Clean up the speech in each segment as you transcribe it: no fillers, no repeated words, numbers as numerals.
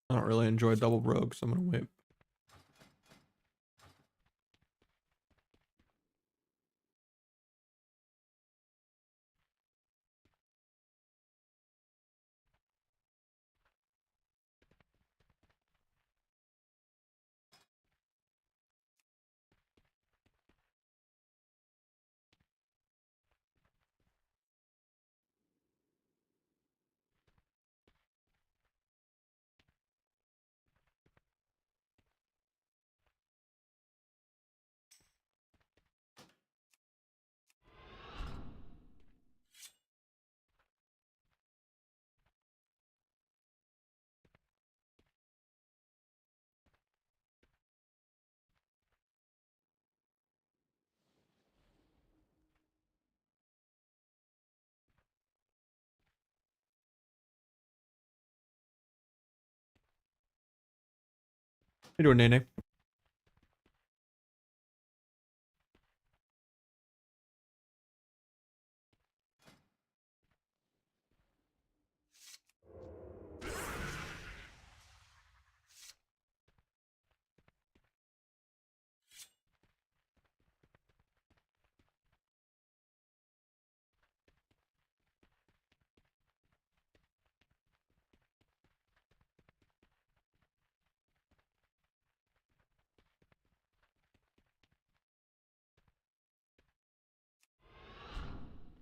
I don't really enjoy double rogue, so I'm gonna wait. How you doing, Nene?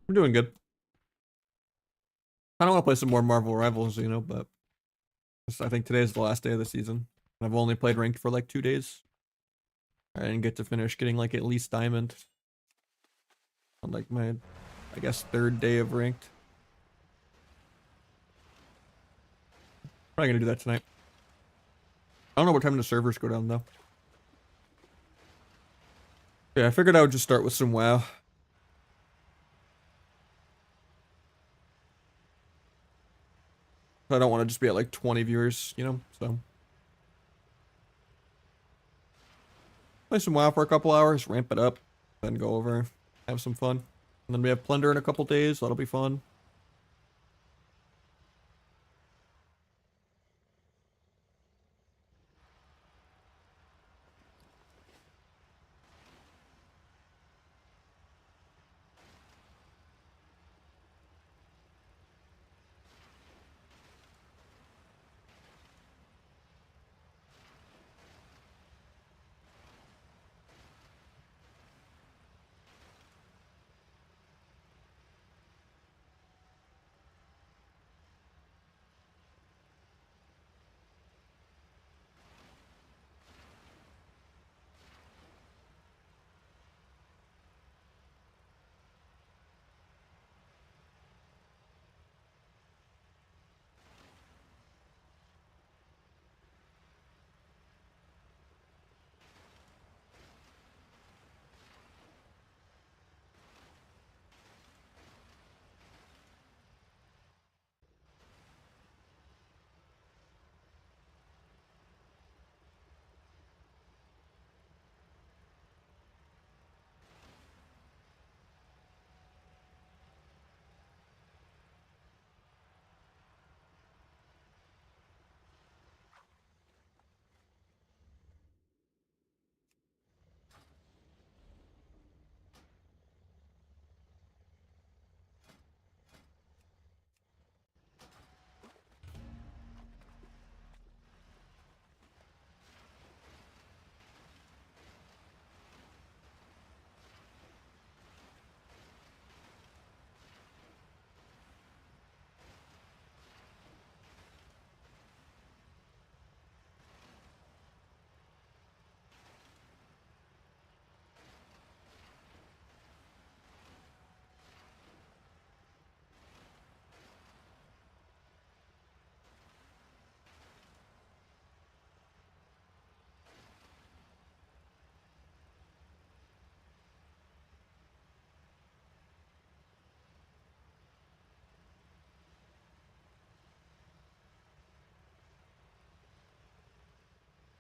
I'm doing good. I don't want to play some more Marvel Rivals, but I think today is the last day of the season. I've only played ranked for like 2 days. I didn't get to finish getting like at least diamond on like my, I guess, third day of ranked. Probably gonna do that tonight. I don't know what time the servers go down though. Yeah, I figured I would just start with some WoW. I don't want to just be at like 20 viewers, so. Play some WoW for a couple hours, ramp it up, then go over, have some fun. And then we have Plunder in a couple days, so that'll be fun.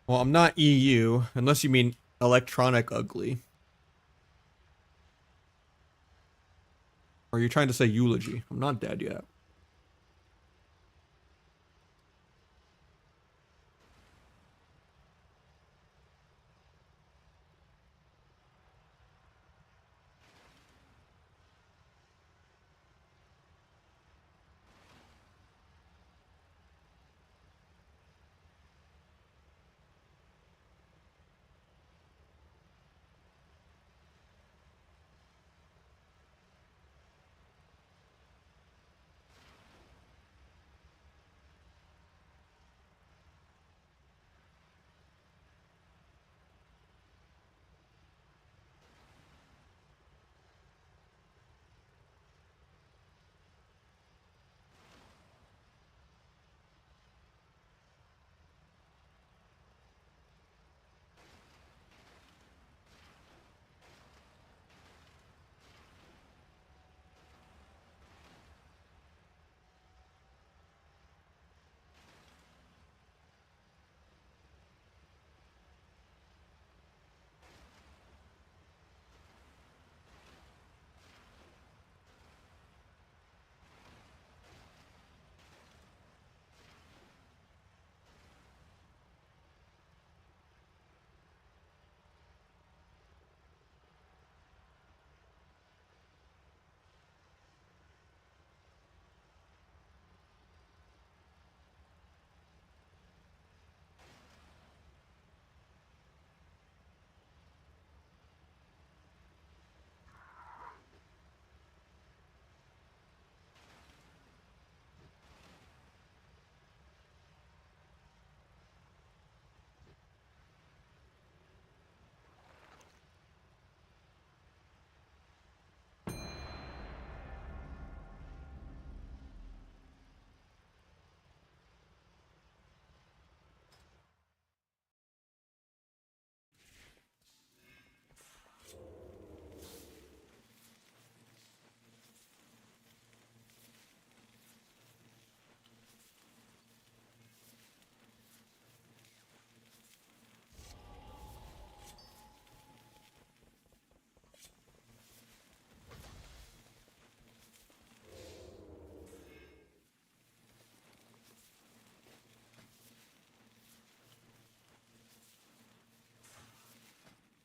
Well, I'm not EU, unless you mean electronic ugly. Or are you trying to say eulogy? I'm not dead yet.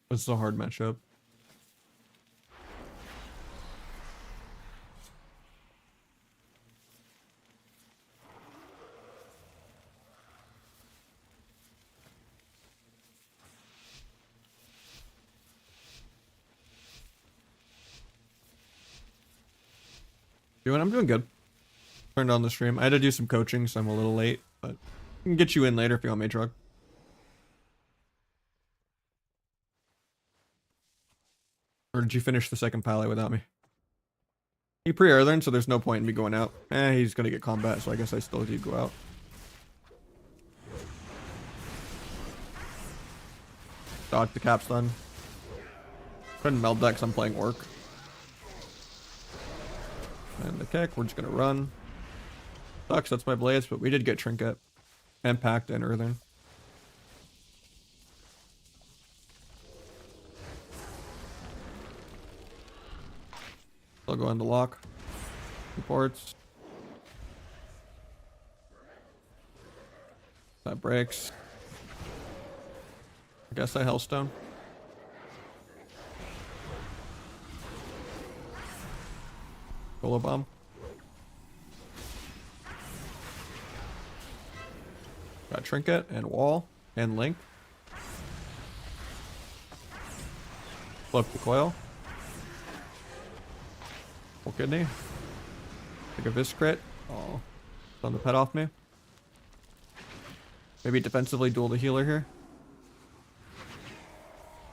This is a hard matchup. I'm doing good. Turned on the stream. I had to do some coaching, so I'm a little late, but I can get you in later if you want me, Drug. Or did you finish the second pally without me? He pre-earthed, so there's no point in me going out. He's gonna get combat, so I guess I still do go out. Dodge the capstun. Couldn't meld that because I'm playing Orc. And the kick, we're just gonna run. Sucks, that's my blades, but we did get Trinket. And Pact and Earthern. I'll go into lock. Reports. That breaks. I guess I Hellstone. Solo bomb. Got Trinket and Wall and Link. Flip the coil. Full kidney. Take a Vis crit. Oh, on the pet off me. Maybe defensively duel the healer here.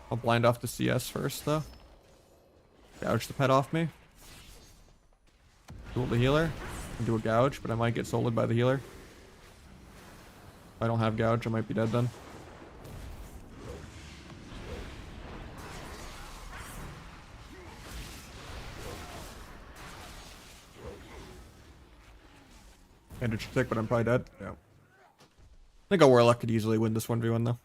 I'll blind off the CS first though. Gouge the pet off me. Duel the healer. And do a gouge, but I might get soloed by the healer. If I don't have gouge, I might be dead then. Bandage tick, but I'm probably dead. Yeah. I think a Warlock could easily win this 1v1 though.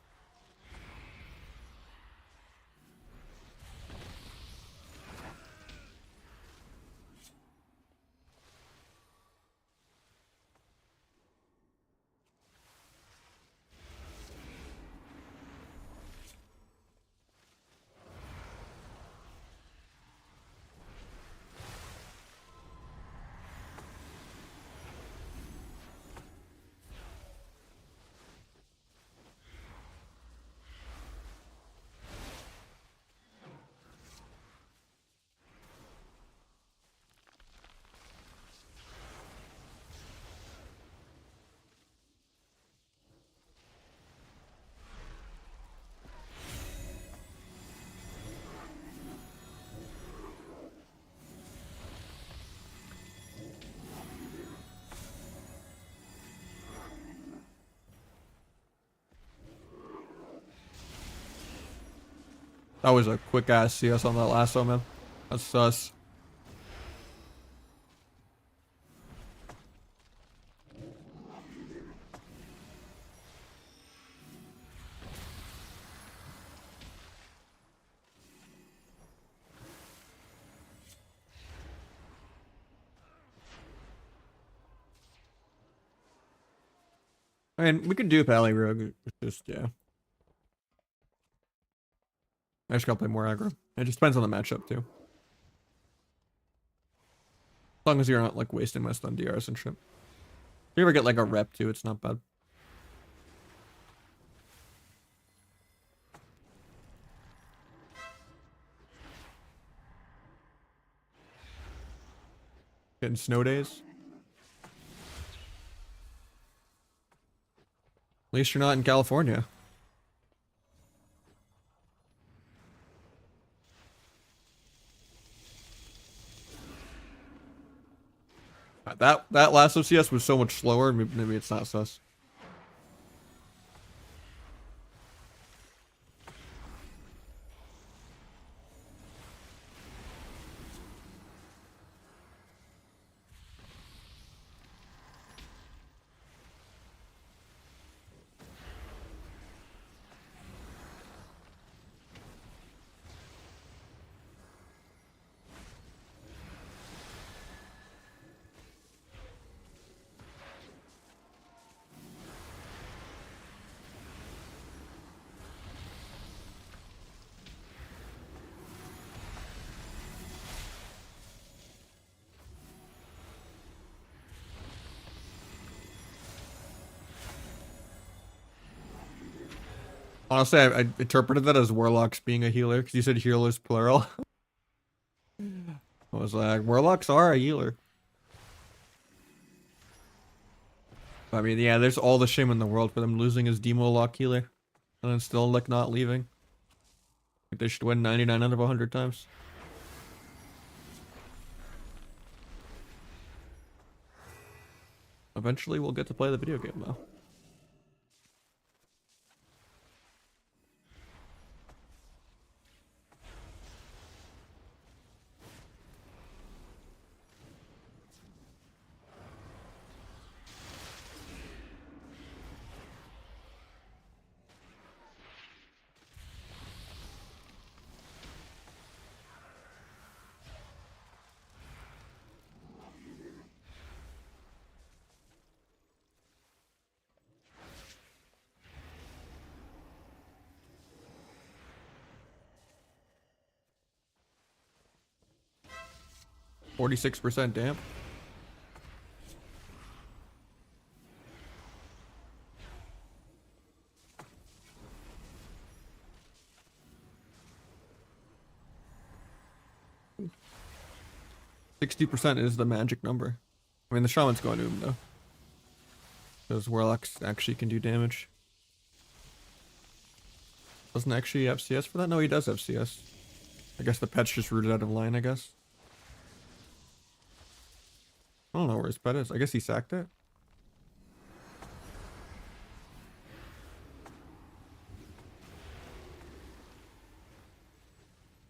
That was a quick ass CS on that last one, man. That's sus. I mean, we could do Pally Rogue. It's just, yeah. I just gotta play more aggro. It just depends on the matchup, too. As long as you're not, like, wasting my stun DRs and shit. If you ever get, like, a rep, too, it's not bad. Getting snow days. At least you're not in California. That last OCS was so much slower. Maybe it's not sus. Honestly, I interpreted that as warlocks being a healer because you said healers plural. I was like, warlocks are a healer. I mean, yeah, there's all the shame in the world for them losing his demo lock healer and then still like not leaving. Like, they should win 99 out of 100 times. Eventually, we'll get to play the video game though. %46 damp. %60 is the magic number. I mean, the shaman's going to him though. Those warlocks actually can do damage. Doesn't actually have CS for that? No, he does have CS. I guess the pet's just rooted out of line, I guess. I don't know where his pet is. I guess he sacked it.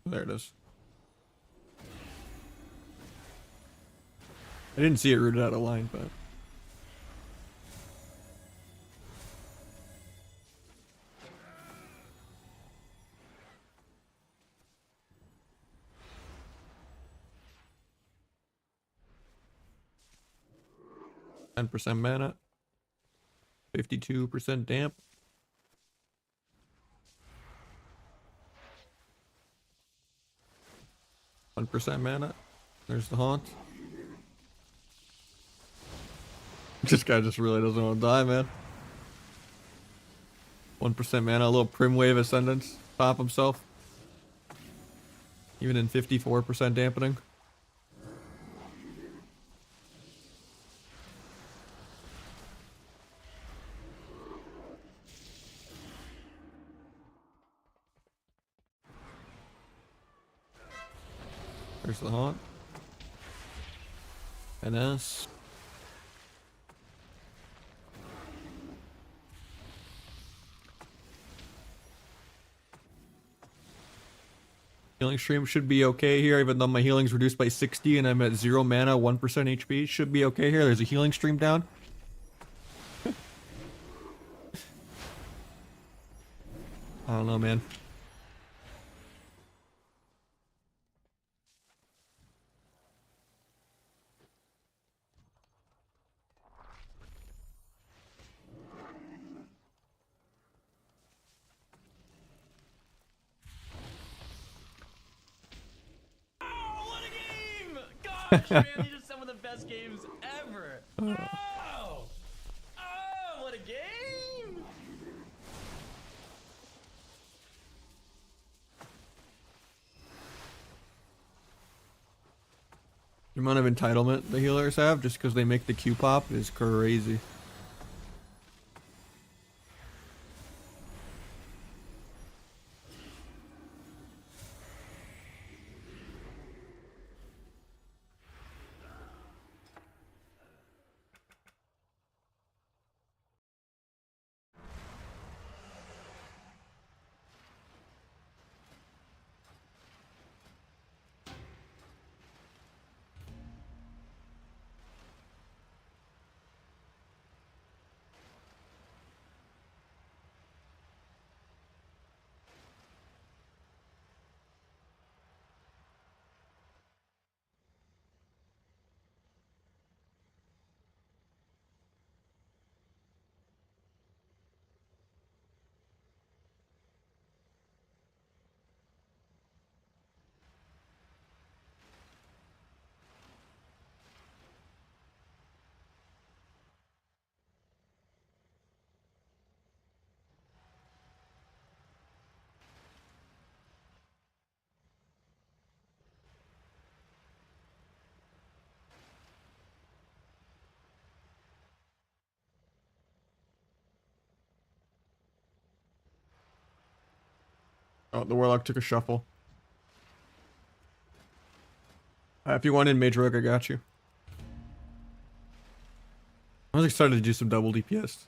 There it is. I didn't see it rooted out of line, but... %10 mana. 52% damp. 1% mana. There's the haunt. This guy just really doesn't want to die, man. 1% mana, a little Primwave Ascendance. Pop himself. Even in 54% dampening. There's the haunt. NS. Healing stream should be okay here, even though my healing's reduced by 60 and I'm at 0 mana, 1% HP. Should be okay here. There's a healing stream down. I don't know, man. Man, these are some of the best games ever. Oh, what a game! The amount of entitlement the healers have just because they make the Q pop is crazy. Oh, the Warlock took a shuffle. If you want in Mage Rogue, I got you. I was excited to do some double DPS.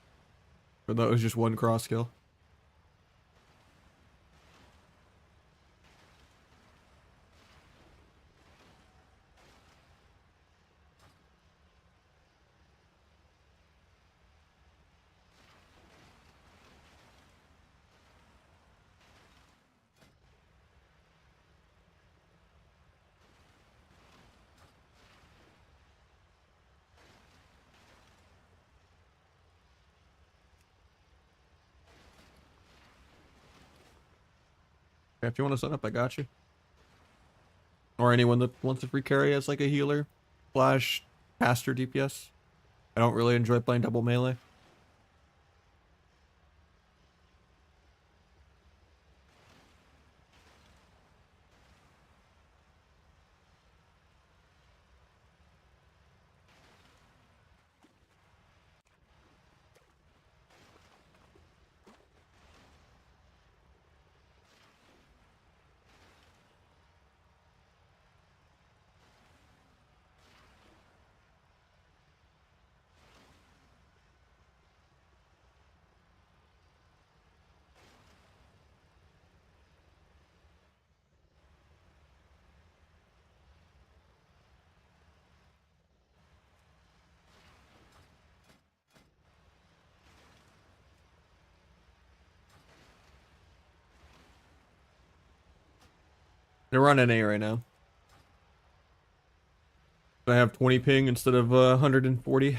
But that was just one cross kill. Okay, if you want to set up, I got you. Or anyone that wants to free carry as like a healer slash caster DPS. I don't really enjoy playing double melee. They're on NA right now. I have 20 ping instead of 140.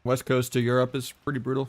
West Coast to Europe is pretty brutal.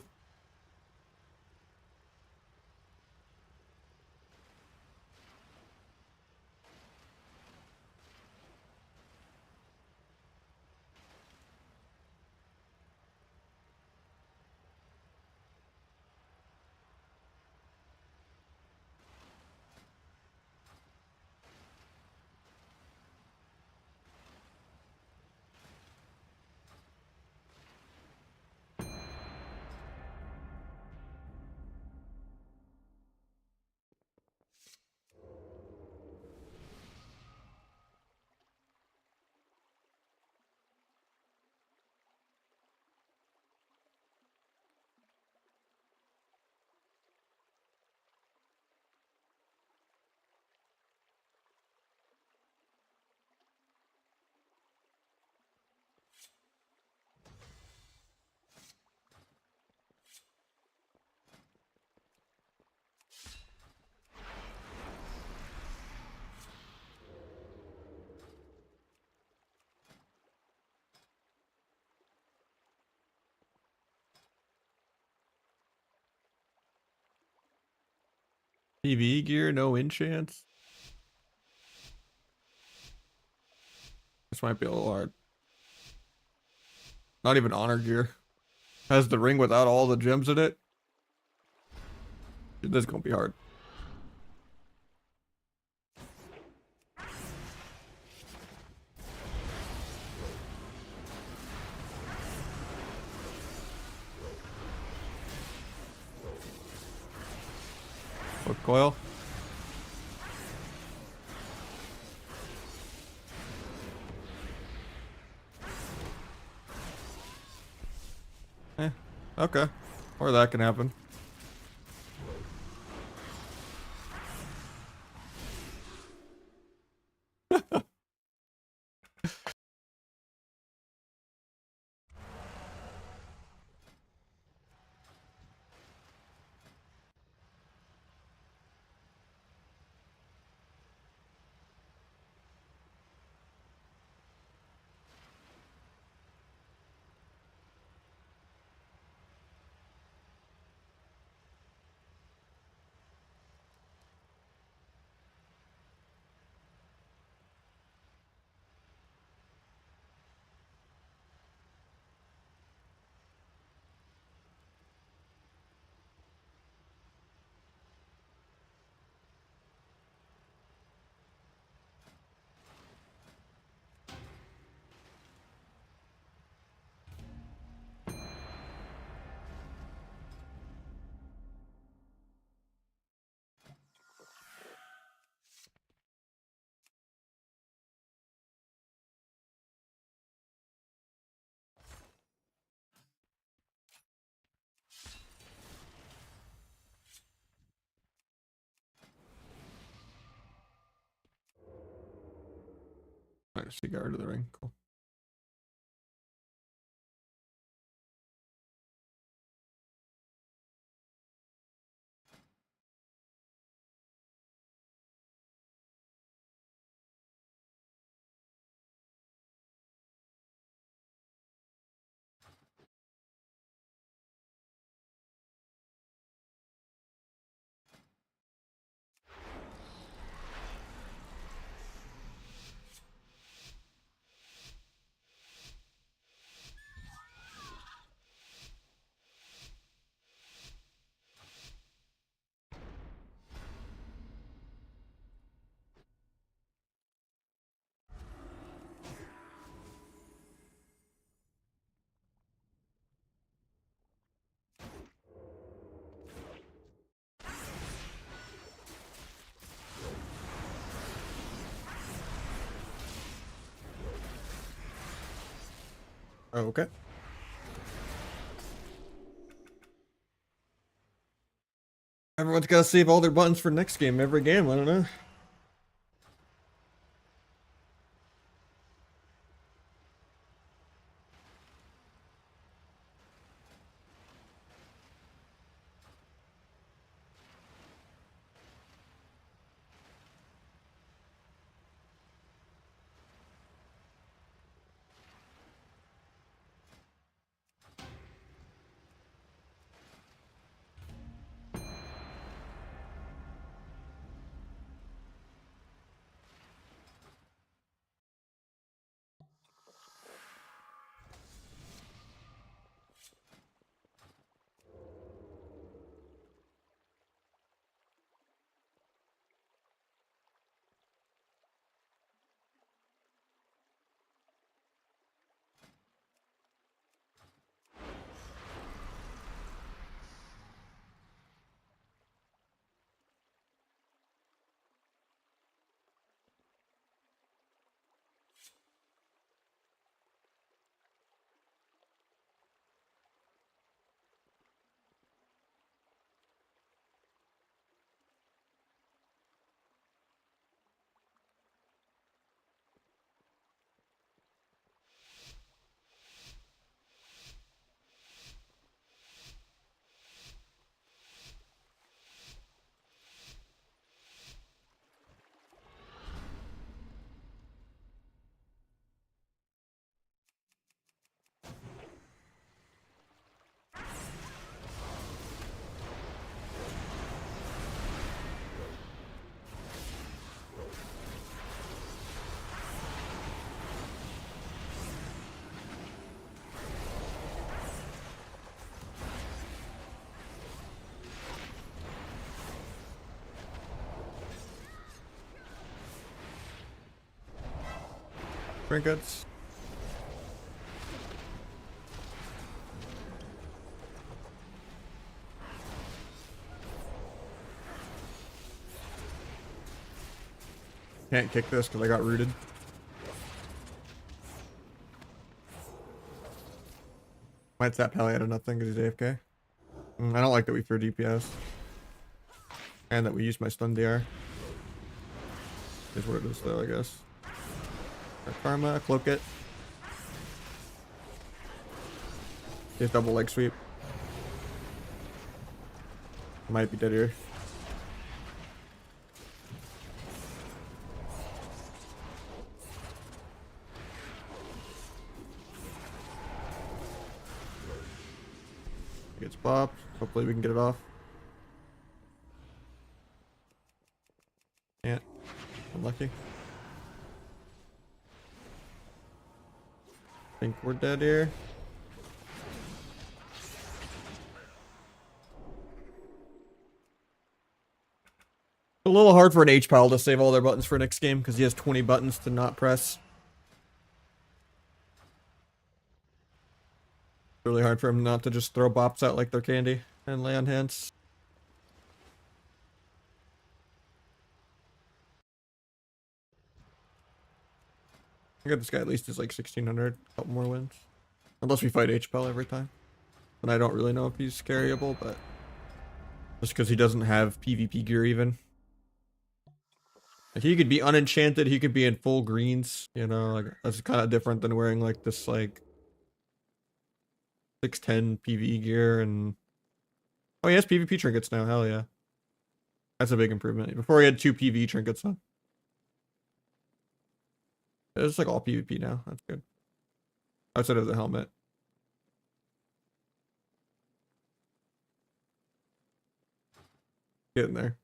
PvE gear, no enchants. This might be a little hard. Not even honor gear. Has the ring without all the gems in it. This is gonna be hard. Foot coil. Okay. Or that can happen. She got rid of the ring. Cool. Okay. Everyone's got to save all their buttons for next game. Every game, I don't know. Trinkets. Can't kick this because I got rooted. Might tap Pally out of nothing because he's AFK. I don't like that we threw DPS. And that we used my stun DR. Is what it is though, I guess. Our Karma, cloak it. He has double leg sweep. Might be dead here. It gets popped. Hopefully we can get it off. Can't. Unlucky. Think we're dead here. A little hard for an H-Pal to save all their buttons for next game because he has 20 buttons to not press. Really hard for him not to just throw bops out like they're candy and lay on hands. I got this guy at least is like 1600, a couple more wins. Unless we fight H-Pal every time. And I don't really know if he's carryable, but just because he doesn't have PvP gear even. Like he could be unenchanted, he could be in full greens, you know, like that's kind of different than wearing like this like 610 PvE gear and oh he has PvP trinkets now, hell yeah. That's a big improvement. Before he had 2 PvE trinkets on. It's like all PvP now, that's good. Outside of the helmet. Getting there.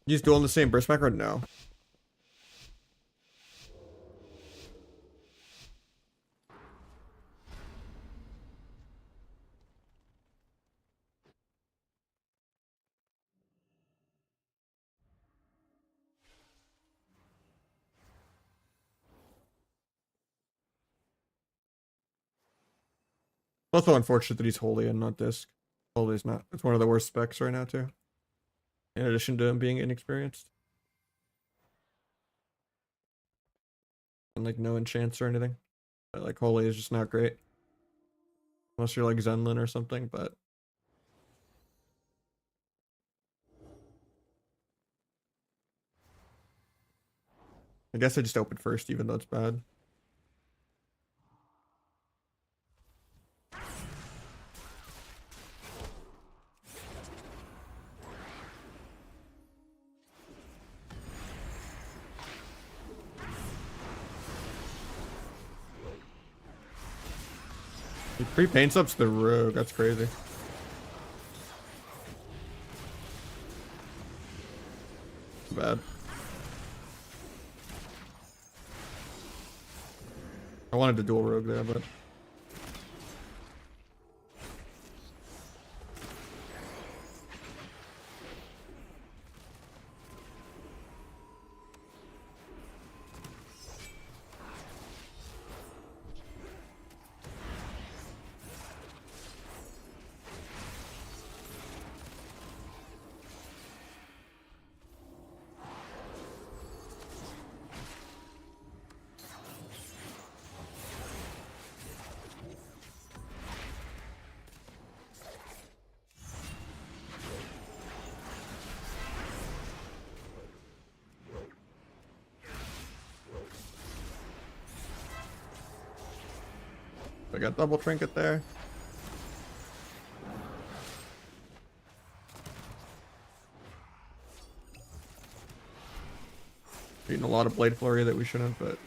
He's dueling the same burst macro? No. Also unfortunate that he's holy and not disc. Holy's not. It's one of the worst specs right now too. In addition to him being inexperienced. And like no enchants or anything. But, like holy is just not great. Unless you're like Zenlin or something, but I guess I just opened first even though it's bad. He pre-paints up the rogue, that's crazy. Bad. I wanted to dual rogue there, but I got double trinket there. Eating a lot of blade flurry that we shouldn't, but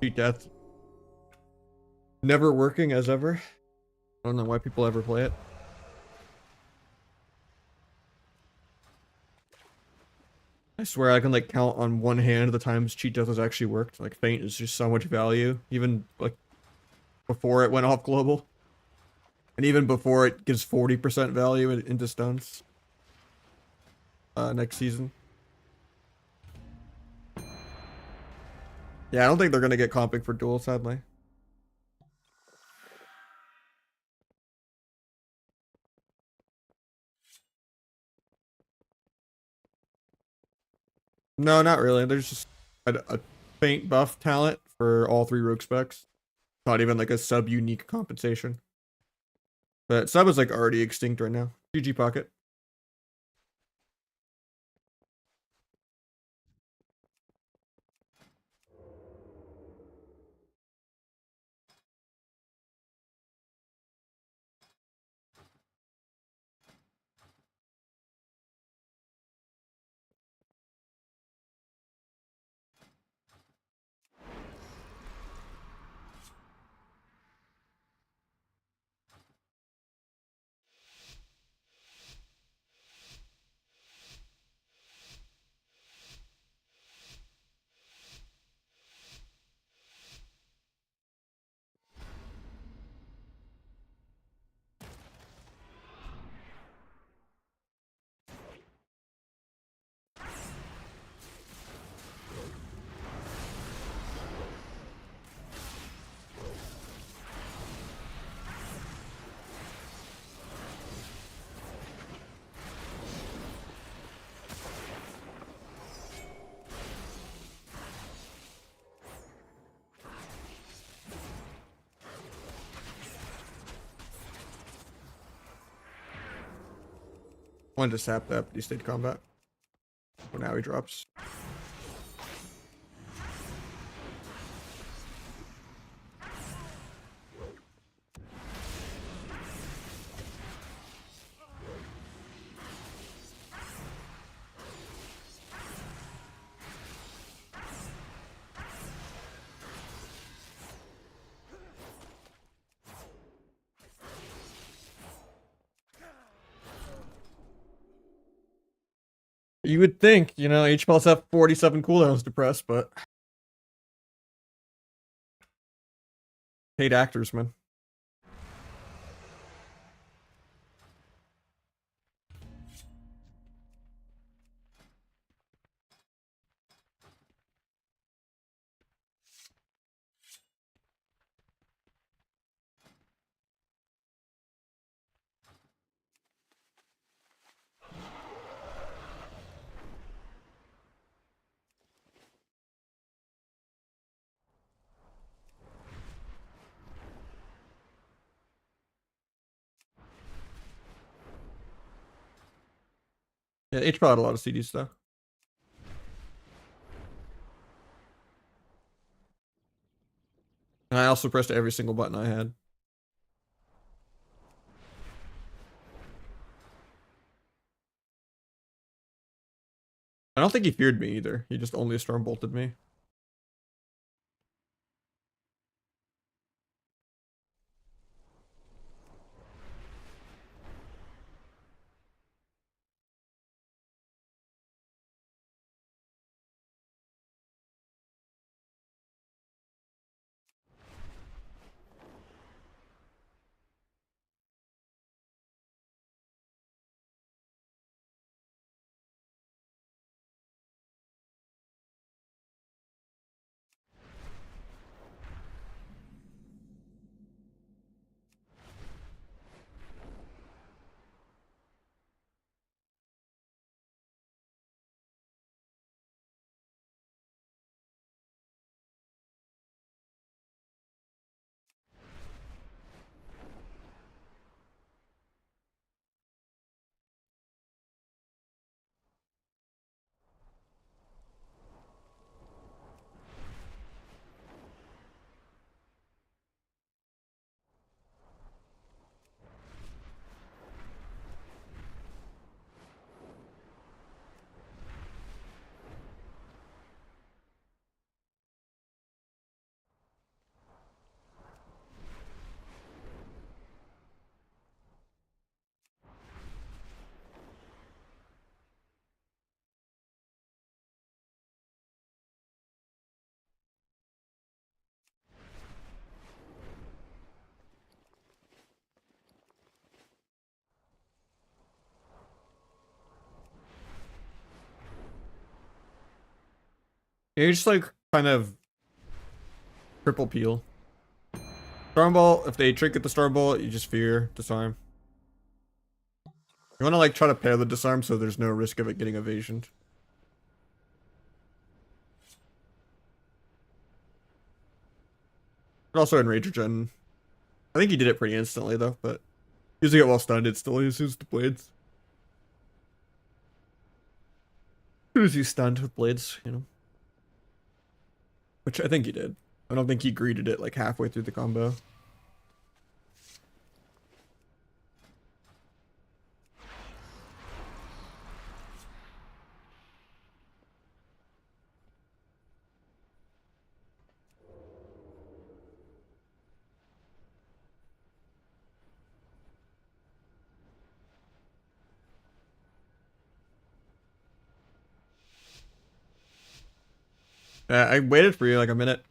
cheat death. Never working as ever. I don't know why people ever play it. I swear I can like count on one hand the times cheat death has actually worked. Like feint is just so much value, even like before it went off global, and even before it gives 40% value into stuns. Next season. Yeah, I don't think they're gonna get comping for duel, sadly. No, not really. There's just a feint buff talent for all 3 rogue specs. Not even like a sub unique compensation. But sub is like already extinct right now. GG pocket. Wanted to sap that, but he stayed combat. So now he drops. You would think, you know, each spells have 47 cooldowns to press, but paid actors, man. Yeah, HP had a lot of CDs though. And I also pressed every single button I had. I don't think he feared me either. He just only storm bolted me. Yeah, you just like kind of triple peel. Storm Bolt, if they trinket the Storm Bolt, you just fear, disarm. You want to like try to pair the disarm so there's no risk of it getting evasioned. But also in Rage Regen. I think he did it pretty instantly though, but using it while stunned, it still uses the blades. As soon as he's stunned with blades, you know. Which I think he did. I don't think he greeted it like halfway through the combo. I waited for you like a minute.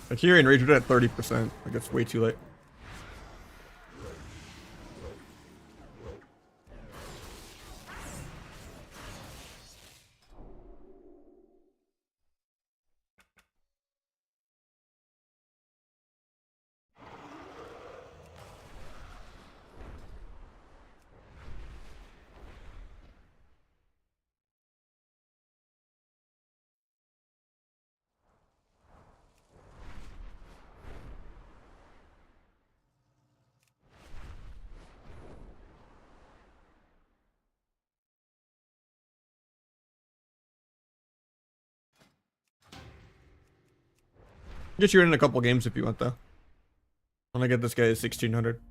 Like here in Rage Regen at 30%. Like it's way too late. Get you in a couple games if you want, though. When I get this guy at 1600.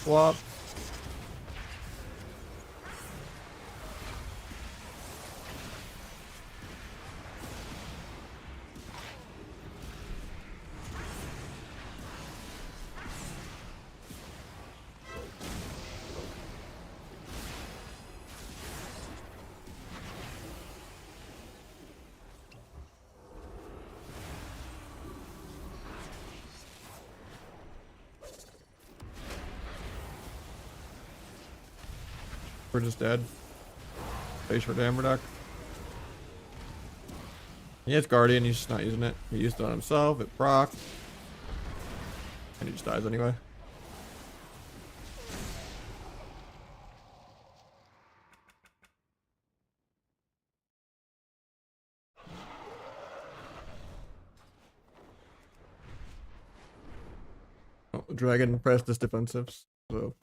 Swap. We're just dead. Face for damn reduct. He has Guardian, he's just not using it. He used it on himself, it proc. And he just dies anyway. Oh, Dragon pressed this defensives. So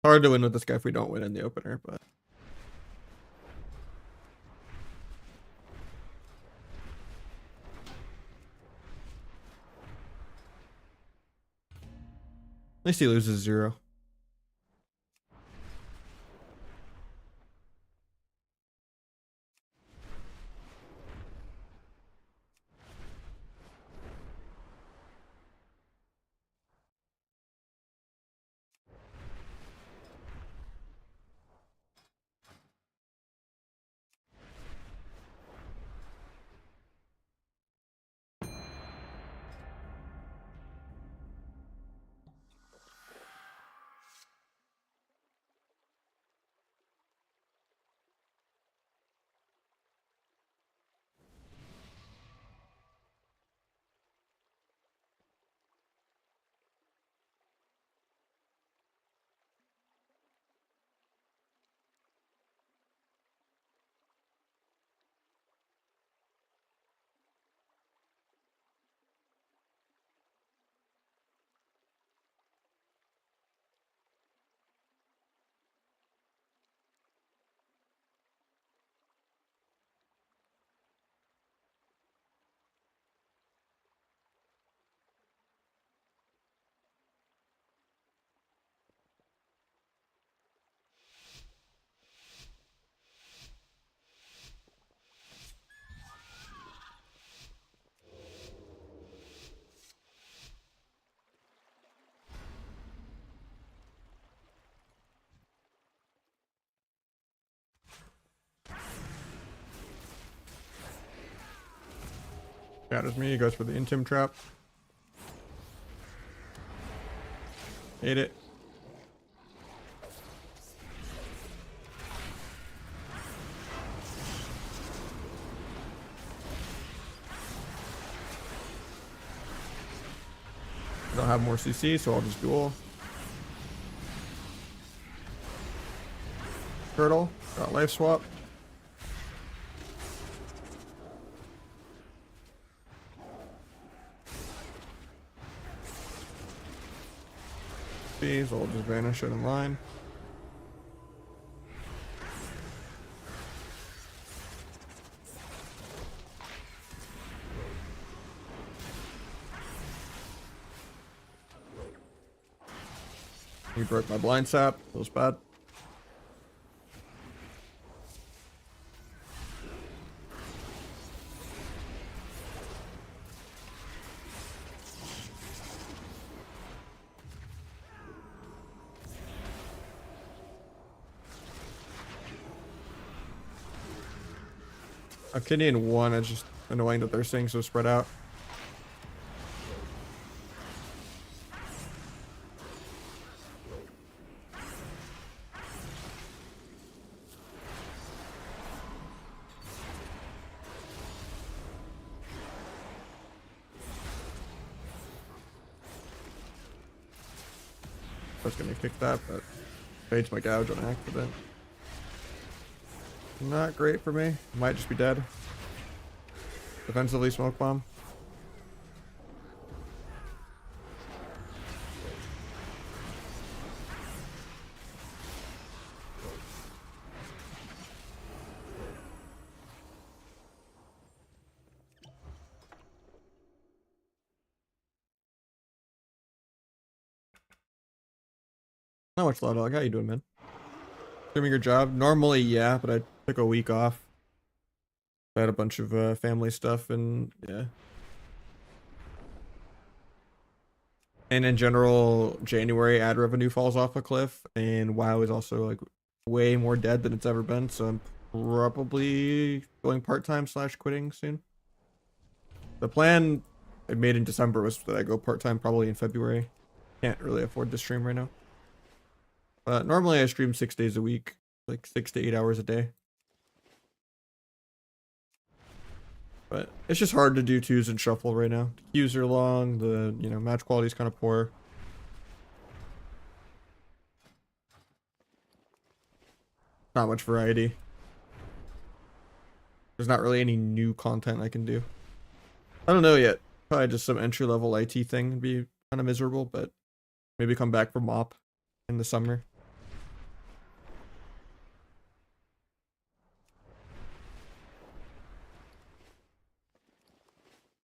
hard to win with this guy if we don't win in the opener, but least he loses 0. Shatters me, he goes for the intim trap. Ate it. I don't have more CC, so I'll just duel. Turtle, got life swap. Bees, I'll just vanish it in line. He broke my blind sap, feels bad. A kidney in 1, it's just annoying that they're staying so spread out. I was gonna kick that, but fades my gouge on accident. Not great for me. Might just be dead. Defensively smoke bomb. Not much low dog. How you doing, man? Doing your job? Normally, yeah, but I took a week off. I had a bunch of family stuff, and yeah. And in general, January ad revenue falls off a cliff, and WoW is also like way more dead than it's ever been. So I'm probably going part-time / quitting soon. The plan I made in December was that I go part-time probably in February. Can't really afford to stream right now. Normally I stream 6 days a week, like 6 to 8 hours a day. But it's just hard to do 2s and shuffle right now. The queues are long, the match quality is kind of poor. Not much variety. There's not really any new content I can do. I don't know yet. Probably just some entry-level IT thing would be kind of miserable, but maybe come back for MOP in the summer.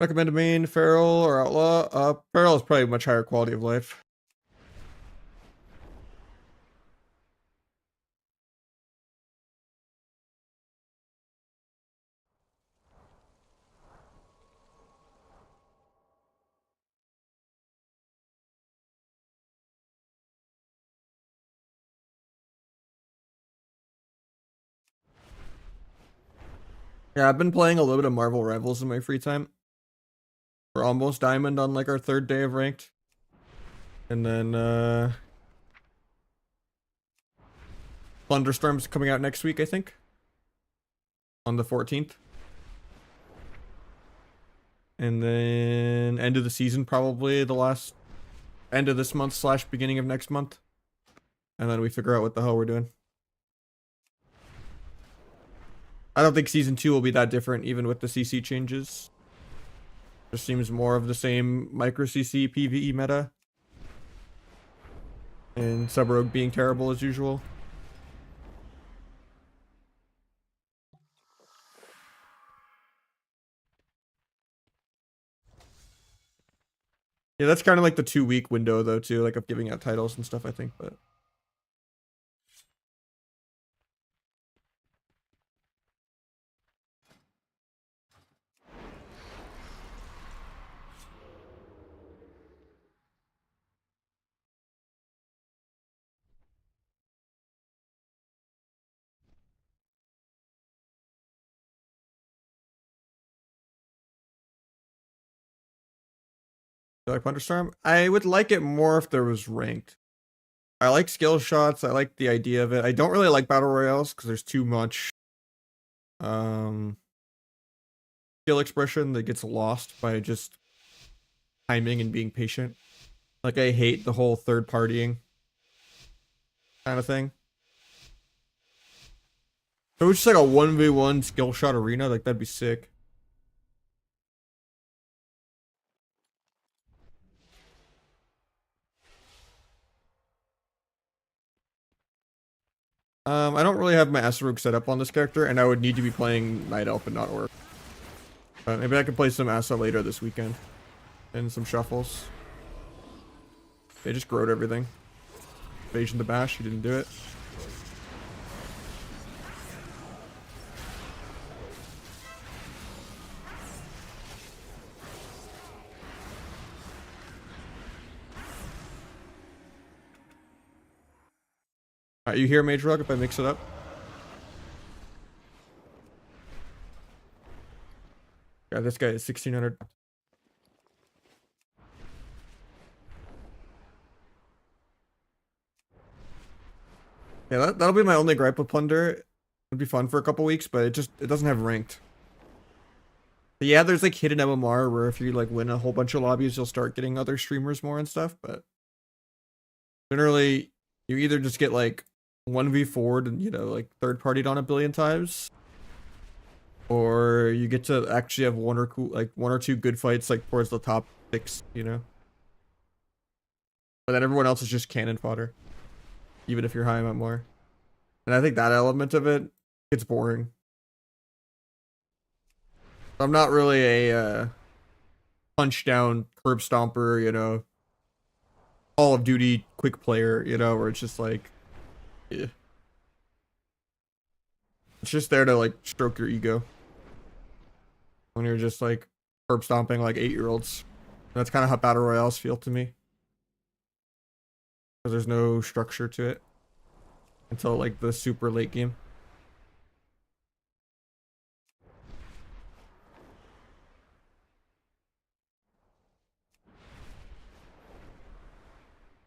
Recommended main, Feral or Outlaw? Feral is probably much higher quality of life. Yeah, I've been playing a little bit of Marvel Rivals in my free time. We're almost diamond on like our 3rd day of ranked. And then Thunderstorm's coming out next week, I think. On the 14th. And then end of the season, probably the last end of this month / beginning of next month. And then we figure out what the hell we're doing. I don't think season 2 will be that different, even with the CC changes. Just seems more of the same micro CC PvE meta. And Sub-Rogue being terrible as usual. Yeah, that's kind of like the 2-week window though too, like of giving out titles and stuff, I think, but like Thunderstorm, I would like it more if there was ranked. I like skill shots, I like the idea of it. I don't really like battle royales because there's too much skill expression that gets lost by just timing and being patient. Like I hate the whole third partying kind of thing. So it's just like a 1v1 skill shot arena, like that'd be sick. I don't really have my Asarug set up on this character, and I would need to be playing Night Elf and not Orc. But maybe I could play some Asa later this weekend. And some shuffles. They just growed everything. Invasion the Bash, he didn't do it. Alright, you hear Mage Rug if I mix it up? Yeah, this guy is 1600. Yeah, that'll be my only gripe with Plunder. It'd be fun for a couple weeks, but it doesn't have ranked. But yeah, there's like hidden MMR where if you like win a whole bunch of lobbies, you'll start getting other streamers more and stuff, but generally you either just get like 1v4'd and, you know, like third partied on a billion times, or you get to actually have one or two good fights like towards the top 6, you know. But then everyone else is just cannon fodder, even if you're high MMR. And I think that element of it gets boring. I'm not really a punch down curb stomper, you know, Call of Duty quick player, you know, where it's just like, yeah. It's just there to like stroke your ego when you're just like curb stomping like 8-year-olds. That's kind of how battle royales feel to me, because there's no structure to it until like the super late game.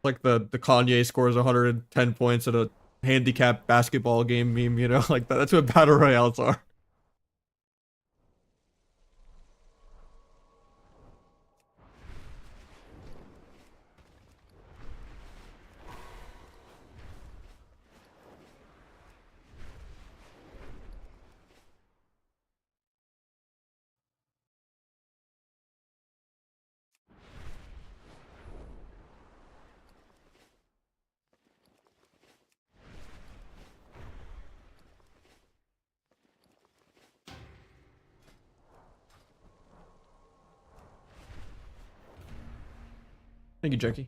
Like the Kanye scores 110 points at a handicap basketball game meme, you know, like that. That's what battle royales are. Thank you, Jackie.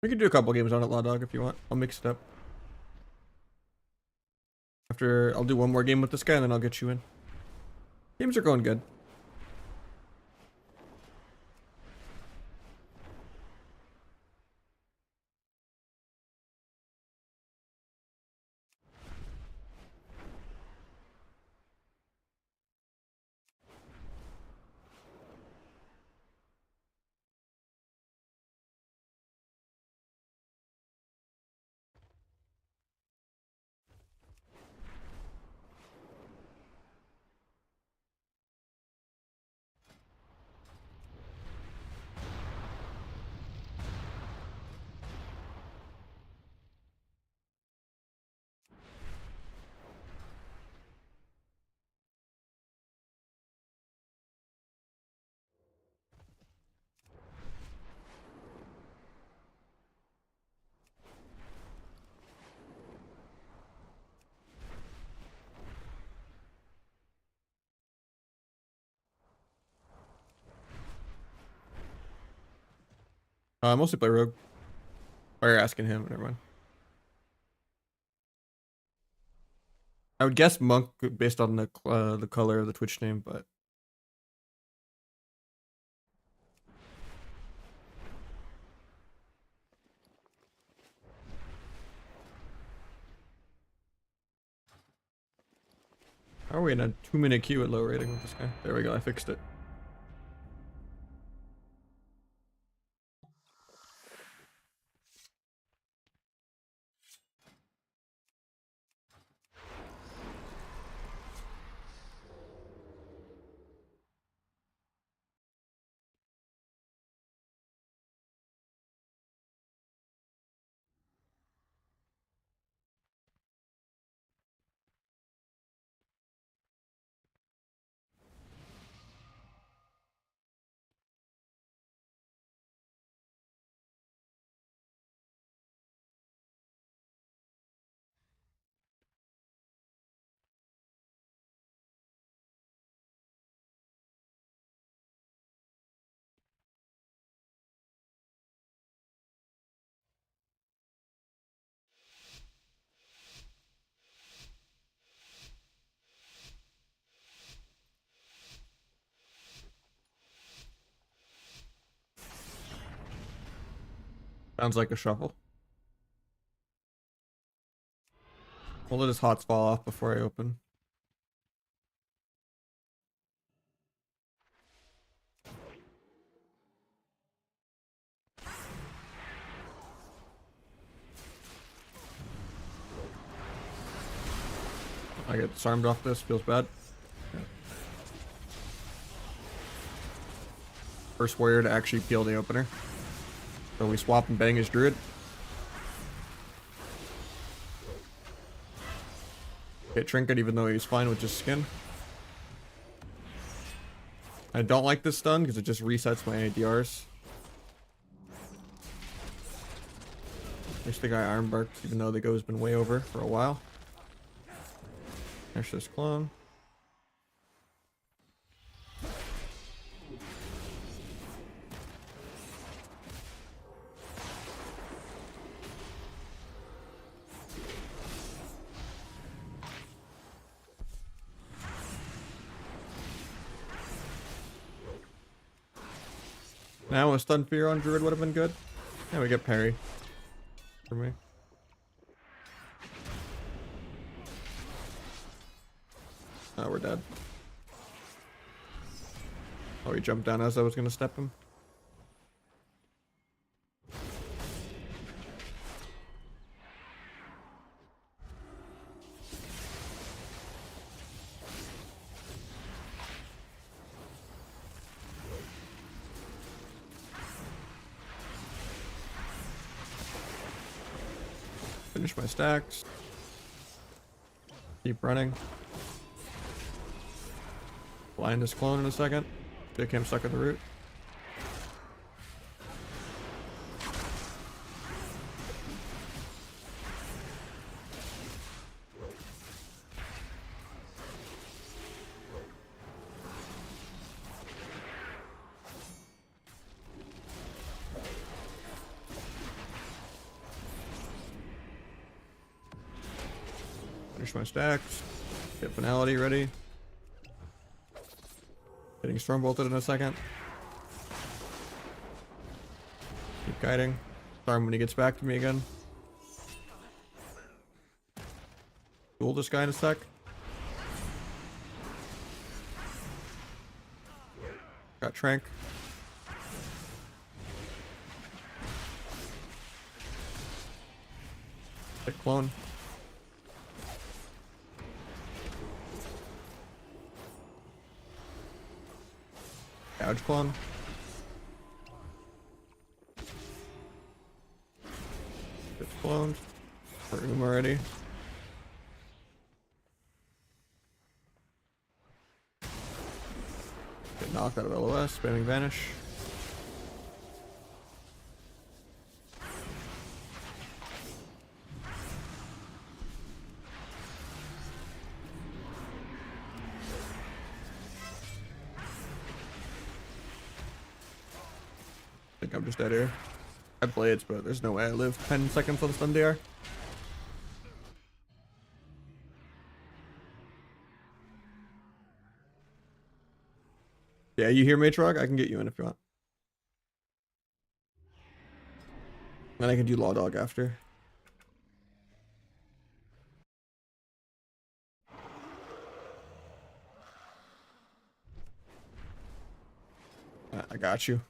We could do a couple games on it, Law Dog, if you want. I'll mix it up. After, I'll do one more game with this guy, and then I'll get you in. Games are going good. I mostly play rogue. Or you're asking him, never mind. I would guess monk based on the color of the Twitch name, but how are we in a 2-minute queue at low rating with this guy? There we go, I fixed it. Sounds like a shuffle. We'll let his hots fall off before I open. I get disarmed off this, feels bad. First warrior to actually peel the opener. So we swap and bang his druid. Get trinket even though he's fine with just skin. I don't like this stun because it just resets my ADRs. At least the guy iron barked even though the go's been way over for a while. There's this clone. Now a stun fear on druid would have been good. Yeah, we get parry for me. Oh, we're dead. Oh, he jumped down as I was gonna step him. Finish my stacks. Keep running. Blind this clone in a second. Dick him stuck at the root. Finish my stacks. Get finality ready. Getting storm bolted in a second. Keep guiding. Storm when he gets back to me again. Duel this guy in a sec. Got Trank. Hit clone. Gouge clone. It's cloned. For him already. Get knocked out of LOS, spamming vanish. I think I'm just dead here. had blades, but there's no way I live 10 seconds on stun DR. Yeah, you hear Matrog? I can get you in if you want. And I can do Law Dog after. I got you.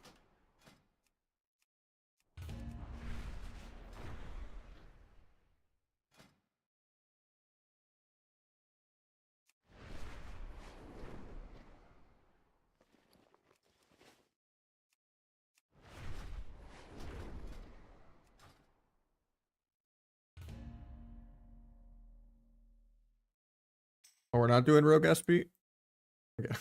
Oh, we're not doing Rogue SP? Okay.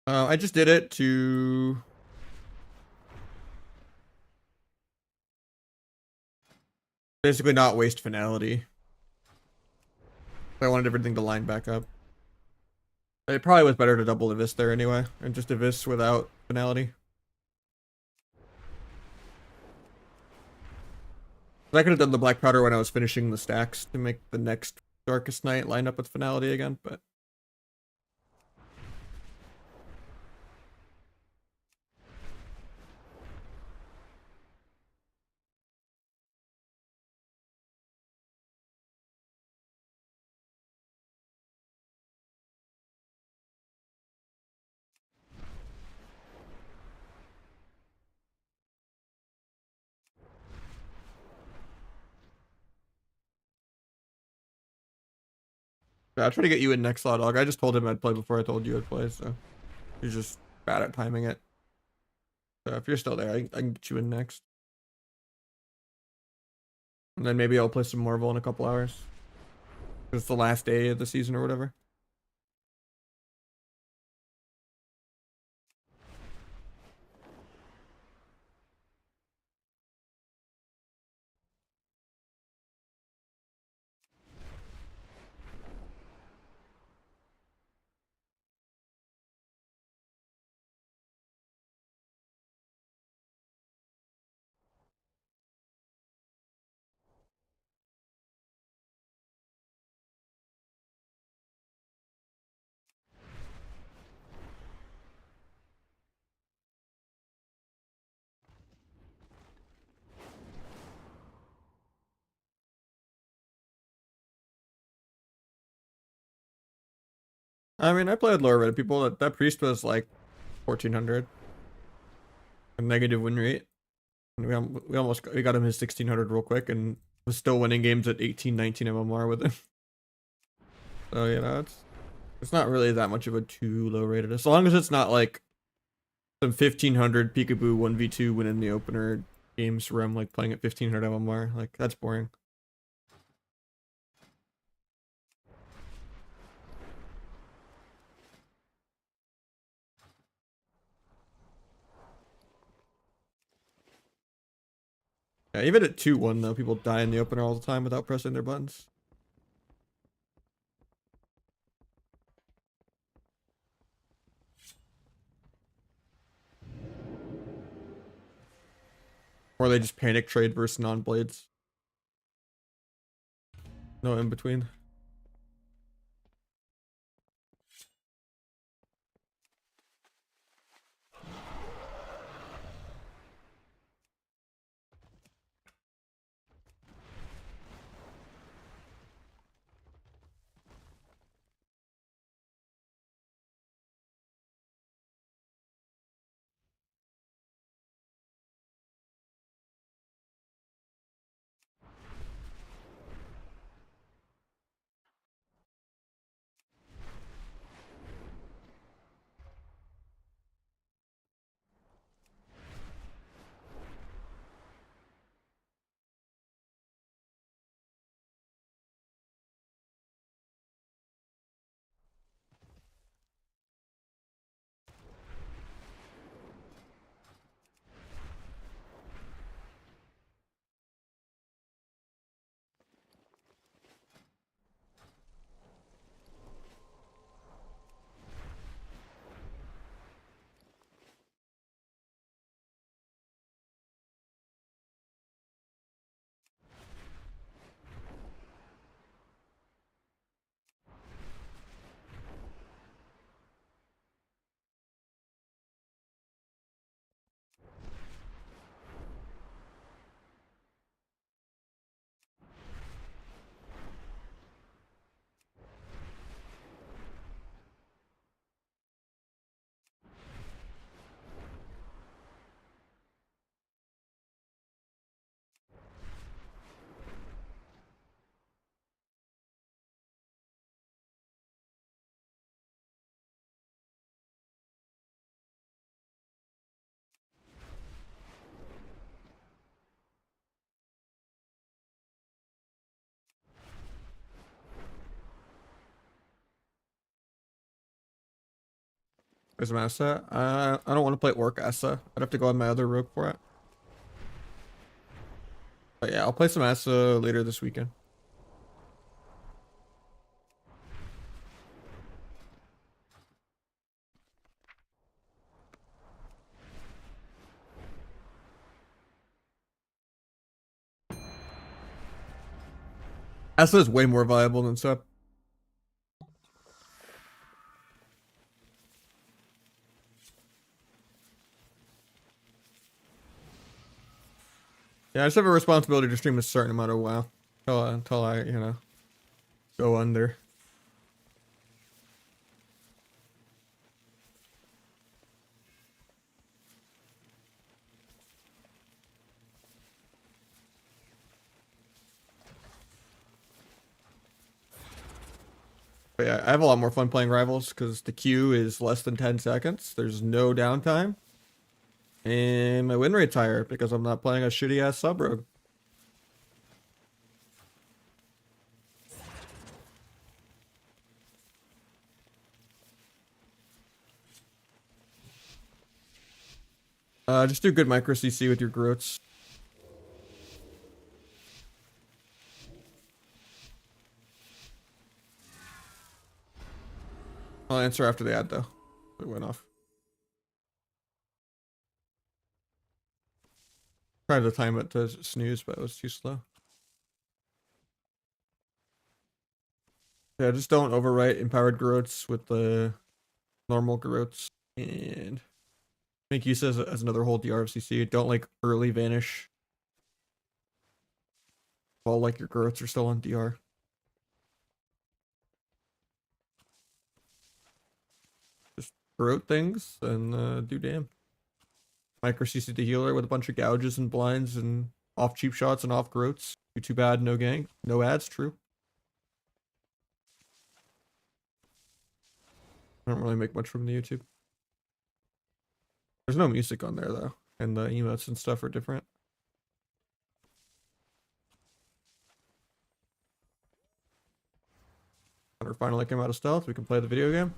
I just did it to basically not waste finality. I wanted everything to line back up. It probably was better to double Evis there anyway, and just Evis without finality. I could have done the black powder when I was finishing the stacks to make the next Darkest Night line up with finality again, but yeah, I'll try to get you in next Law Dog. I just told him I'd play before I told you I'd play, so he's just bad at timing it. So if you're still there, I can get you in next. And then maybe I'll play some Marvel in a couple hours. It's the last day of the season or whatever. I mean, I played lower rated people. That priest was like 1400. A negative win rate. And we got him his 1600 real quick and was still winning games at 18, 19 MMR with him. So, you know, it's not really that much of a too low rated. As long as it's not like some 1500 peekaboo 1v2 win in the opener games where I'm like playing at 1500 MMR. Like, that's boring. Yeah, even at 2-1 though, people die in the opener all the time without pressing their buttons. Or they just panic trade versus non-blades. No in between. Where's my Asa? I don't want to play Orc Asa. I'd have to go on my other rogue for it. But yeah, I'll play some Asa later this weekend. Asa is way more viable than Sep. Yeah, I just have a responsibility to stream a certain amount of WoW until I, you know, go under. But yeah, I have a lot more fun playing Rivals because the queue is less than 10 seconds. There's no downtime. And my win rate's higher because I'm not playing a shitty ass sub rogue. Just do good micro CC with your Groots. I'll answer after the ad though. It went off. Tried to time it to snooze, but it was too slow. Yeah, just don't overwrite empowered Groots with the normal Groots. And make use as another whole DR of CC. Don't like early vanish while like your Growths are still on DR. Just Growth things and do damn. Micro CC the healer with a bunch of gouges and blinds and off cheap shots and off Growths. Do too bad, no gang. No ads, true. I don't really make much from the YouTube. There's no music on there though. And the emotes and stuff are different. Hunter finally came out of stealth. We can play the video game.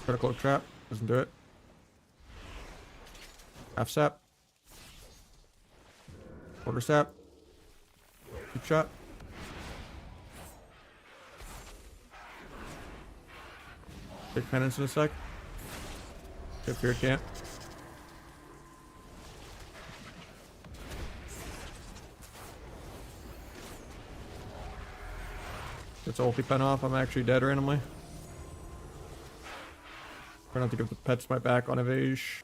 Critical trap. Doesn't do it. Half sap. Quarter sap. Good shot. Take penance in a sec. If here can't. Gets ulti pen off. I'm actually dead randomly. Try not to give the pets my back on evage.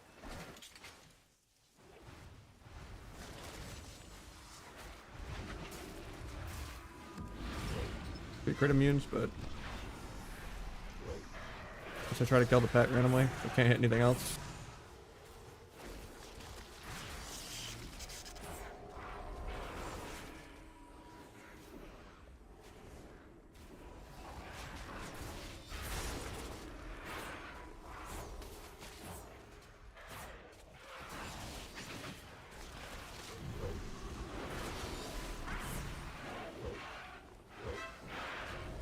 Be crit immunes, but I try to kill the pet randomly. I can't hit anything else.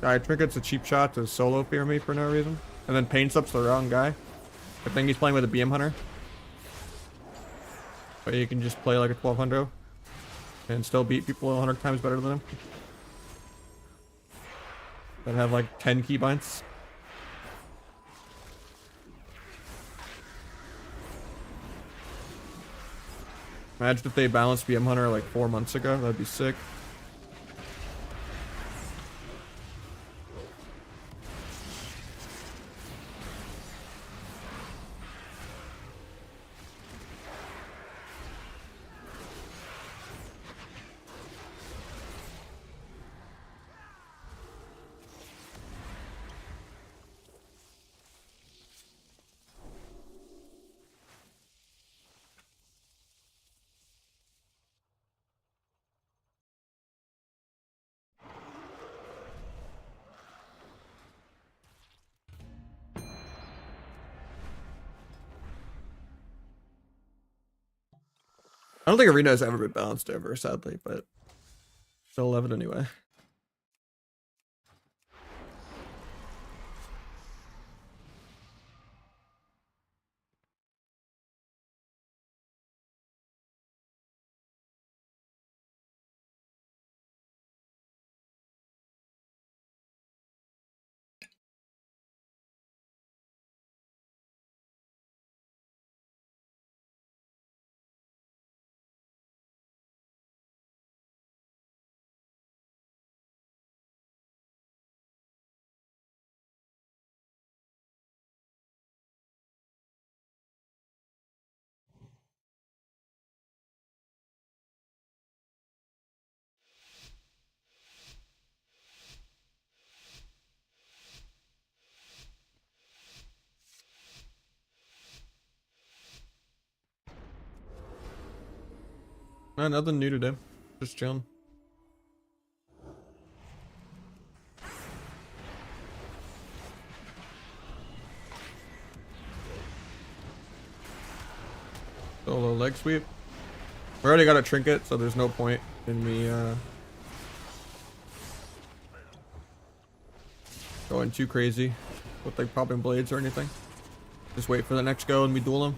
Guy trinkets a cheap shot to solo fear me for no reason. And then paints up's the wrong guy. I think he's playing with a BM hunter. But you can just play like a 1200 and still beat people 100 times better than him. That have like 10 keybinds. Imagine if they balanced BM hunter like 4 months ago. That'd be sick. I don't think arena has ever been balanced ever, sadly, but still love it anyway. Nothing new today. Just chilling. Solo leg sweep. We already got a trinket, so there's no point in me going too crazy with like popping blades or anything. Just wait for the next go and we duel him.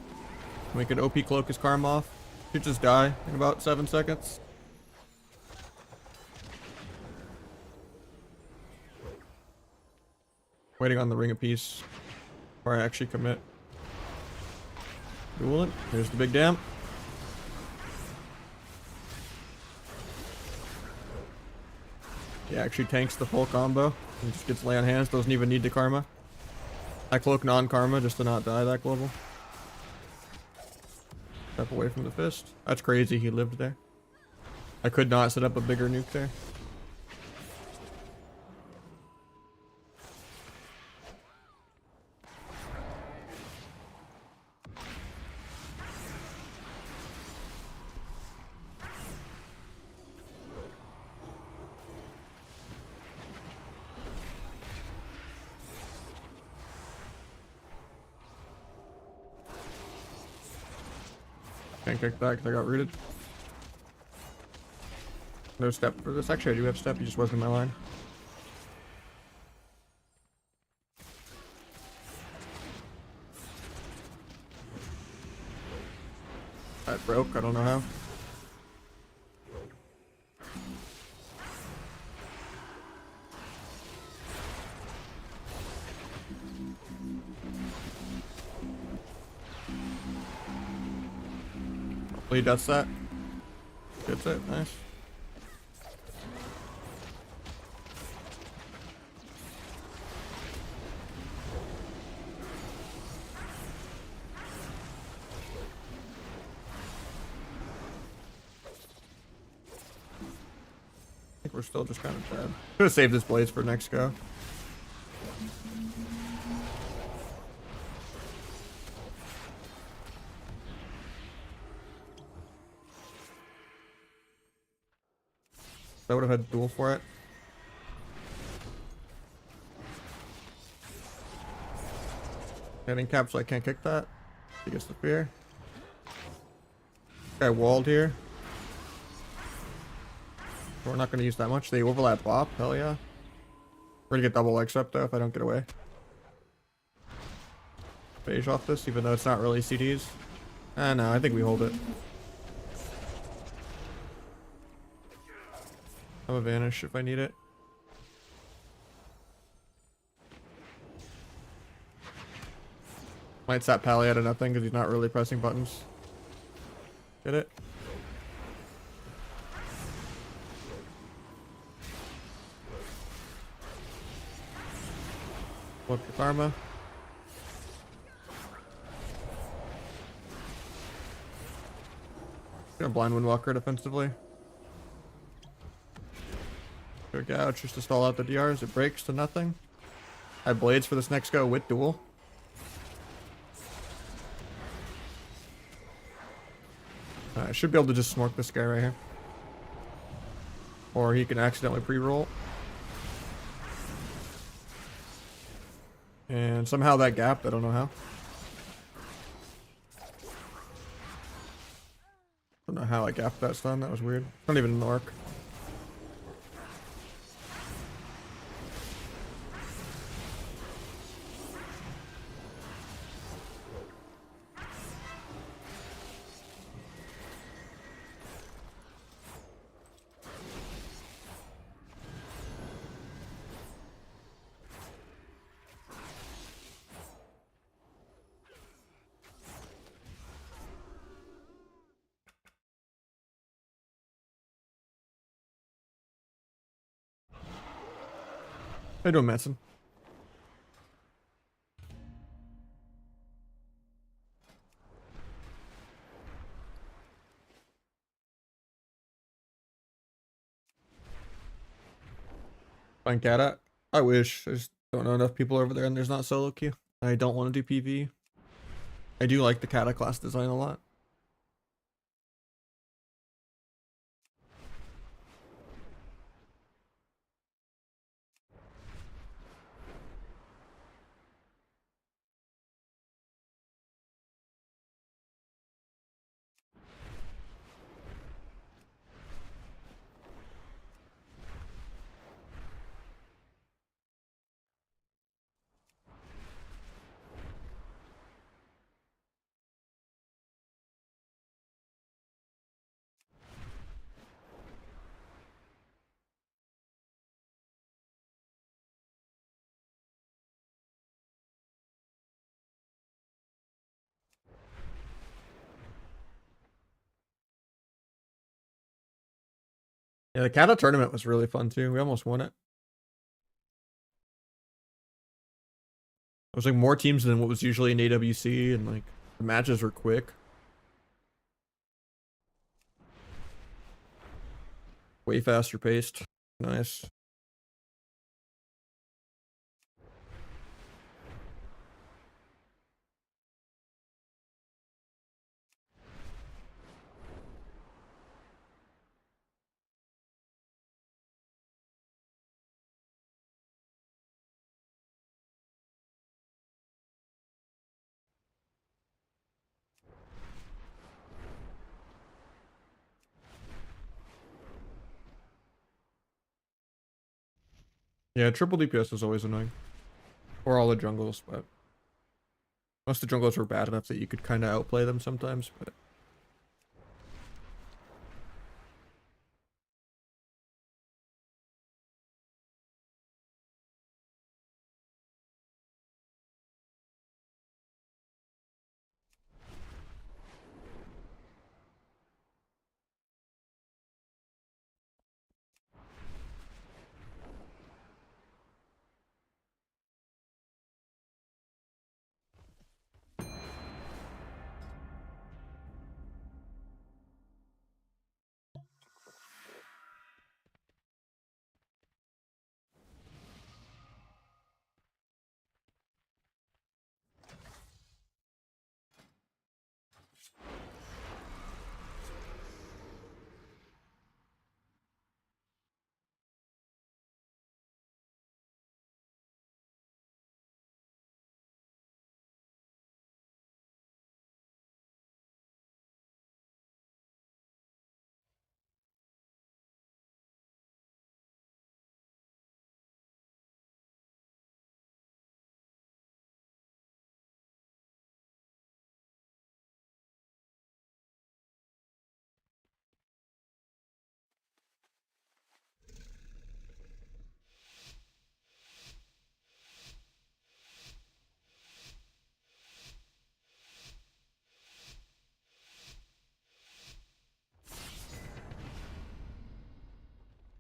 Make an OP cloak his karma off. He'd just die in about 7 seconds. Waiting on the ring of peace before I actually commit. Duel it. Here's the big dam. He actually tanks the full combo. He just gets lay on hands. Doesn't even need the karma. I cloak non-karma just to not die that global. Step away from the fist. That's crazy he lived there. I could not set up a bigger nuke there. Can't kick back because I got rooted. No step for this. Actually, I do have step. He just wasn't in my line. It broke, I don't know how. Hopefully he does that. Gets it, nice. I think we're still just kind of dead. Should have saved this blades for next go. I would have had duel for it. Getting capped so I can't kick that. He gets the fear. Guy walled here. We're not going to use that much. They overlap bop. Hell yeah. We're going to get double X up though if I don't get away. Phase off this even though it's not really CDs. No, I think we hold it. I have a vanish if I need it. Might sap Pally out of nothing because he's not really pressing buttons. Get it? Flip the karma. Gonna blind windwalker defensively. Go gouge just to stall out the DRs. It breaks to nothing. I have blades for this next go with duel. I should be able to just smork this guy right here. Or he can accidentally pre-roll. And somehow that gapped, I don't know how. Don't know how I gapped that stun, that was weird. Not even an arc. How you doing, Manson? Find Cata? I wish. I just don't know enough people over there and there's not solo queue. I don't want to do PV. I do like the Cata class design a lot. Yeah, the Cata tournament was really fun too. We almost won it. It was like more teams than what was usually in AWC, and like the matches were quick. Way faster paced. Nice. Yeah, triple DPS is always annoying. Or all the jungles, but most of the jungles were bad enough that you could kind of outplay them sometimes, but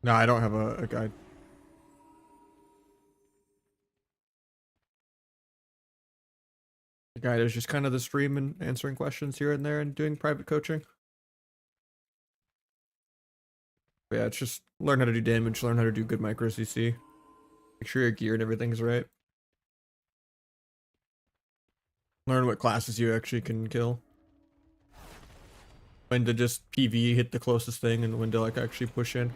No, I don't have a guide. The guide is just kind of the stream and answering questions here and there and doing private coaching. But yeah, it's just learn how to do damage, learn how to do good micro CC. Make sure your gear and everything's right. Learn what classes you actually can kill. When to just PV hit the closest thing and when to like actually push in.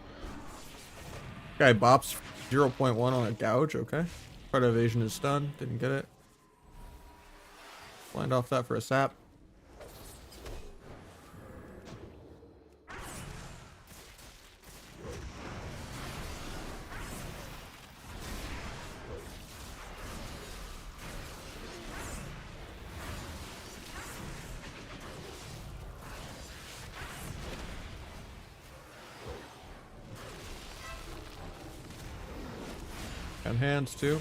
Guy bops 0.1 on a gouge, okay. Part of evasion is stunned, didn't get it. Blind off that for a sap. And hands too.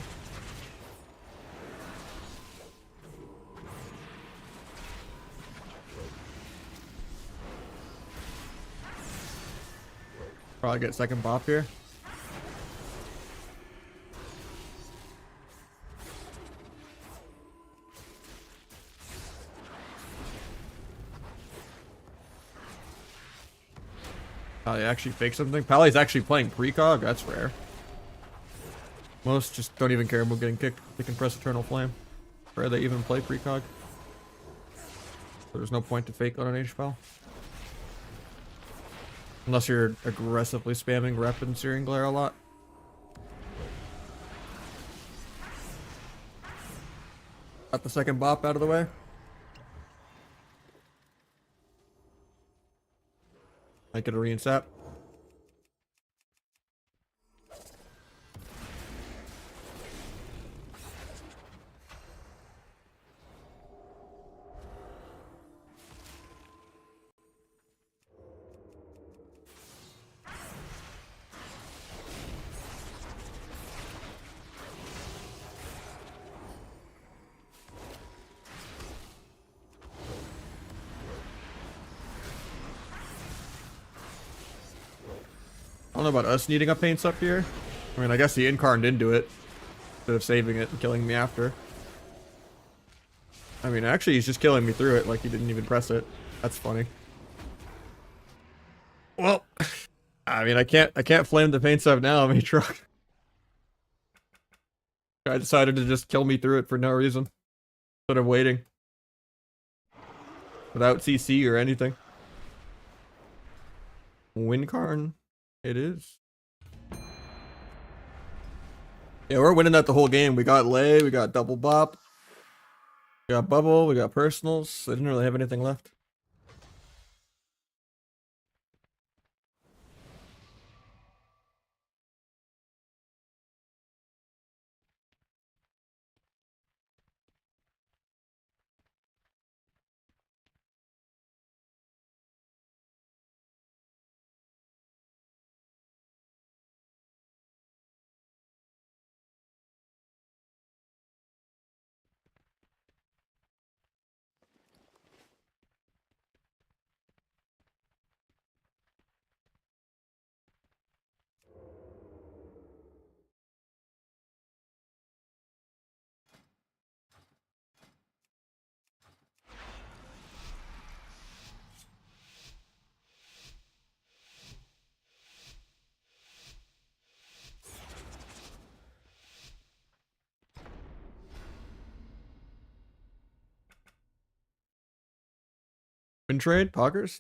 Probably get second bop here. Pally actually faked something. Pally's actually playing precog. That's rare. Most just don't even care about getting kicked. They can press Eternal Flame. Rare they even play precog. So there's no point to fake on an H-Pal. Unless you're aggressively spamming rep and Searing Glare a lot. Got the second bop out of the way. Might get a reinsap. I don't know about us needing a paints up here. I mean, I guess the Incarn did do it. Instead of saving it and killing me after. I mean, actually, he's just killing me through it like he didn't even press it. That's funny. Well, I mean, I can't flame the paints up now. I'm a truck. I decided to just kill me through it for no reason. Instead of waiting. Without CC or anything. Wincarn. It is. Yeah, we're winning that the whole game. We got lay, we got double bop. We got bubble, we got personals. I didn't really have anything left. Win trade, poggers.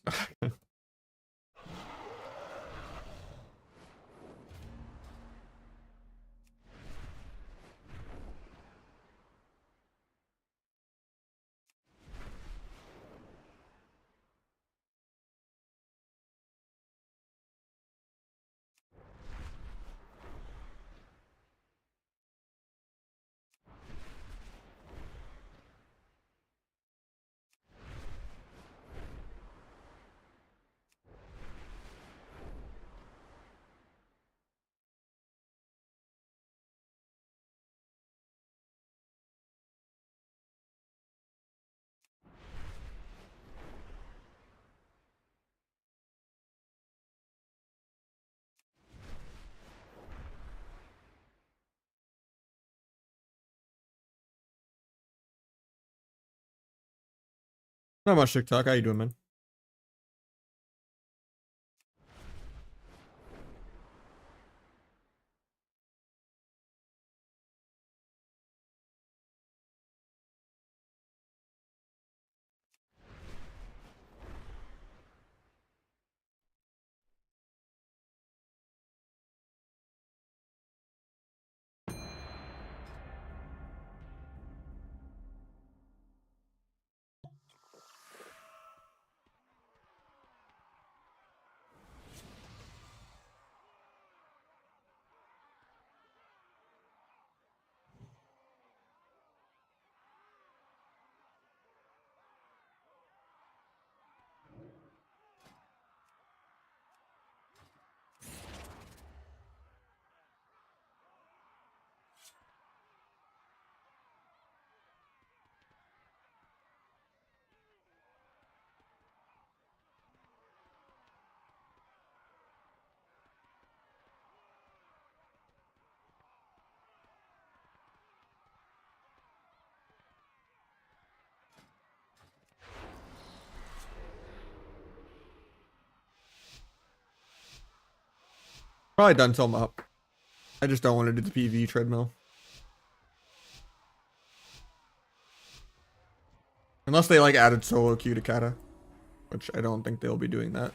Not much TikTok. How you doing, man? Probably done till I'm up. I just don't want to do the PvE treadmill. Unless they like added solo queue to Kata, which I don't think they'll be doing that.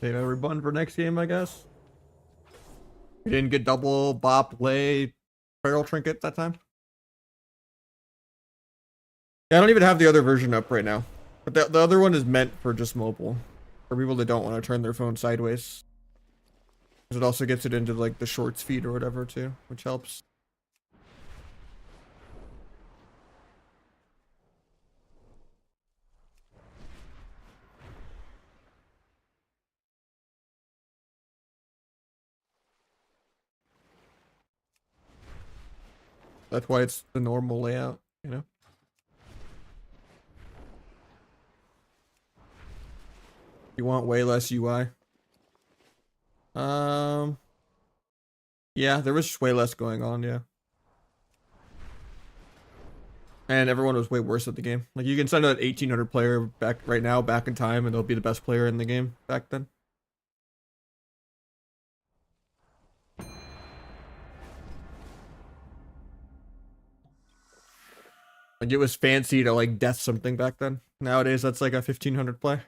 Save every button for next game, I guess. You didn't get double bop lay barrel trinket that time? Yeah, I don't even have the other version up right now. But the other one is meant for just mobile. For people that don't want to turn their phone sideways. Because it also gets it into like the shorts feed or whatever too, which helps. That's why it's the normal layout, you know? You want way less UI. Yeah, there was just way less going on, yeah. And everyone was way worse at the game. Like you can send an 1800 player back right now, back in time, and they'll be the best player in the game back then. Like it was fancy to like death something back then. Nowadays that's like a 1500 play.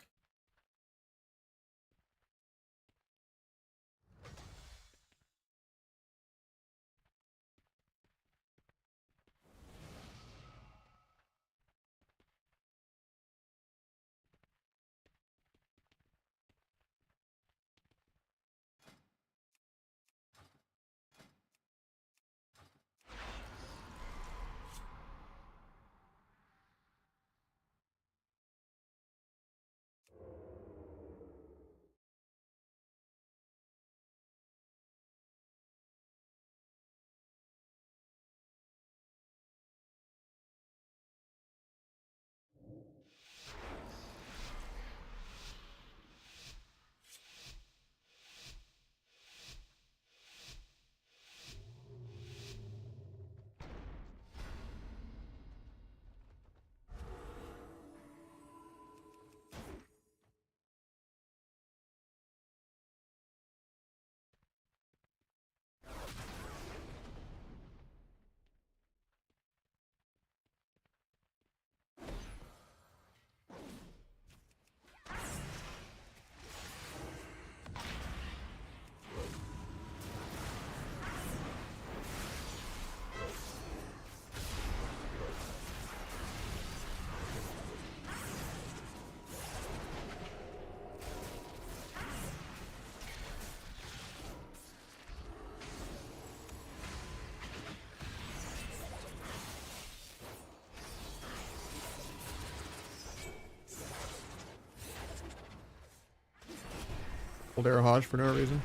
Hold air Hodge for no reason.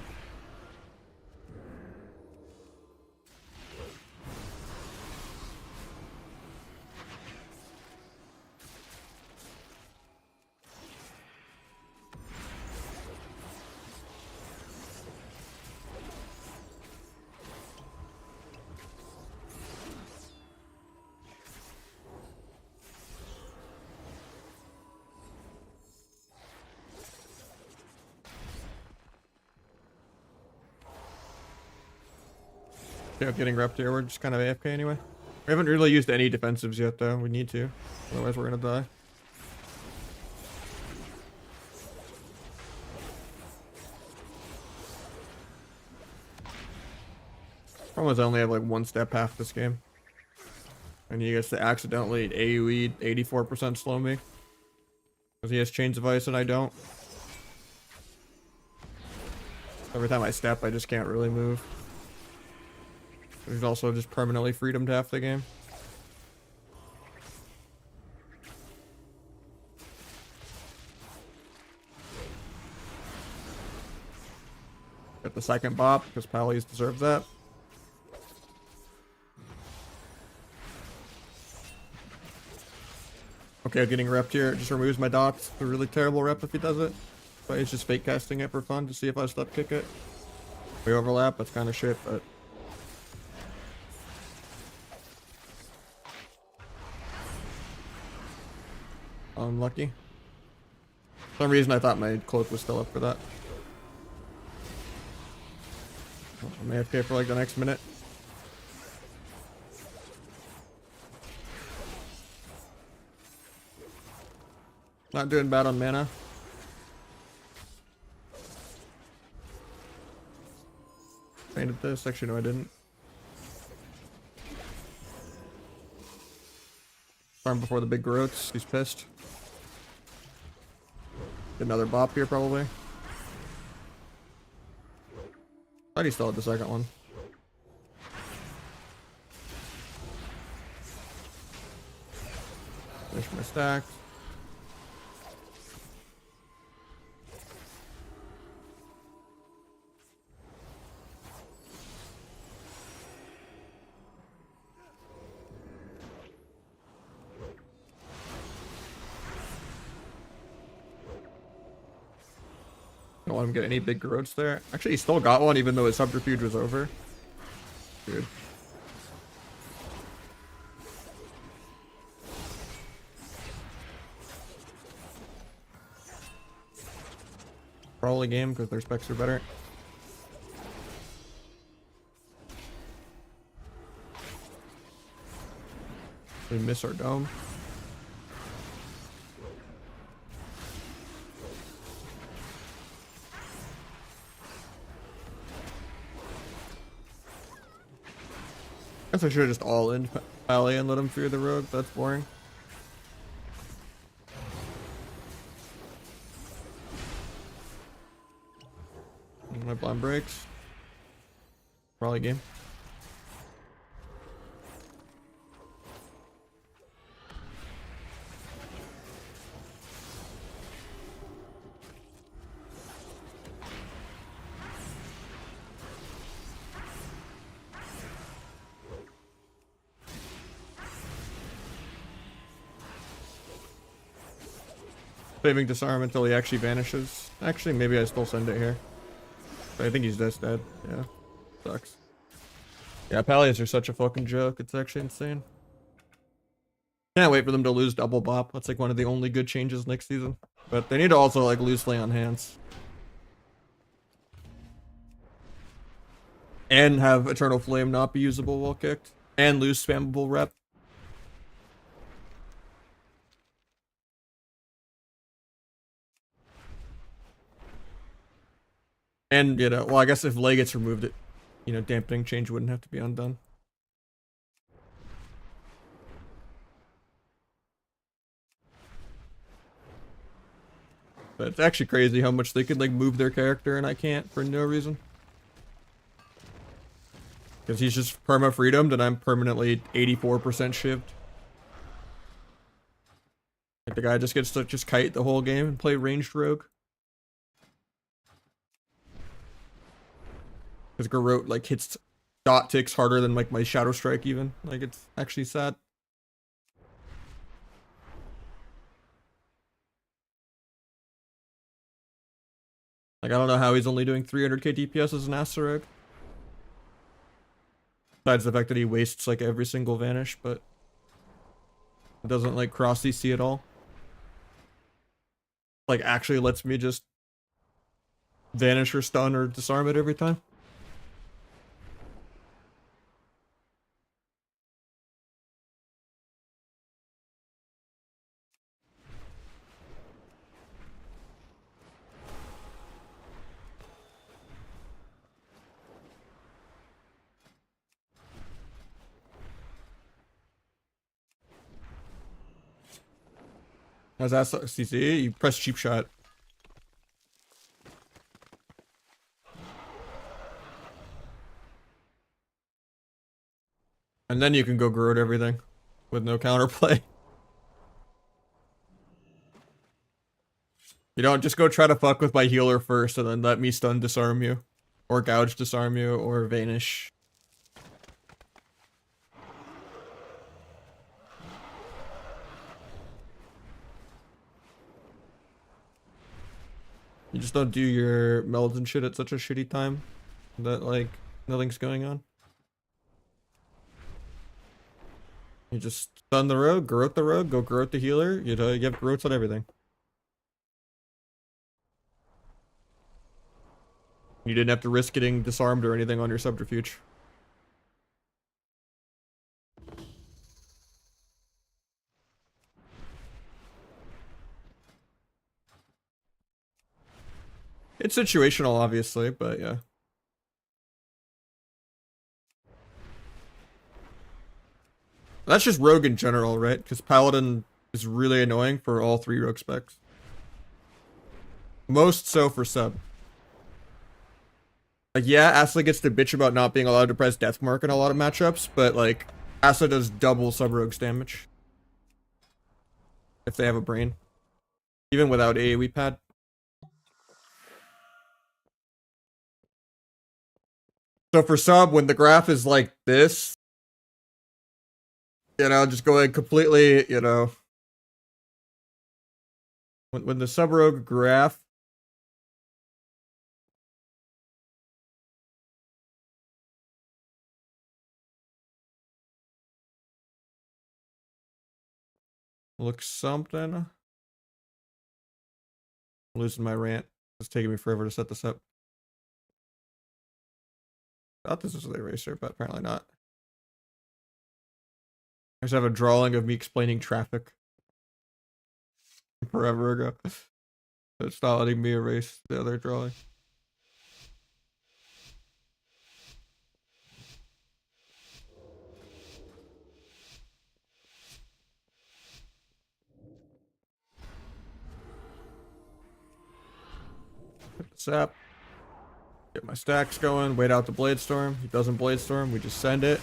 Yeah, getting repped here. We're just kind of AFK anyway. We haven't really used any defensives yet, though. We need to. Otherwise, we're gonna die. Problem is, I only have like one step half this game. And he gets to accidentally AoE 84% slow me. Because he has Chains of Ice and I don't. Every time I step, I just can't really move. There's also just permanently freedomed half the game. Get the second bop, because Pallies deserves that. Okay, getting repped here. It just removes my dots. A really terrible rep if he does it. But he's just fake casting it for fun to see if I step kick it. We overlap, that's kind of shit, but... unlucky. For some reason I thought my cloak was still up for that. I'm AFK for like the next minute. Not doing bad on mana. Painted this. Actually, no, I didn't. Farm before the big growths. He's pissed. Get another bop here, probably. Thought he still had the second one. Finish my stacks. Don't let him get any big growths there. Actually, he still got one even though his subterfuge was over. Dude. Probably game because their specs are better. We miss our dome. Guess I should have just all in Pally and let him fear the rogue. That's boring. My blind breaks. Probably game. Saving disarm until he actually vanishes. Actually, maybe I still send it here. But I think he's just dead. Yeah. Sucks. Yeah, Pallies are such a fucking joke. It's actually insane. Can't wait for them to lose double bop. That's like one of the only good changes next season. But they need to also like lose Lay on Hands. And have Eternal Flame not be usable while kicked. And lose spammable rep. And, you know, well, I guess if Lay gets removed, it, you know, dampening change wouldn't have to be undone. But it's actually crazy how much they could, like, move their character and I can't for no reason. Because he's just perma-freedomed and I'm permanently 84% shivved. Like, the guy just gets to just kite the whole game and play ranged rogue. Because Garrote like hits dot ticks harder than like my Shadow Strike even. Like it's actually sad. Like I don't know how he's only doing 300k DPS as an Asterog. Besides the fact that he wastes like every single vanish, but it doesn't like cross CC at all. Like actually lets me just vanish or stun or disarm it every time. How's that CC? You press cheap shot. And then you can go Garrote everything with no counterplay. You don't just go try to fuck with my healer first and then let me stun disarm you. Or gouge disarm you or vanish. You just don't do your melds and shit at such a shitty time that like nothing's going on. You just stun the rogue, Garrote the rogue, go Garrote the healer. You know, you have Garrotes on everything. You didn't have to risk getting disarmed or anything on your subterfuge. It's situational, obviously, but yeah. That's just rogue in general, right? Because paladin is really annoying for all three rogue specs. Most so for sub. Like, yeah, Asa gets to bitch about not being allowed to press Deathmark in a lot of matchups, but like, Asa does double sub rogues damage. If they have a brain. Even without AoE pad. So for sub, when the graph is like this, you know, just going completely, you know, when the sub rogue graph looks something. I'm losing my rant. It's taking me forever to set this up. I thought this was the eraser, but apparently not. I just have a drawing of me explaining traffic forever ago. It's not letting me erase the other drawing. Sap. Get my stacks going. Wait out the Blade Storm. He doesn't Blade Storm. We just send it.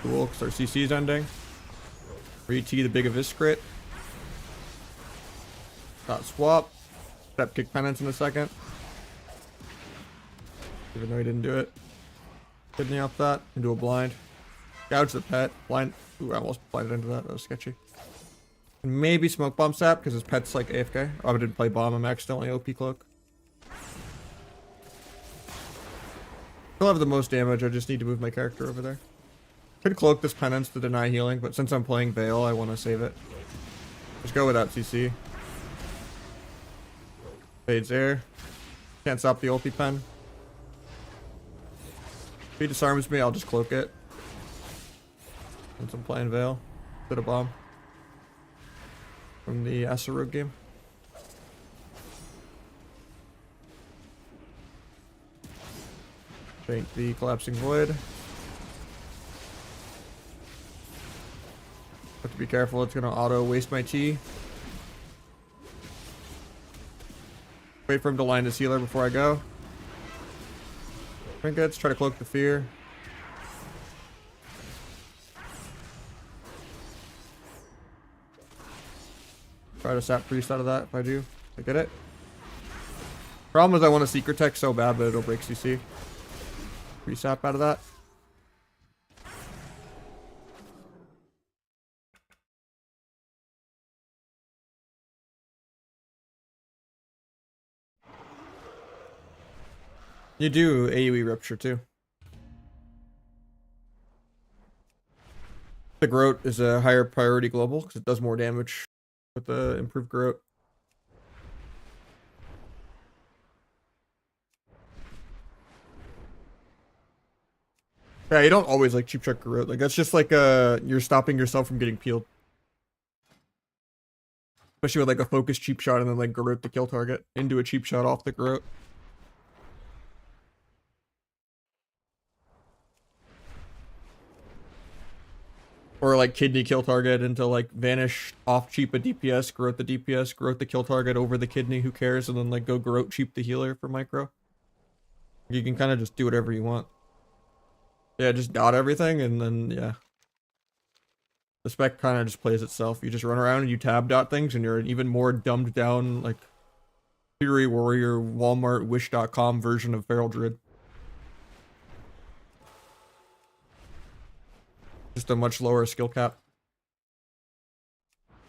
Cool, because our CC's ending. Re-T the big Abyss crit. Dot swap. Step kick penance in a second. Even though he didn't do it. Kidney off that. Into a blind. Gouge the pet. Blind. Ooh, I almost blinded into that. That was sketchy. Maybe smoke bomb sap because his pet's like AFK. Oh, I didn't play bomb. I'm accidentally OP cloak. Still have the most damage. I just need to move my character over there. Could cloak this penance to deny healing, but since I'm playing Veil, I want to save it. Just go without CC. Fades there. Can't stop the ulti pen. If he disarms me, I'll just cloak it. Since I'm playing Veil. Bit of bomb. From the Aserug game. Paint the Collapsing Void. Have to be careful, it's gonna auto waste my T. Wait for him to line his healer before I go. Trinkets, try to cloak the fear. Try to sap priest out of that if I do. I get it. Problem is I want a secret tech so bad, but it'll break CC. Free sap out of that. You do AoE rupture too. The Groat is a higher priority global because it does more damage with the improved Groat. Yeah, you don't always like cheap shot Groat. Like that's just like you're stopping yourself from getting peeled. Especially with like a focused cheap shot and then like Groat the kill target into a cheap shot off the Groat. Or like kidney kill target into like vanish off cheap a DPS, Groat the DPS, Groat the kill target over the kidney, who cares, and then like go Groat cheap the healer for micro. You can kind of just do whatever you want. Yeah, just dot everything and then yeah. The spec kind of just plays itself. You just run around and you tab dot things and you're an even more dumbed down like Fury Warrior Walmart Wish.com version of Feral Druid. Just a much lower skill cap.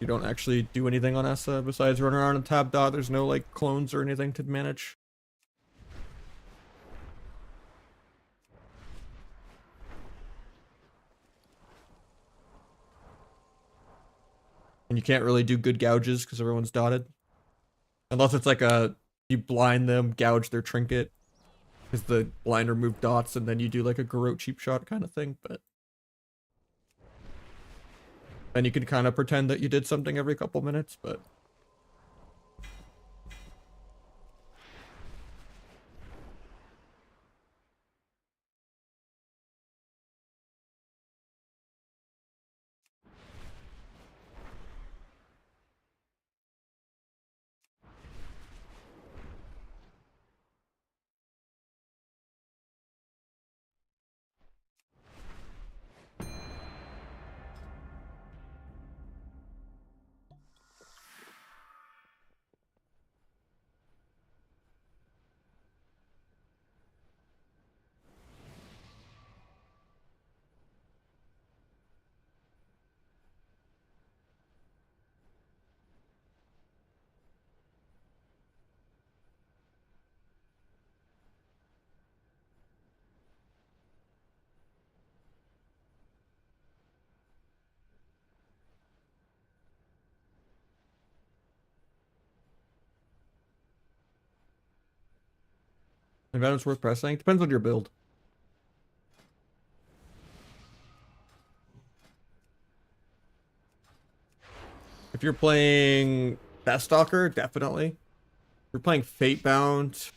You don't actually do anything on Essa besides run around and tab dot. There's no like clones or anything to manage. And you can't really do good gouges because everyone's dotted. Unless it's like you blind them, gouge their trinket. Because the blind remove dots and then you do like a Garrote cheap shot kind of thing, but then you can kind of pretend that you did something every couple minutes, but Venom's worth pressing. Depends on your build. If you're playing Deathstalker, definitely. If you're playing Fatebound,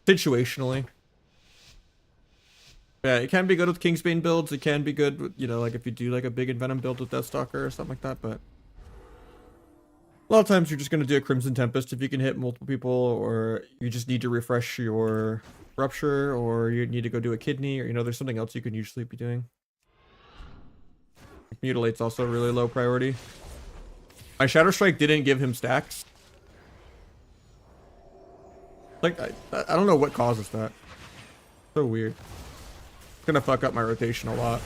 situationally. Yeah, it can be good with Kingsbane builds. It can be good with, you know, like if you do like a big Envenom build with Deathstalker or something like that, but a lot of times you're just going to do a Crimson Tempest if you can hit multiple people, or you just need to refresh your Rupture, or you need to go do a Kidney, or, you know, there's something else you can usually be doing. Mutilate's also really low priority. My Shadow Strike didn't give him stacks. Like, I don't know what causes that. So weird. It's gonna fuck up my rotation a lot.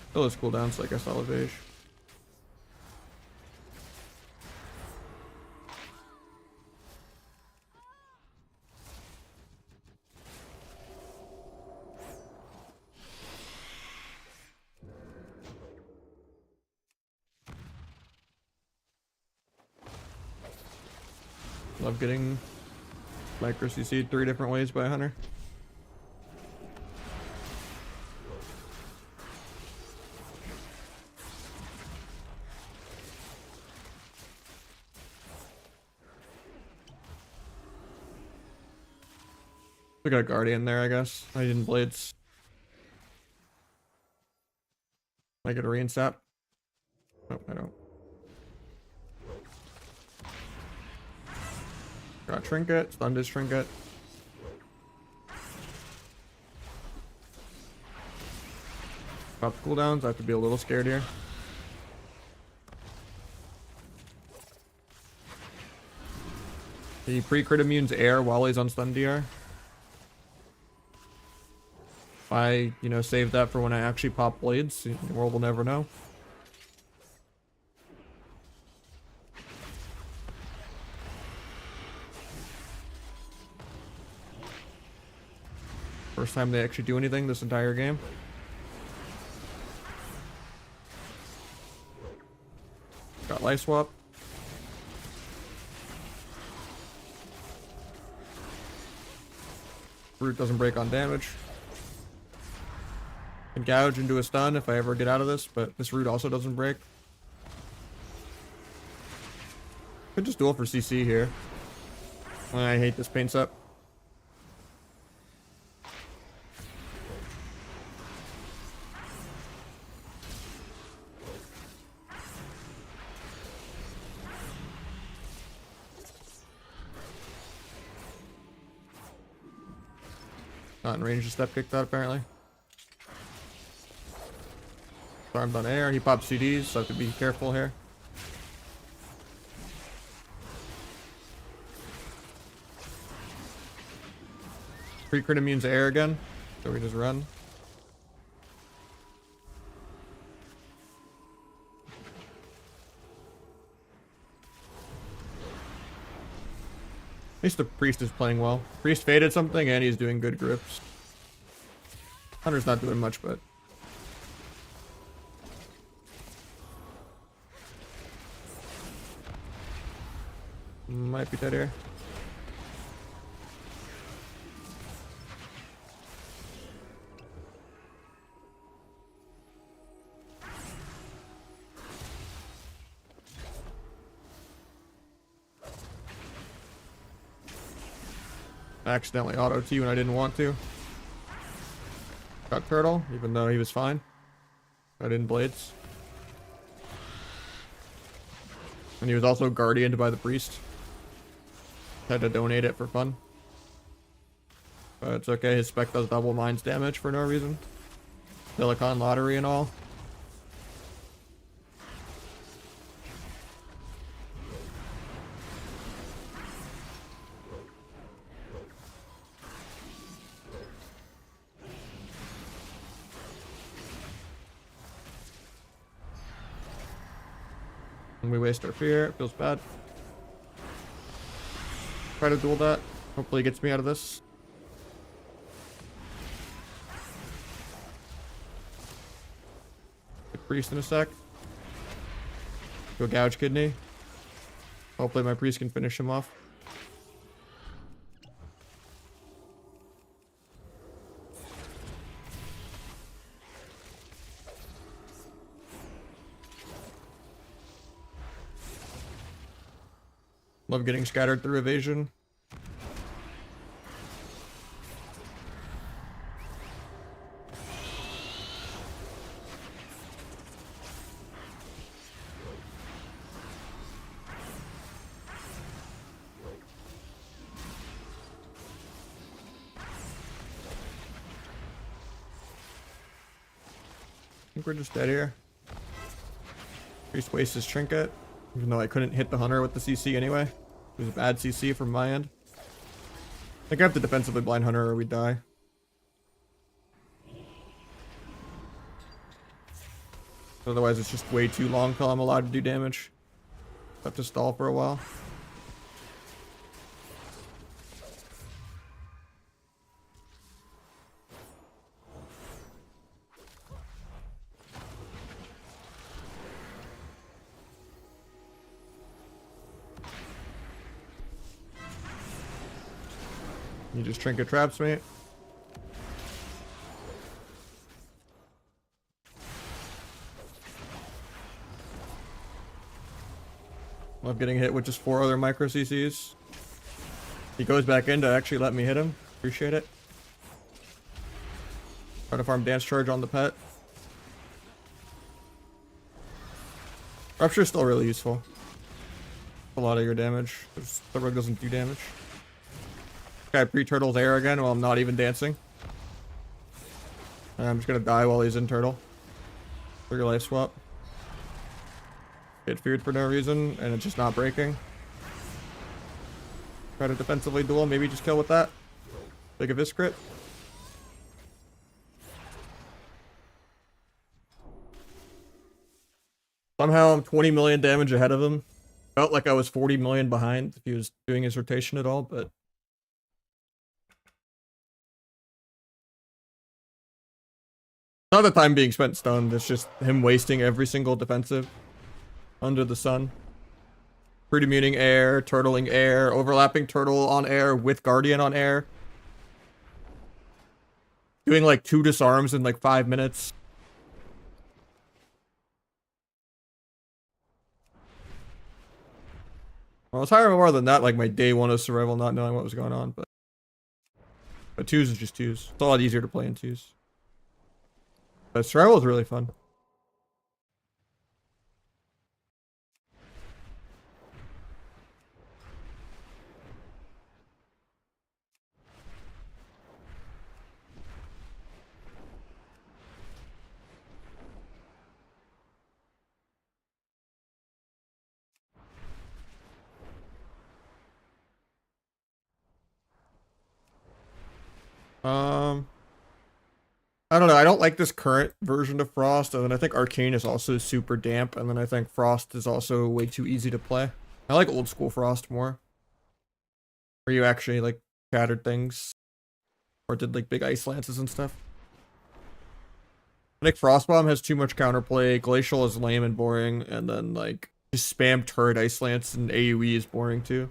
Still has cooldowns, like I saw Levage. Love getting micro CC'd 3 different ways by a hunter. We got a Guardian there, I guess. I didn't Blades. I get a reinsap. Nope, I don't. Got Trinket, stunned his Trinket. Pop the cooldowns. I have to be a little scared here. He pre-crit immunes air while he's on stun DR. If I, save that for when I actually pop blades, the world will never know. First time they actually do anything this entire game. Got life swap. Root doesn't break on damage. Can gouge into a stun if I ever get out of this, but this root also doesn't break. Could just duel for CC here. I hate this paint set. Not in range to step kick that apparently. Armed on air, he pops CDs, so I have to be careful here. Pre-crit immunes air again, so we just run. At least the priest is playing well. Priest faded something and he's doing good grips. Hunter's not doing much, but might be dead here. I accidentally auto-T when I didn't want to. Got turtle, even though he was fine. I didn't blades. And he was also guardianed by the priest. Had to donate it for fun. But it's okay, his spec does double mines damage for no reason. Silicon lottery and all. And we waste our fear, it feels bad. Try to duel that. Hopefully it gets me out of this. Get priest in a sec. Go gouge kidney. Hopefully my priest can finish him off. Love getting scattered through evasion. I think we're just dead here. Priest wastes his trinket, even though I couldn't hit the hunter with the CC anyway. It was a bad CC from my end. I think I have to defensively blind hunter or we die. Otherwise it's just way too long till I'm allowed to do damage. I have to stall for a while. You just trinket traps me. Love getting hit with just 4 other micro CCs. He goes back in to actually let me hit him. Appreciate it. Try to farm dance charge on the pet. Rupture is still really useful. A lot of your damage. The rug doesn't do damage. Guy pre-turtles air again while I'm not even dancing. And I'm just gonna die while he's in turtle. for your life swap. Get feared for no reason, and it's just not breaking. Try to defensively duel, maybe just kill with that. Take a vis crit. Somehow I'm 20 million damage ahead of him. Felt like I was 40 million behind if he was doing his rotation at all, but not the time being spent stunned, it's just him wasting every single defensive under the sun. Premuting air, turtling air, overlapping turtle on air with guardian on air. Doing like 2 disarms in like 5 minutes. Well, I was higher more than that, like my day 1 of survival, not knowing what was going on, but 2s is just 2s. It's a lot easier to play in 2s. But survival is really fun. I don't know. I don't like this current version of Frost, and then I think Arcane is also super damp, and then I think Frost is also way too easy to play. I like old school Frost more, where you actually like shattered things, or did like big ice lances and stuff. I think Frostbomb has too much counterplay, Glacial is lame and boring, and then like just spam turret ice lance and AoE is boring too.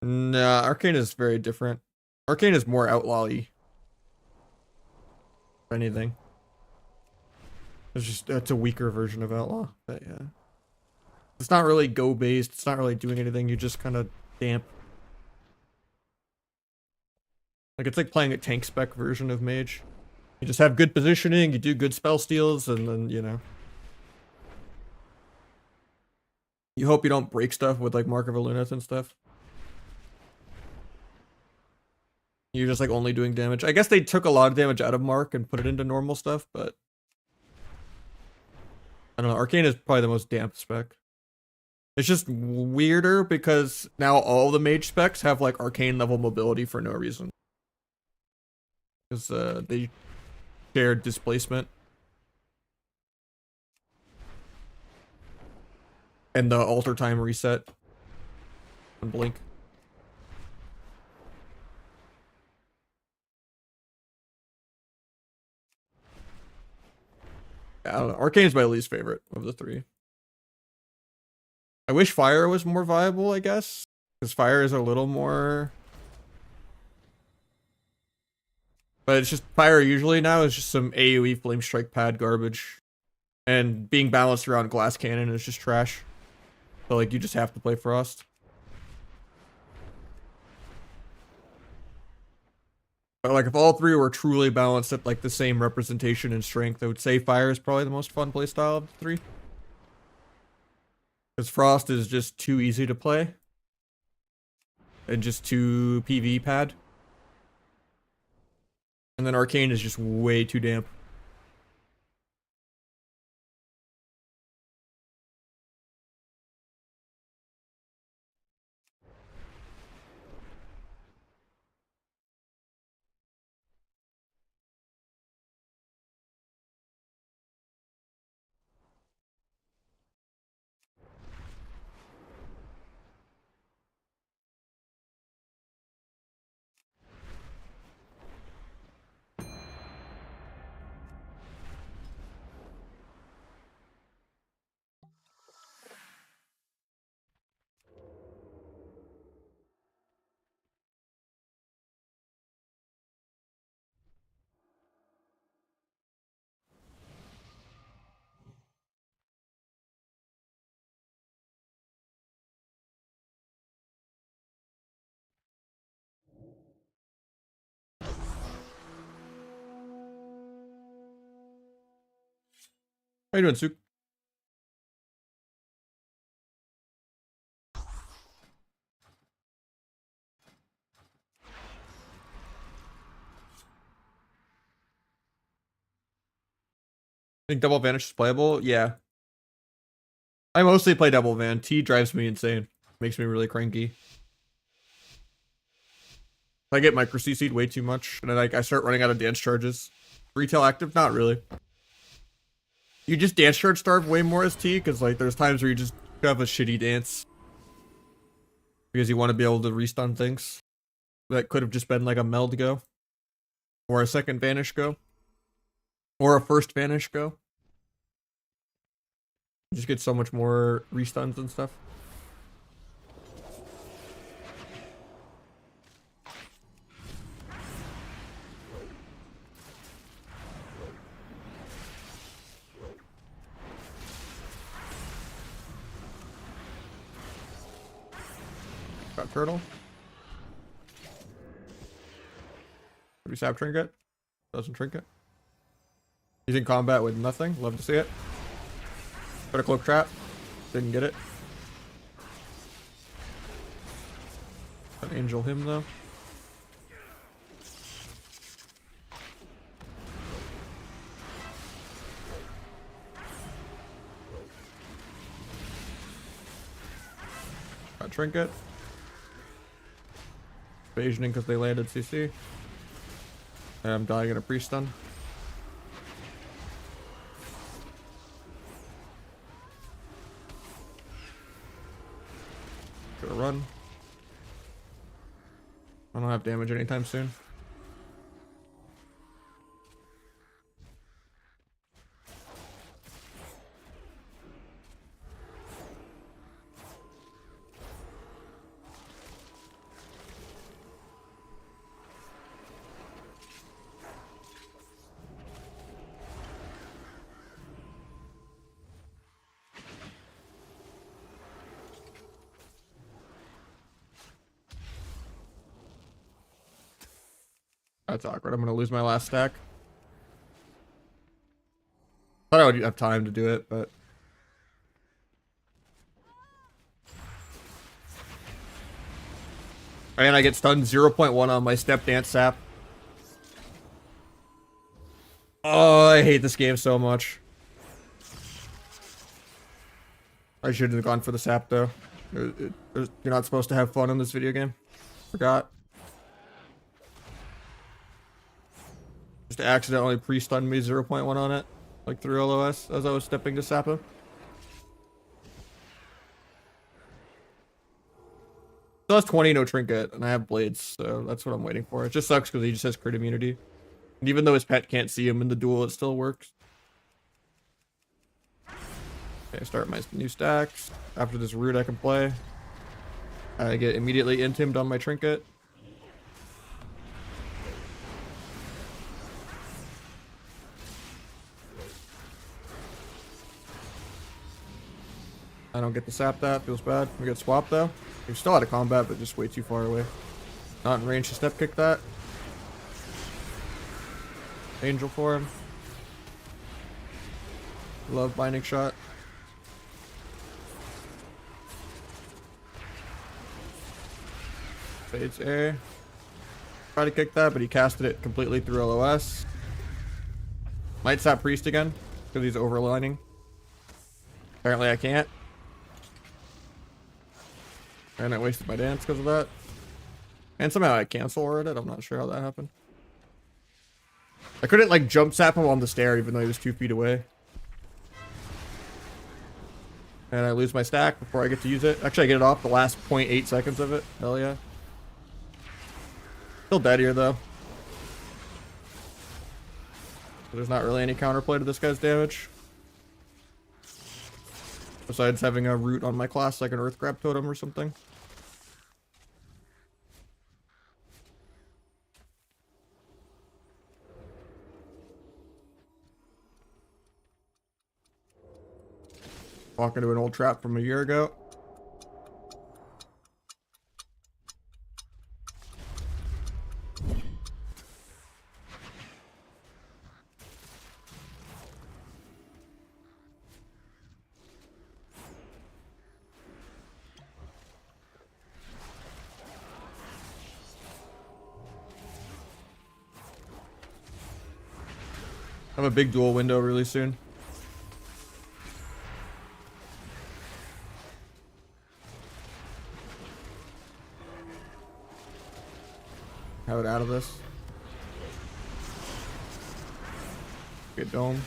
Nah, Arcane is very different. Arcane is more outlaw-y. If anything. It's a weaker version of Outlaw, but yeah. It's not really go based, it's not really doing anything, you just kind of damp. Like it's like playing a tank spec version of Mage. You just have good positioning, you do good spell steals, and then, you know. You hope you don't break stuff with like Mark of Alunith and stuff. You're just like only doing damage. I guess they took a lot of damage out of Mark and put it into normal stuff, but I don't know. Arcane is probably the most damp spec. It's just weirder because now all the mage specs have like arcane level mobility for no reason. Because they shared displacement. And the alter time reset on Blink. I don't know. Arcane's my least favorite of the 3. I wish Fire was more viable, I guess. Because Fire is a little more... But it's just... Fire usually now is just some AoE Flame Strike pad garbage. And being balanced around Glass Cannon is just trash. So like, you just have to play Frost. But like, if all 3 were truly balanced at like the same representation and strength, I would say Fire is probably the most fun playstyle of the 3. Because Frost is just too easy to play. And just too PV pad. And then Arcane is just way too damp. How you doing, Suk? Think double vanish is playable? Yeah. I mostly play double van. T drives me insane. Makes me really cranky. I get micro CC'd way too much, and then like I start running out of dance charges. Retail active? Not really. You just dance charge starve way more as T, because like there's times where you just have a shitty dance. Because you want to be able to restun things. That could have just been like a meld go. Or a second vanish go. Or a first vanish go. You just get so much more restuns and stuff. Got turtle. Did we sap trinket? Doesn't trinket. He's in combat with nothing. Love to see it. Got a cloak trap. Didn't get it. Got angel him though. Got trinket. Evasioning because they landed CC. And I'm dying in a pre-stun. Gotta run. I don't have damage anytime soon. That's awkward. I'm gonna lose my last stack. Thought I would have time to do it, but and I get stunned 0.1 on my step dance sap. Oh, I hate this game so much. I should have gone for the sap though. You're not supposed to have fun in this video game. Forgot. Just accidentally pre-stunned me 0.1 on it. Like through LOS as I was stepping to sap him. Still has 20, no trinket, and I have blades, so that's what I'm waiting for. It just sucks because he just has crit immunity. And even though his pet can't see him in the duel, it still works. Okay, start my new stacks. After this root I can play. I get immediately intimed on my trinket. I don't get to sap that, feels bad. We get swapped though. We're still out of combat, but just way too far away. Not in range to step kick that. Angel for him. Love binding shot. Fades A. Try to kick that, but he casted it completely through LOS. Might sap priest again, because he's overlining. Apparently I can't. And I wasted my dance because of that. And somehow I cancel it. I'm not sure how that happened. I couldn't like jump sap him on the stair even though he was 2 feet away. And I lose my stack before I get to use it. Actually, I get it off the last 0.8 seconds of it. Hell yeah. Still dead here though. There's not really any counterplay to this guy's damage. Besides having a root on my class like an earth grab totem or something. Walk into an old trap from a year ago. I have a big dual window really soon. Have it out of this. Get dome.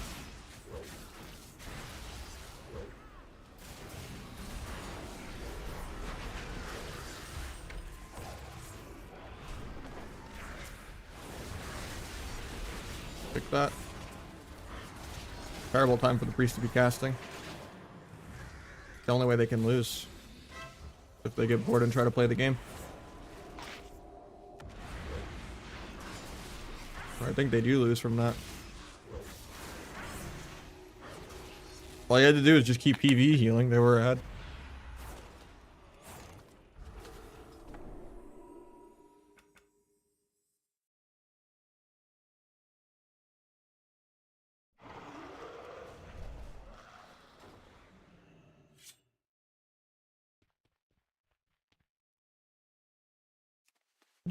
Pick that. Terrible time for the priest to be casting. The only way they can lose. If they get bored and try to play the game. I think they do lose from that. All you had to do is just keep PV healing. They were at.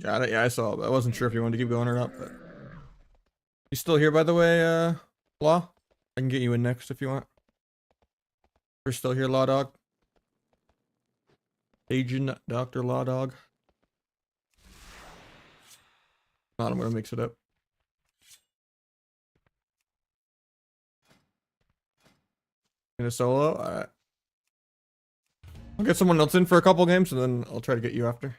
Got it. Yeah, I saw it. I wasn't sure if you wanted to keep going or not, but you still here, by the way, Law? I can get you in next if you want. You're still here, Law Dog? Agent Dr. Law Dog. Not, I'm gonna mix it up. In a solo? Alright. I'll get someone else in for a couple games and then I'll try to get you after.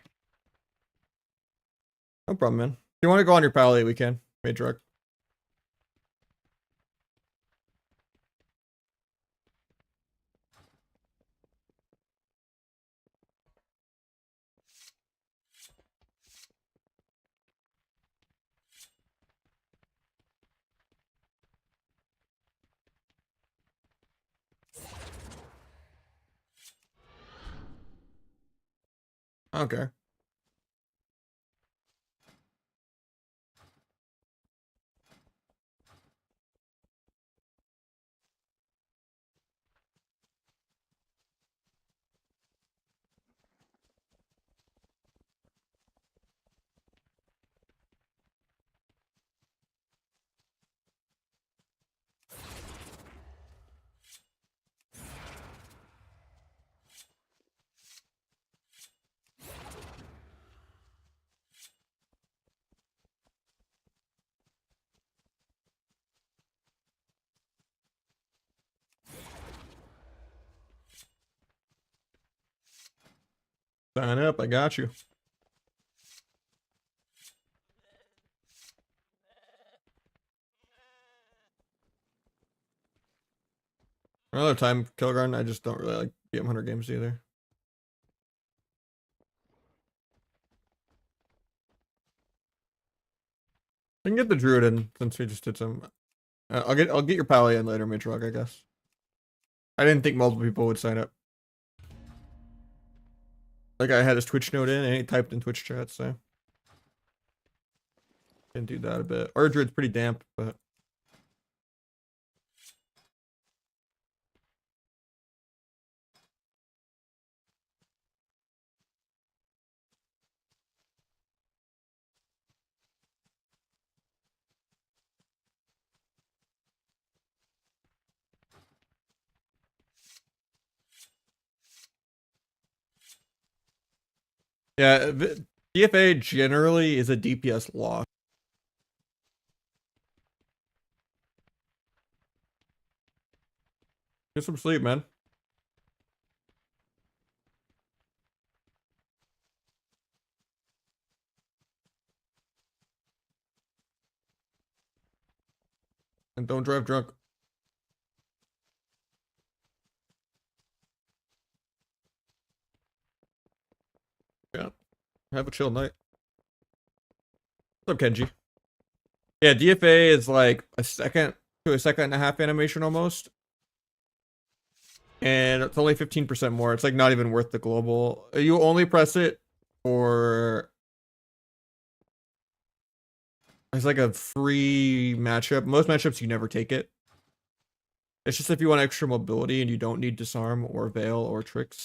No problem, man. If you want to go on your palette, we can. Mage Rug. Okay. Sign up, I got you. Another time, Kilgarn, I just don't really like BM Hunter games either. I can get the Druid in since we just did some. I'll get your Pally in later, Midrog, I guess. I didn't think multiple people would sign up. Like I had his Twitch note in and he typed in Twitch chat, so can do that a bit. Our Druid's pretty damp, but yeah, DFA generally is a DPS loss. Get some sleep, man. And don't drive drunk. Yeah. Have a chill night. What's up, Kenji? Yeah, DFA is like a second to a second and a half animation almost. And it's only 15% more. It's like not even worth the global. You only press it for... It's like a free matchup. Most matchups you never take it. It's just if you want extra mobility and you don't need disarm or veil or tricks.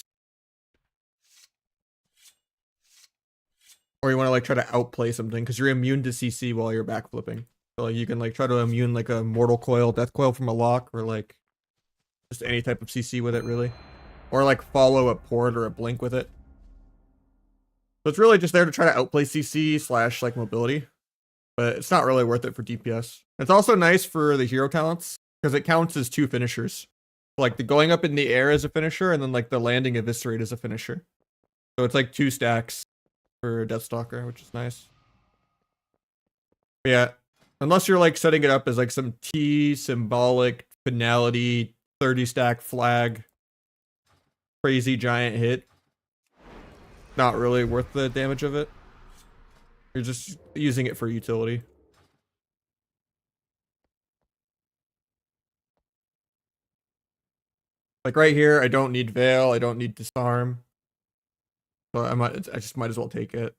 Or you want to like try to outplay something because you're immune to CC while you're backflipping. So like you can like try to immune like a mortal coil, death coil from a lock, or like just any type of CC with it really. Or like follow a port or a blink with it. So it's really just there to try to outplay CC slash like mobility, but it's not really worth it for DPS. It's also nice for the hero talents because it counts as 2 finishers. Like the going up in the air as a finisher, and then like the landing eviscerate as a finisher. So it's like 2 stacks for Deathstalker, which is nice. But yeah, unless you're like setting it up as like some T symbolic finality 30 stack flag crazy giant hit, not really worth the damage of it. You're just using it for utility. Like right here, I don't need Veil, I don't need Disarm. So I just might as well take it.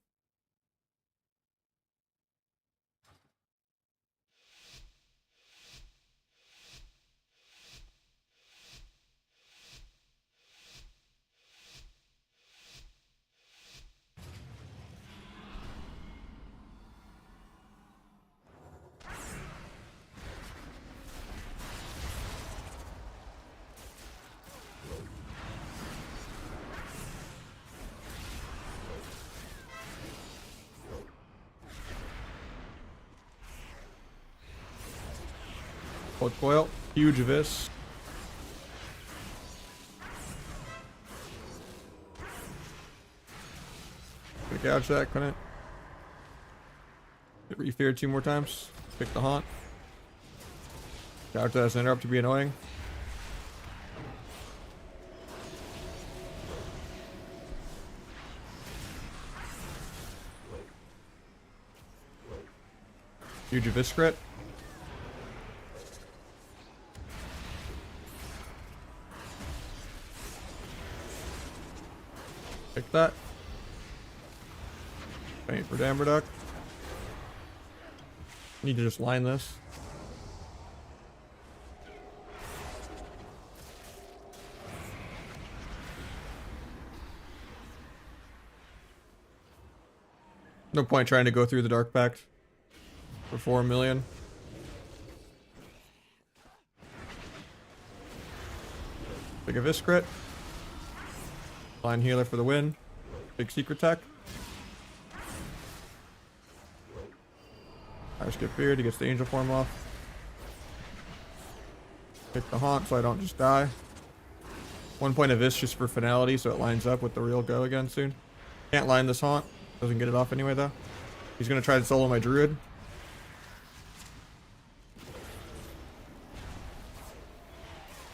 Cold Coil, huge Abyss. Gonna gouge that, couldn't. Hit Refear 2 more times. Pick the Haunt. Gouge that as an interrupt to be annoying. Huge Eviscerate. Pick that. Paint for Damn Reduct. Need to just line this. No point trying to go through the Dark Pact for 4 million. Big Eviscerate. Line Healer for the win. Big Secret Tech. I skip Beard, he gets the Angel form off. Pick the Haunt so I don't just die. 1 point of this just for finality so it lines up with the real go again soon. Can't line this Haunt. Doesn't get it off anyway though. He's gonna try to solo my Druid.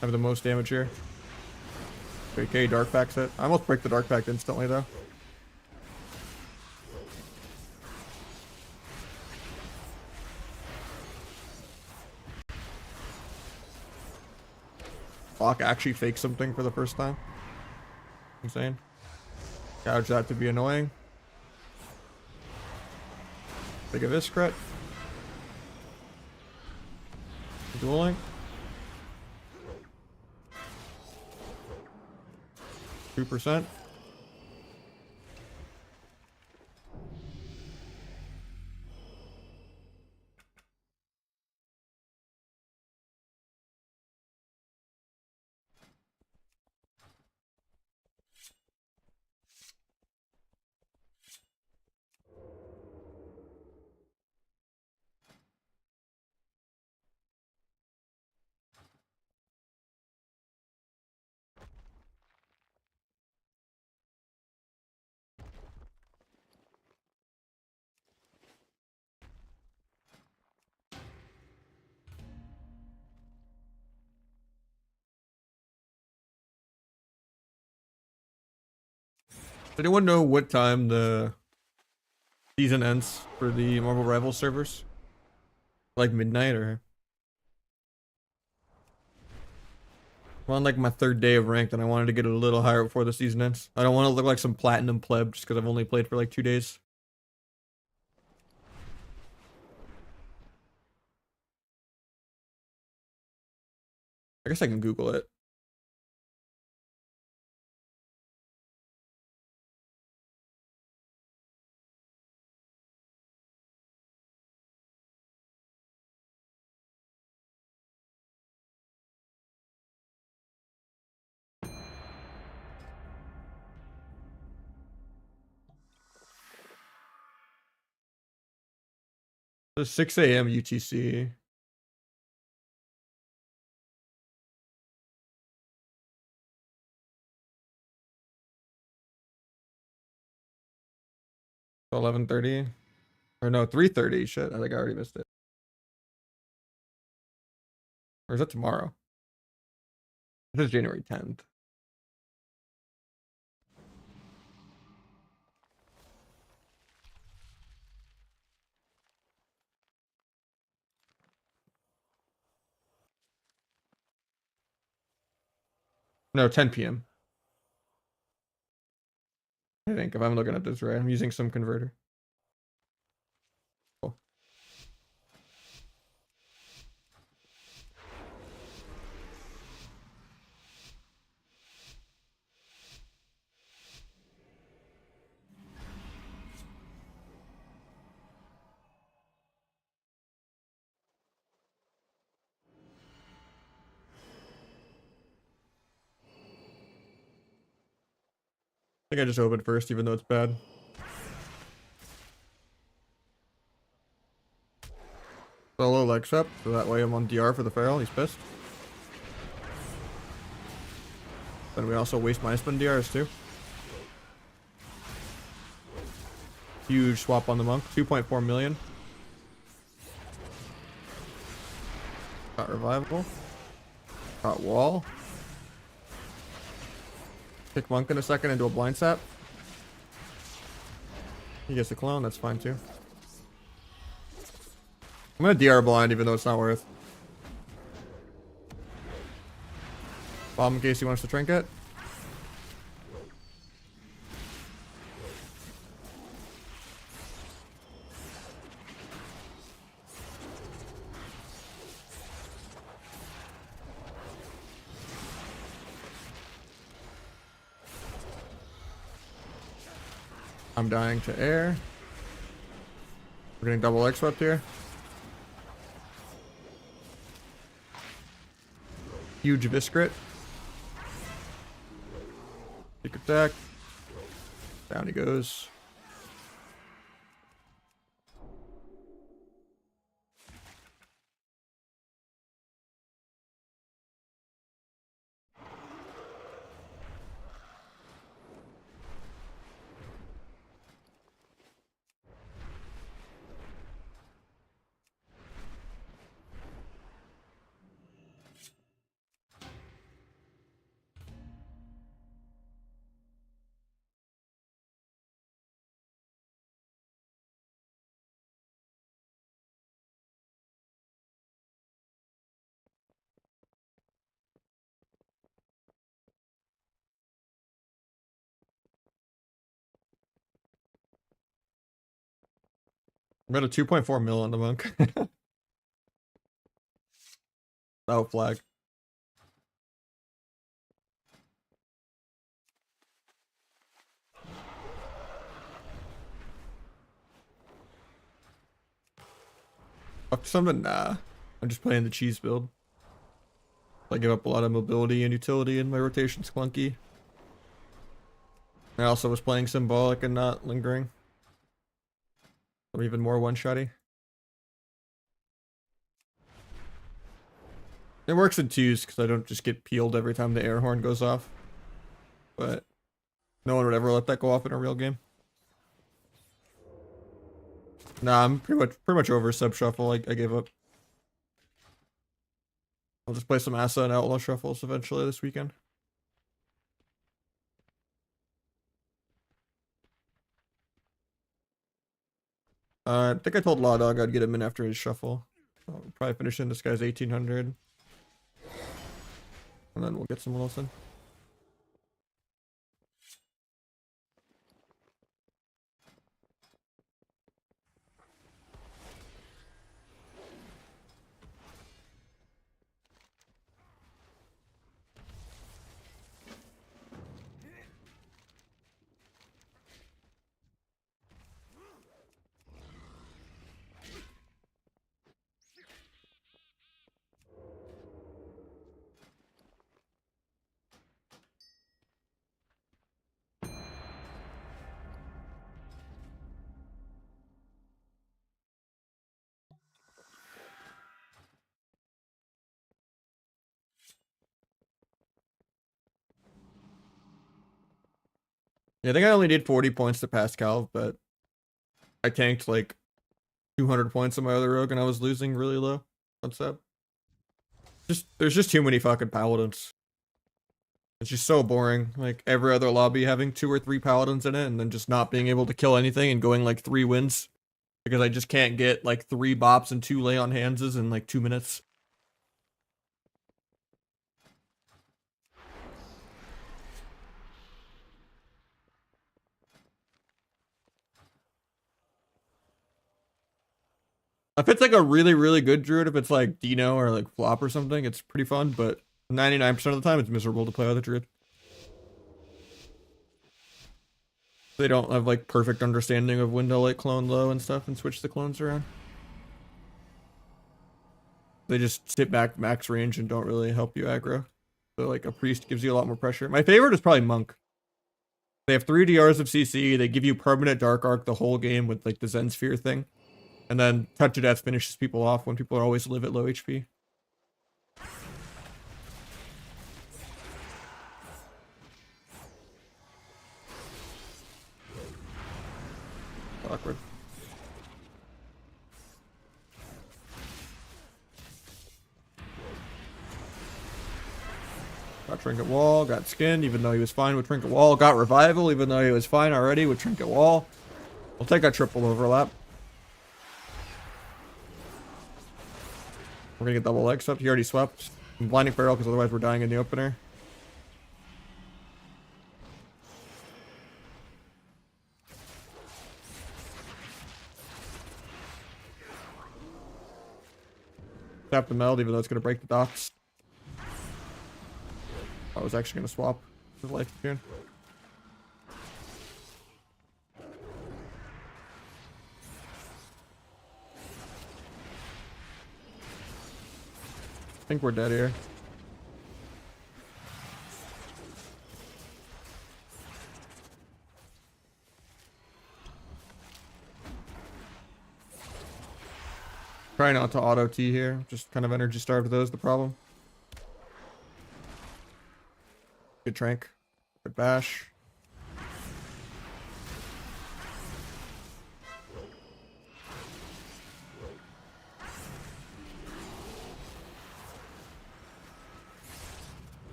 Have the most damage here. Okay, Dark Pact it. I almost break the Dark Pact instantly though. Clock actually fakes something for the first time. Insane. Gouge that to be annoying. Big Eviscerate. Dueling. 2%. Does anyone know what time the season ends for the Marvel Rivals servers? Like midnight or? I'm on like my 3rd day of ranked and I wanted to get a little higher before the season ends. I don't want to look like some platinum pleb just because I've only played for like 2 days. I guess I can Google it. It's 6 a.m. UTC. So 11:30. Or no, 3:30. Shit, I think I already missed it. Or is it tomorrow? It is January 10th. No, 10 p.m. I think, if I'm looking at this right. I'm using some converter. Cool. I think I just opened first, even though it's bad. Solo legs up, so that way I'm on DR for the Feral. He's pissed. Then we also waste my spin DRs too. Huge swap on the monk. 2.4 million. Got revival. Got wall. Kick monk in a second into a blind sap. He gets a clone, that's fine too. I'm gonna DR blind even though it's not worth. Bomb in case he wants to trinket. I'm dying to air. We're getting double X swept here. Huge Viscrit. Kick attack. Down he goes. I'm at a 2.4 mil on the monk. Oh, flag. Fuck something? Nah. I'm just playing the cheese build. I give up a lot of mobility and utility and my rotation's clunky. I also was playing symbolic and not lingering. I'm even more one-shotty. It works in twos because I don't just get peeled every time the air horn goes off. But no one would ever let that go off in a real game. Nah, I'm pretty much over sub shuffle. I gave up. I'll just play some Asa and Outlaw shuffles eventually this weekend. I think I told Law Dog I'd get him in after his shuffle. I'll probably finish in this guy's 1800. And then we'll get someone else in. Yeah, I think I only did 40 points to pass Calv, but I tanked like 200 points on my other rogue and I was losing really low. What's up? There's just too many fucking paladins. It's just so boring. Like every other lobby having 2 or 3 paladins in it and then just not being able to kill anything and going like 3 wins. Because I just can't get like 3 bops and 2 lay on handses in like 2 minutes. If it's like a really, really good druid, if it's like Dino or like Flop or something, it's pretty fun, but 99% of the time it's miserable to play with a druid. They don't have like perfect understanding of when to like clone low and stuff and switch the clones around. They just sit back max range and don't really help you aggro. So like a priest gives you a lot more pressure. My favorite is probably monk. They have 3 DRs of CC. They give you permanent dark arc the whole game with like the Zen Sphere thing. And then Touch of Death finishes people off when people are always live at low HP. Awkward. Got Trinket Wall, got skinned even though he was fine with Trinket Wall, got Revival even though he was fine already with Trinket Wall. We'll take a triple overlap. We're gonna get double legs up. He already swept. I'm blinding Feral because otherwise we're dying in the opener. Tap the meld even though it's gonna break the docks. I was actually gonna swap his life tune. I think we're dead here. Try not to auto T here. Just kind of energy starved those the problem. Good trank. Good bash.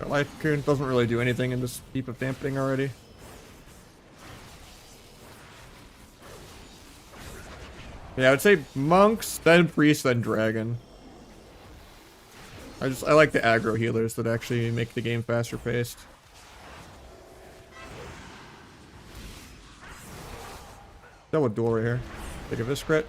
Life Cocoon doesn't really do anything in this deep of dampening already. Yeah, I would say monks, then priest, then dragon. I like the aggro healers that actually make the game faster paced. Double duel right here. Take a Visc crit.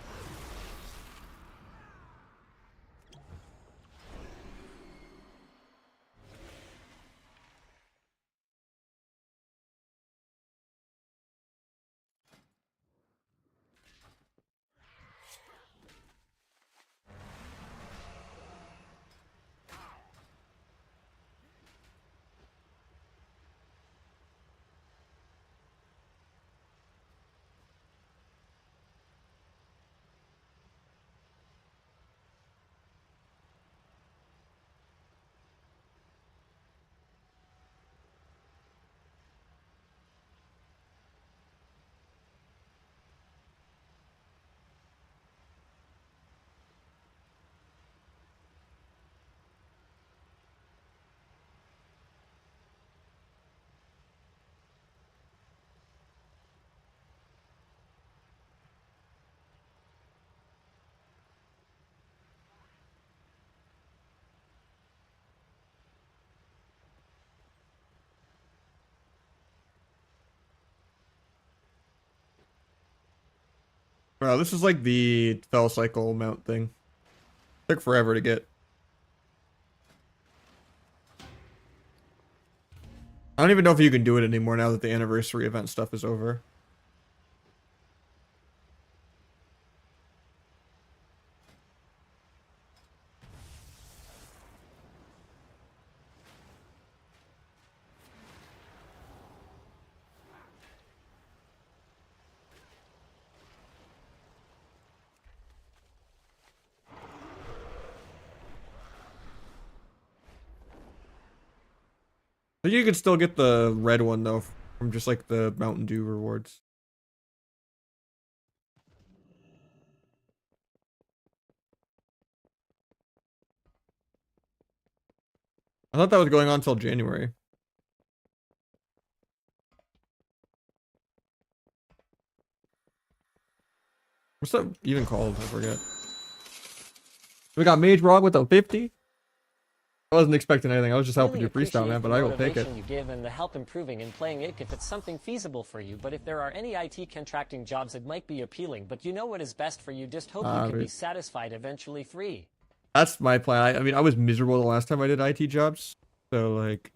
Wow, this is like the Fell Cycle mount thing. Took forever to get. I don't even know if you can do it anymore now that the anniversary event stuff is over. But you could still get the red one though from just like the Mountain Dew rewards. I thought that was going on until January. What's that even called? I forget. We got Mage Rog with a 50. I wasn't expecting anything. I was just helping you freestyle, man, but I will take it. You give and the help improving and playing it if it's something feasible for you. But if there are any IT contracting jobs, it might be appealing. But you know what is best for you. Just hope you can be satisfied, eventually free. That's my plan. I mean, I was miserable the last time I did IT jobs. So, like,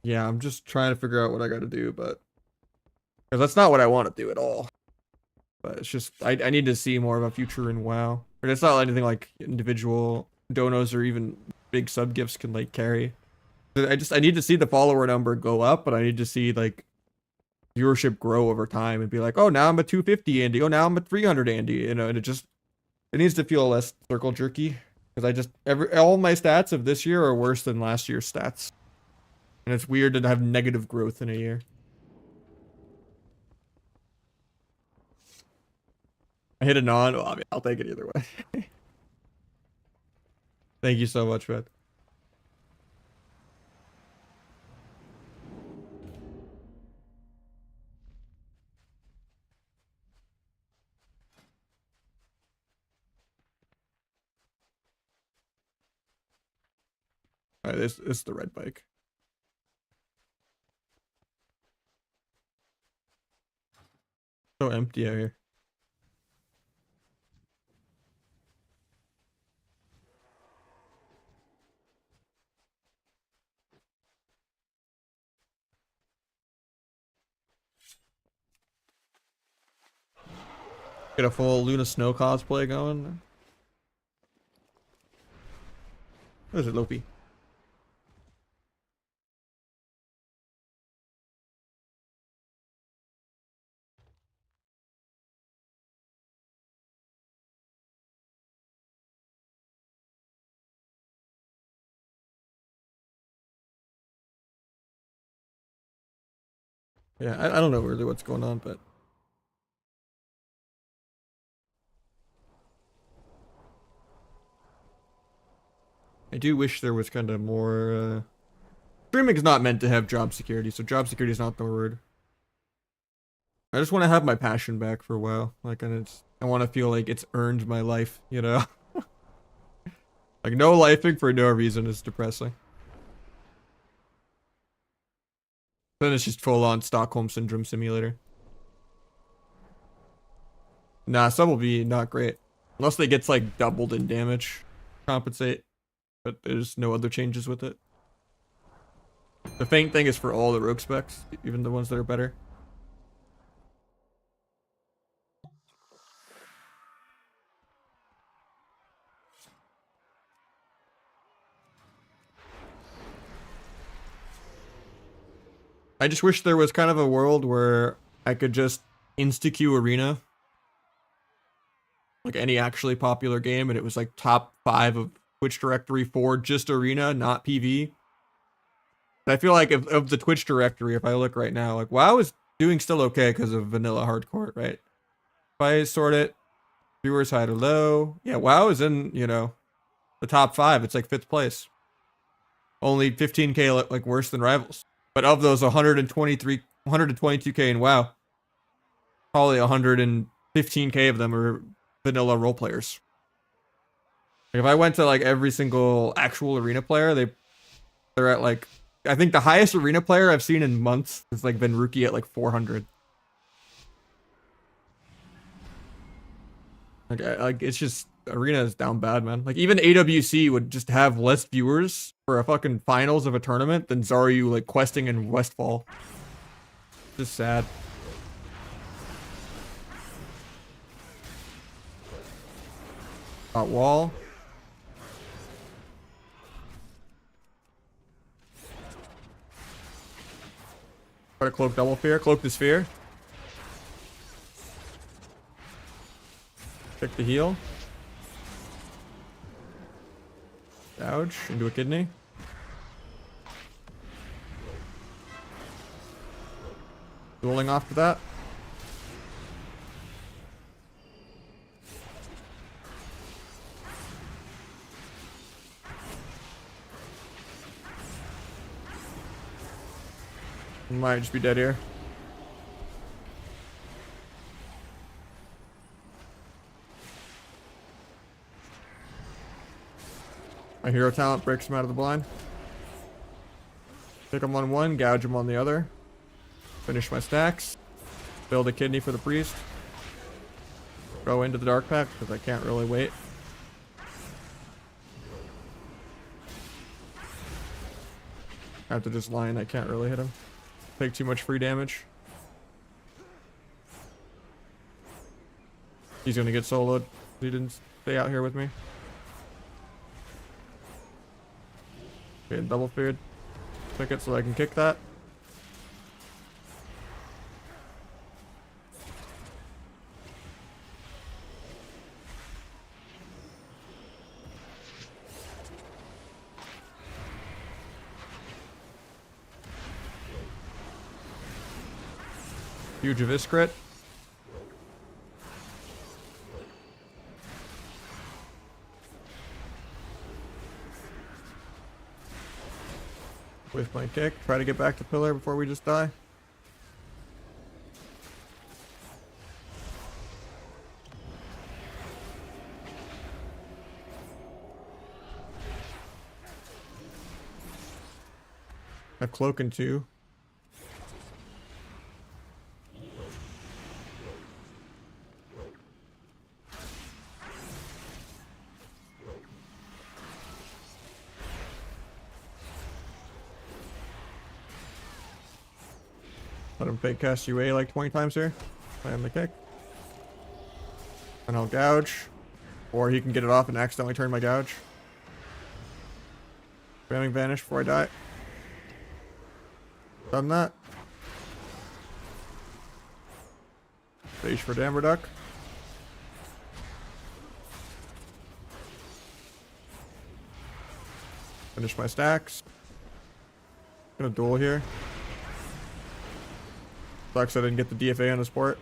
yeah, I'm just trying to figure out what I got to do, but because that's not what I want to do at all. But it's just, I need to see more of a future in WoW. But it's not anything like individual donos or even big sub gifts can like carry. I need to see the follower number go up, but I need to see like viewership grow over time and be like, oh, now I'm a 250 Andy. Oh, now I'm a 300 Andy. You know, and it needs to feel less circle jerky because all my stats of this year are worse than last year's stats. And it's weird to have negative growth in a year. I hit a non. Well, I mean, I'll take it either way. Thank you so much, man. Alright, this is the red bike. So empty out here. Get a full Luna Snow cosplay going. What is it, Lopi? Yeah, I don't know really what's going on, but I do wish there was kind of more. Streaming is not meant to have job security, so job security is not the word. I just want to have my passion back for a while. Like, and I want to feel like it's earned my life, you know? Like, no lifing for no reason is depressing. Then it's just full-on Stockholm Syndrome simulator. Nah, sub will be not great. Unless they gets, like, doubled in damage. Compensate. But there's no other changes with it. The faint thing is for all the rogue specs, even the ones that are better. I just wish there was kind of a world where I could just insta-queue arena. Like any actually popular game, and it was like top 5 of Twitch directory for just arena, not PV. And I feel like of the Twitch directory, if I look right now, like WoW is doing still okay because of vanilla hardcore, right? If I sort it, viewers high to low. Yeah, WoW is in, you know, the top 5. It's like 5th place. Only 15k like worse than rivals. But of those 122k in WoW, probably 115k of them are vanilla role players. Like if I went to like every single actual arena player, they're at like, I think the highest arena player I've seen in months has like been Rookie at like 400. Like it's just arena is down bad, man. Like even AWC would just have less viewers for a fucking finals of a tournament than Zaryu like questing in Westfall. Just sad. Got wall. Try to cloak double fear. Cloak the sphere. Check the heal. Gouge into a kidney. Dueling off to that. Might just be dead here. My hero talent breaks him out of the blind. Pick him on one, gouge him on the other. Finish my stacks. Build a kidney for the priest. Go into the dark pack because I can't really wait. I have to just line, I can't really hit him. Take too much free damage. He's gonna get soloed. He didn't stay out here with me. Okay, double feared. Pick it so I can kick that. Huge Abyss crit. With my kick, try to get back to pillar before we just die. A cloak and two. Let him fake cast UA like 20 times here. Land the kick. And I'll gouge. Or he can get it off and accidentally turn my gouge. Spamming vanish before I die. Done that. Stage for Damberduck. Finish my stacks. Gonna duel here. Sucks I didn't get the DFA on the sport.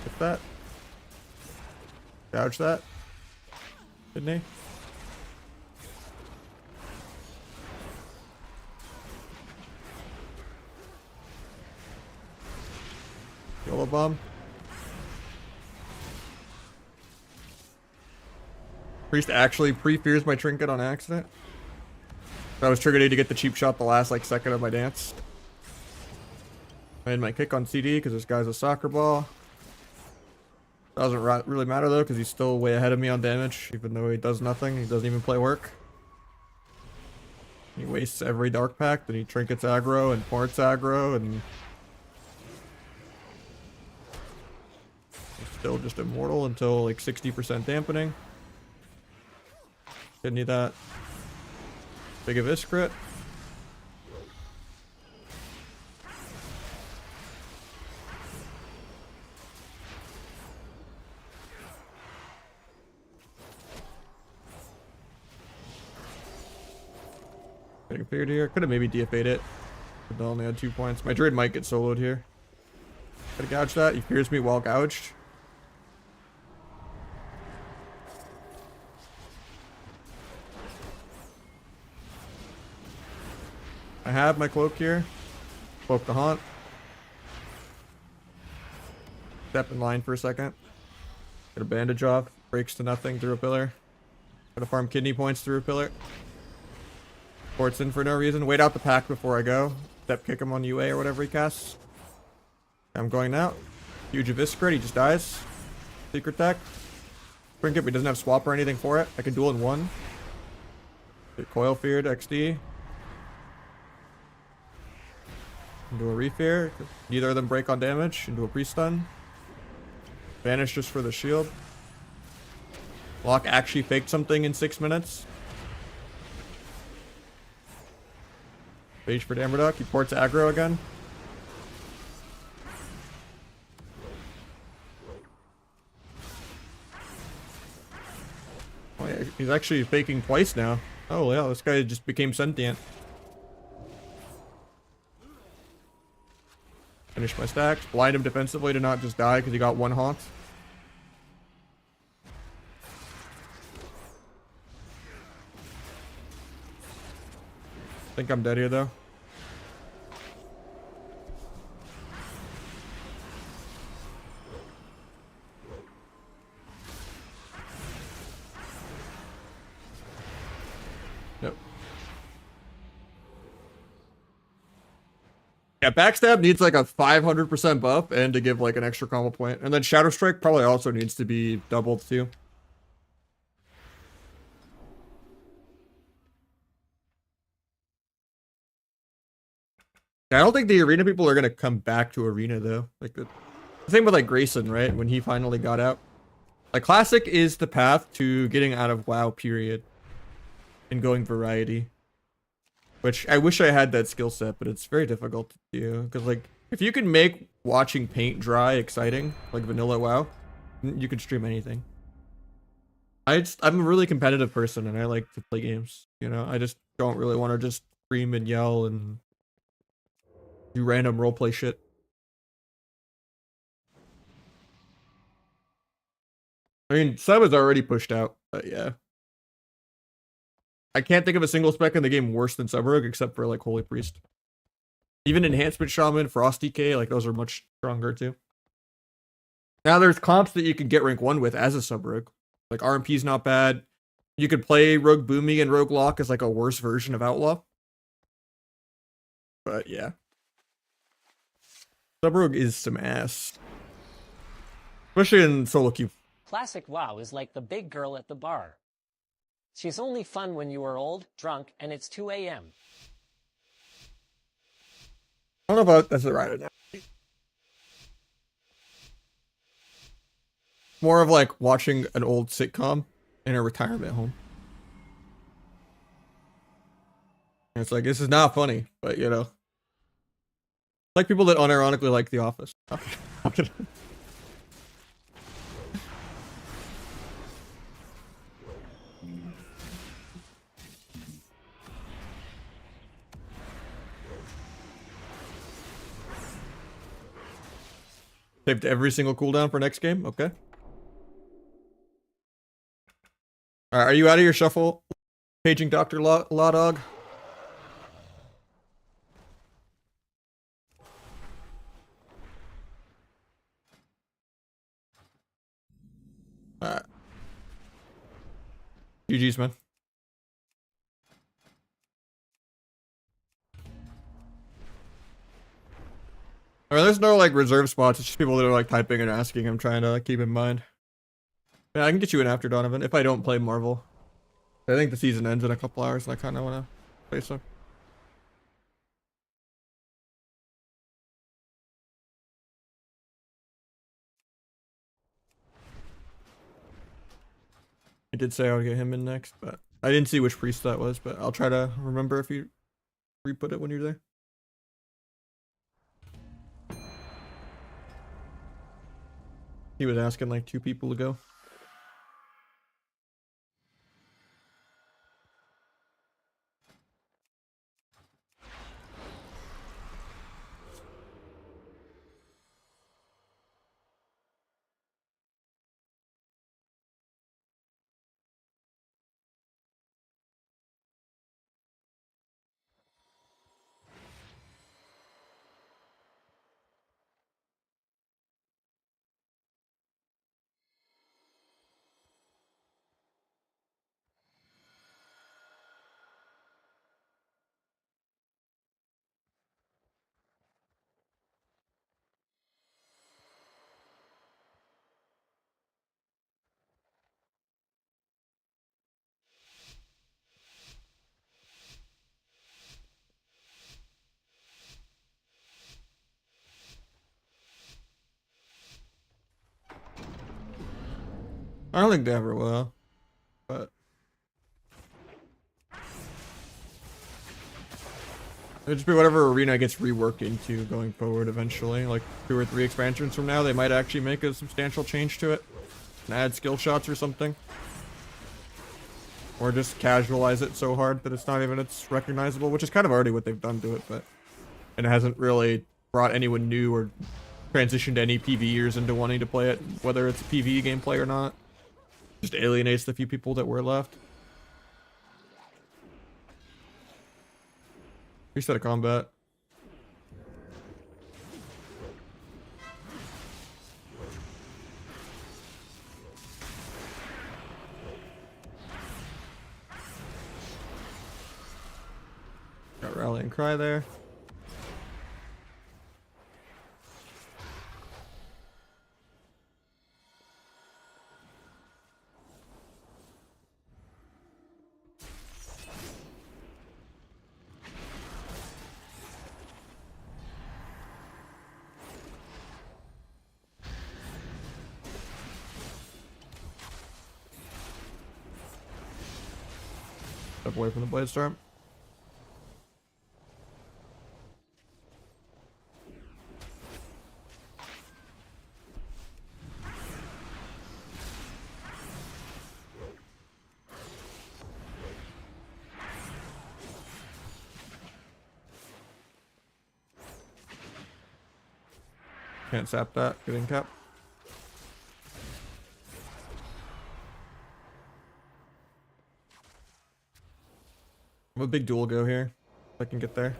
Get that. Gouge that. Didn't he? YOLO bomb. Priest actually pre-fears my trinket on accident. I was triggered to get the cheap shot the last like second of my dance. I had my kick on CD because this guy's a soccer ball. Doesn't really matter though because he's still way ahead of me on damage, even though he does nothing. He doesn't even play work. He wastes every dark pack, then he trinkets aggro and ports aggro, and he's still just immortal until like 60% dampening. Didn't need that. Big Abyss crit. Getting feared here. Could have maybe DFA'd it. But I only had 2 points. My Druid might get soloed here. Gotta gouge that. He fears me while gouged. I have my cloak here. Cloak the haunt. Step in line for a second. Get a bandage off. Breaks to nothing through a pillar. Gotta farm kidney points through a pillar. Ports in for no reason. Wait out the pack before I go. Step kick him on UA or whatever he casts. I'm going now. Huge Abyss crit. He just dies. Secret tech. Trinket, but he doesn't have swap or anything for it. I can duel in one. Get coil feared, XD. Into a refear. Neither of them break on damage. Into a pre-stun. Vanish just for the shield. Locke actually faked something in 6 minutes. Phage for Dammerduck. He ports aggro again. Oh yeah, he's actually faking twice now. Oh yeah, this guy just became sentient. Finish my stacks. Blind him defensively to not just die because he got one haunt. I think I'm dead here though. Nope. Yeah, backstab needs like a 500% buff and to give like an extra combo point. And then Shadow Strike probably also needs to be doubled too. I don't think the arena people are gonna come back to arena though. Like the same with like Grayson, right? When he finally got out. Like classic is the path to getting out of WoW, period. And going variety. Which I wish I had that skill set, but it's very difficult to do. Because like if you can make watching paint dry exciting, like vanilla WoW, you can stream anything. I'm a really competitive person and I like to play games. You know, I just don't really want to just scream and yell and do random roleplay shit. I mean, sub is already pushed out, but yeah. I can't think of a single spec in the game worse than Sub Rogue except for like Holy Priest. Even Enhancement Shaman, Frost DK, like those are much stronger too. Now there's comps that you can get rank 1 with as a Sub Rogue. Like RMP's not bad. You could play Rogue Boomy and Rogue Lock as like a worse version of Outlaw. But yeah. Sub Rogue is some ass. Especially in solo queue. Classic WoW is like the big girl at the bar. She's only fun when you are old, drunk, and it's 2 a.m. I don't know if that's the right analogy. More of like watching an old sitcom in a retirement home. And it's like, this is not funny, but you know. Like people that unironically like The Office. Saved every single cooldown for next game? Okay. Alright, are you out of your shuffle? Paging Dr. Law Dog? Alright. GG's, man. I mean, there's no like reserve spots. It's just people that are like typing and asking. I'm trying to like, keep in mind. Yeah, I can get you in after Donovan if I don't play Marvel. I think the season ends in a couple hours, and I kind of want to play some. I did say I would get him in next, but I didn't see which priest that was. But I'll try to remember if you re-put it when you're there. He was asking like 2 people ago. I don't think they ever will, but it'll just be whatever arena gets reworked into going forward eventually. Like 2 or 3 expansions from now, they might actually make a substantial change to it and add skill shots or something. Or just casualize it so hard that it's not even it's recognizable, which is kind of already what they've done to it, but and it hasn't really brought anyone new or transitioned any PvEers into wanting to play it, whether it's a PvE gameplay or not. Just alienates the few people that were left. Reset of combat. Got rally and cry there. Step away from the blade storm. Can't sap that. Good in cap. I'm a big dual go here. If I can get there.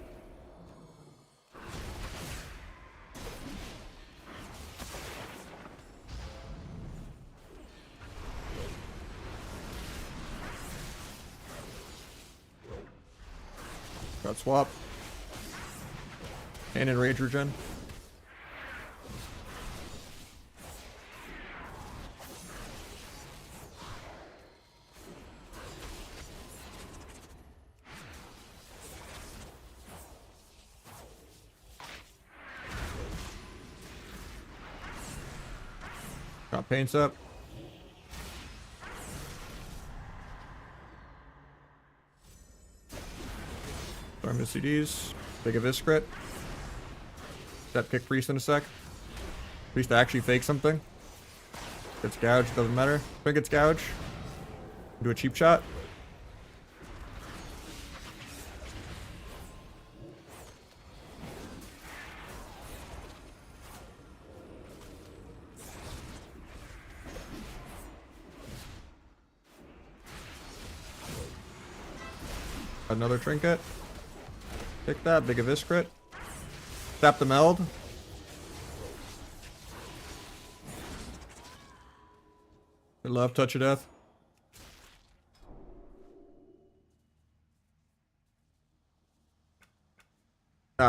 Got swap. And in rage regen. Got paints up. Farm the CDs. Take a Viscrit. Step kick Priest in a sec. Priest to actually fake something. Gets gouged, doesn't matter. If it gets gouged, do a cheap shot. Another trinket. Pick that, big Viscrit. Tap the meld. Good love, touch of death.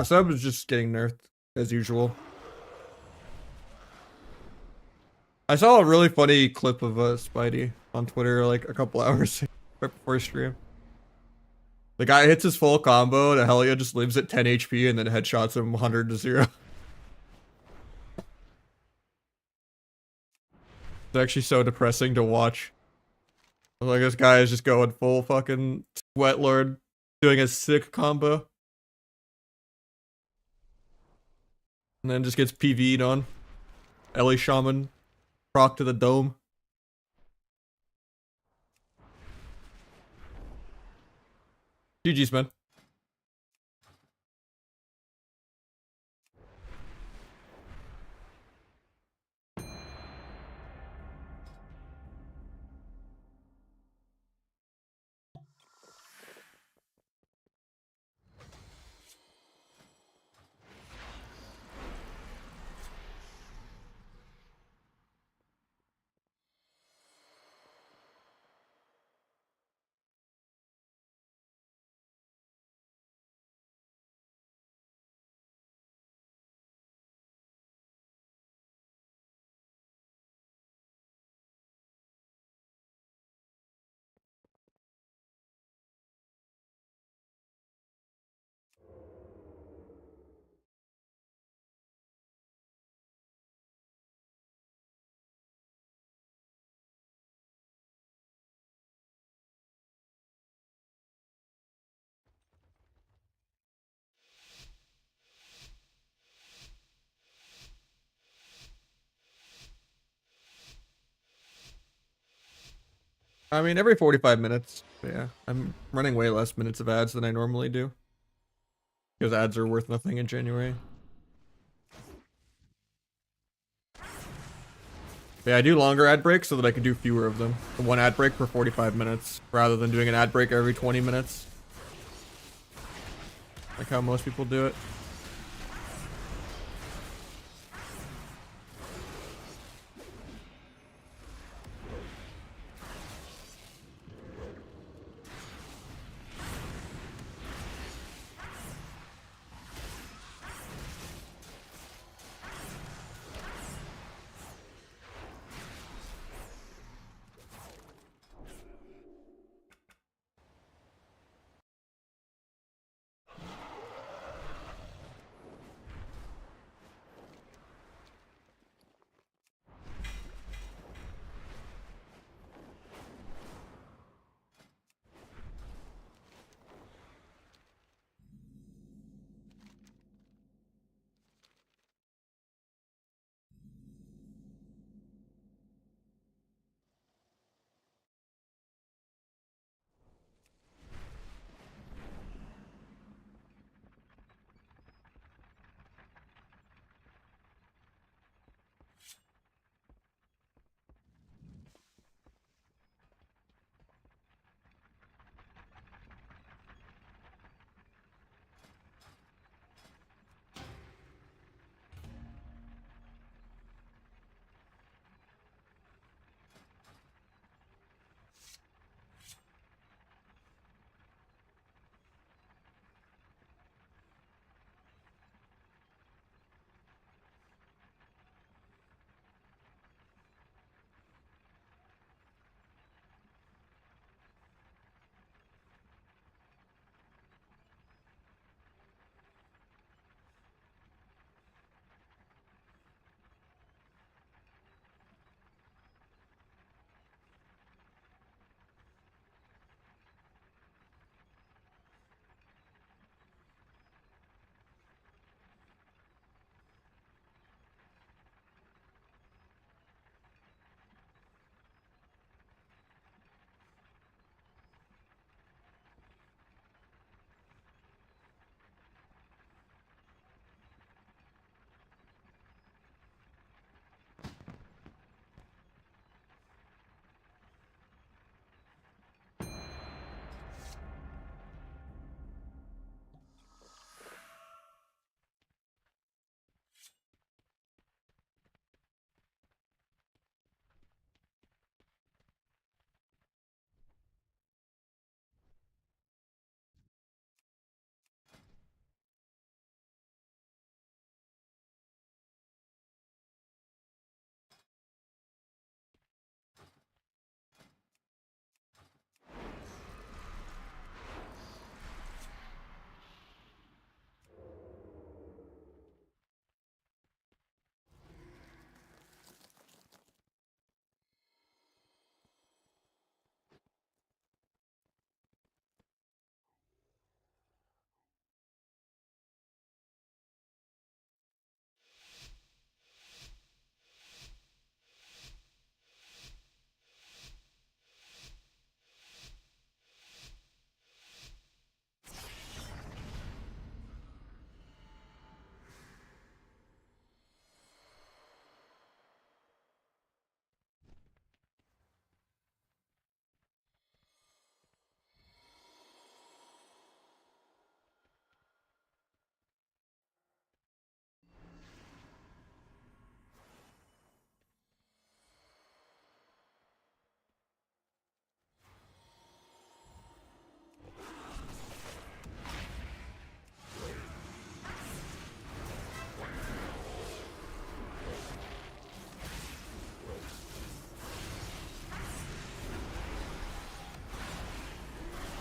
Sub is just getting nerfed as usual. I saw a really funny clip of Spidey on Twitter like a couple hours right before stream. The guy hits his full combo and Helia just lives at 10 HP and then headshots him 100 to 0. It's actually so depressing to watch. Like this guy is just going full fucking Sweat Lord, doing a sick combo. And then just gets PV'd on. Ellie Shaman, proc to the dome. GG's, man. I mean, every 45 minutes. Yeah, I'm running way less minutes of ads than I normally do. Because ads are worth nothing in January. Yeah, I do longer ad breaks so that I can do fewer of them. One ad break per 45 minutes, rather than doing an ad break every 20 minutes. Like how most people do it.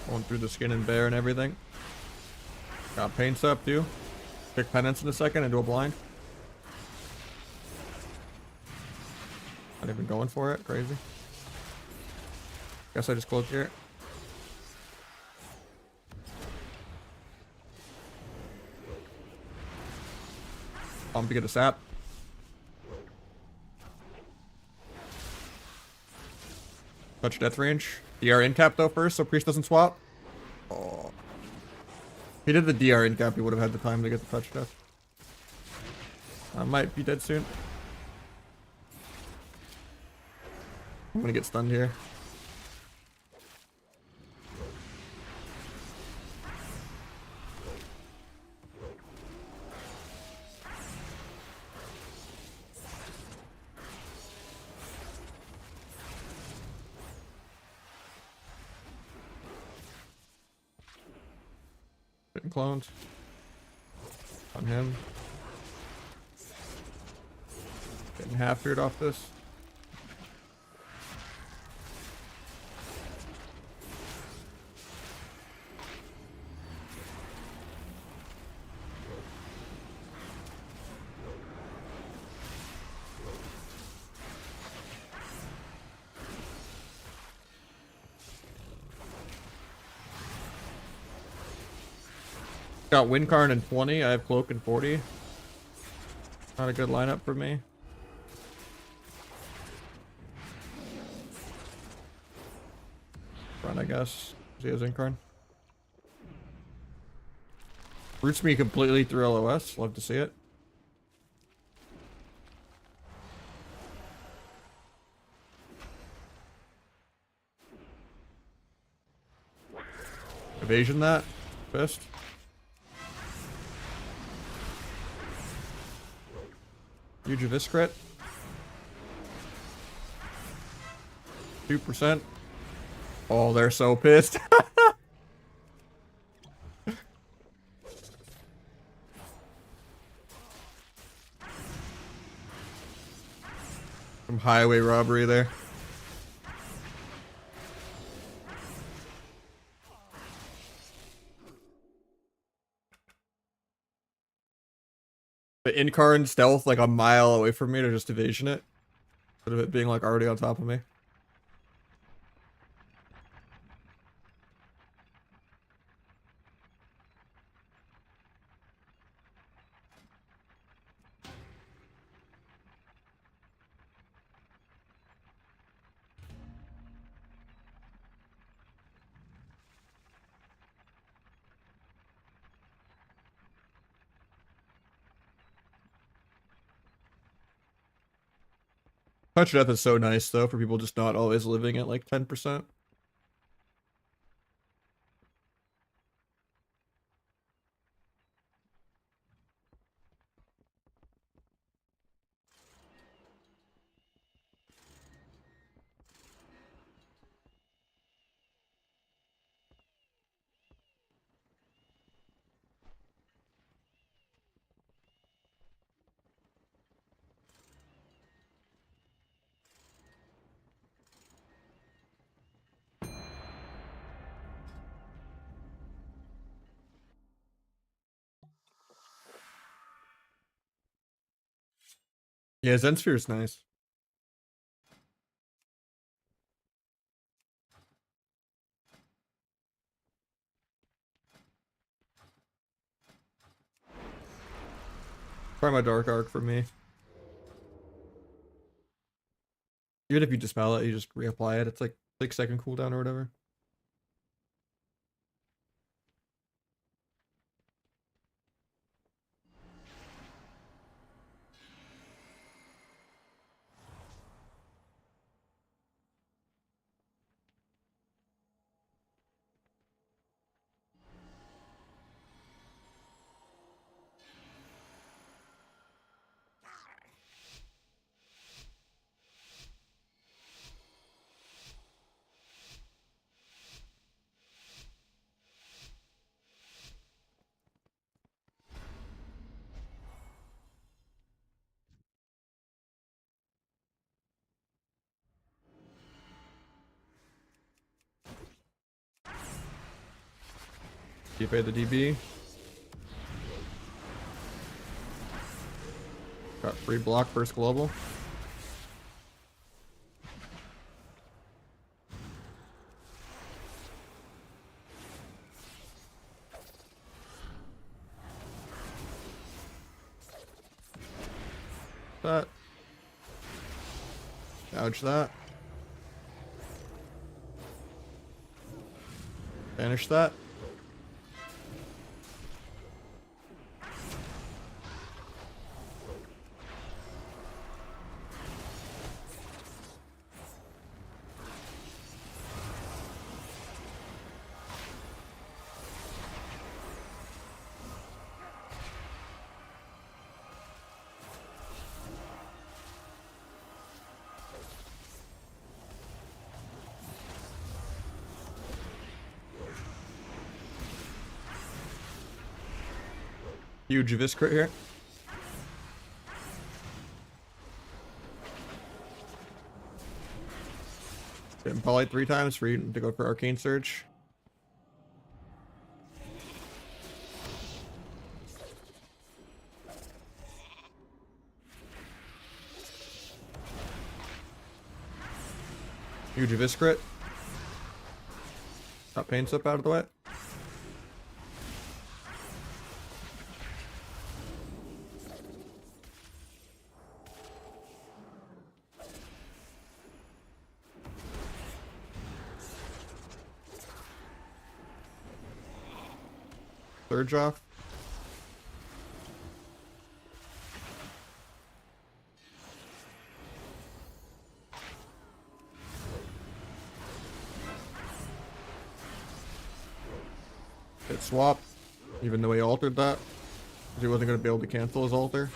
Going through the skin and bear and everything. Got paints up too. Pick penance in a second and do a blind. Not even going for it. Crazy. Guess I just cloaked here. To get a sap. Touch death range. DR in cap though first, so priest doesn't swap. Oh. If he did the DR in cap, he would have had the time to get the touch death. I might be dead soon. I'm gonna get stunned here. Getting cloned. On him. Getting half feared off this. Got Windcarn in 20. I have Cloak in 40. Not a good lineup for me. Run, I guess. He has Incarn. Roots me completely through LOS. Love to see it. Evasion that. Fist. Huge Abyss crit. 2%. Oh, they're so pissed. Some highway robbery there. The Incarn stealth like a mile away from me to just evasion it. Instead of it being like already on top of me. Touch death is so nice though for people just not always living at like 10%. Yeah, Zensphere is nice. Try my Dark Arc for me. Even if you dispel it, you just reapply it. It's like 6-second cooldown or whatever. You pay the DB. Got free block first global. That. Gouge that. Banish that. Huge Viscrit here. Hit Polite 3 times for you to go for Arcane Surge. Huge Viscrit. Got Pain Slip out of the way. Surge off. Hit swap, even though he altered that, because he wasn't going to be able to cancel his alter.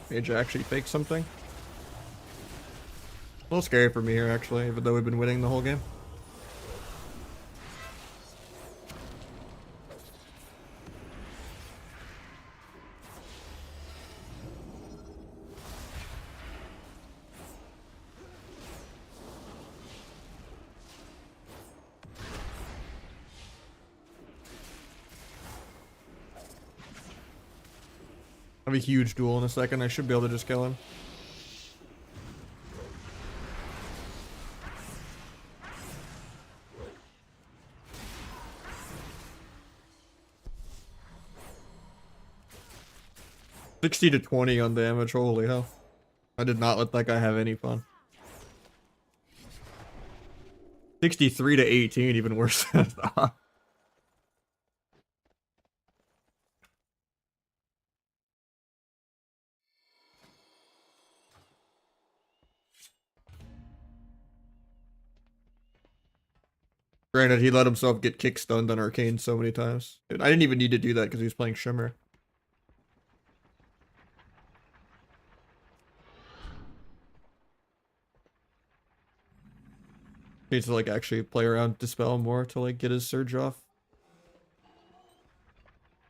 Mage actually faked something. A little scary for me here, actually, even though we've been winning the whole game. I have a huge duel in a second. I should be able to just kill him. $60 to $20 on damage. Holy hell. I did not let that guy have any fun. 63 to 18, even worse than I thought. Granted, he let himself get kick stunned on Arcane so many times. I didn't even need to do that because he was playing Shimmer. Needs to like actually play around Dispel more to like get his surge off.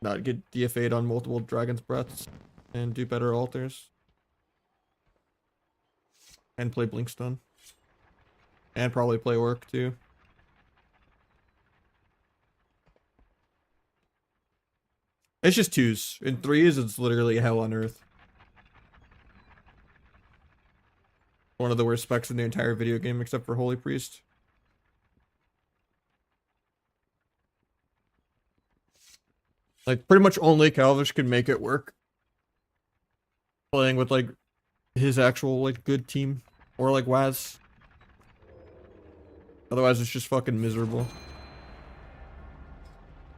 Not get DFA'd on multiple Dragon's Breaths and do better alters. And play Blink Stun. And probably play Orc too. It's just 2s. In 3s, it's literally hell on earth. One of the worst specs in the entire video game, except for Holy Priest. Like, pretty much only Calvish can make it work. Playing with, like, his actual, like, good team. Or, like, Waz. Otherwise, it's just fucking miserable.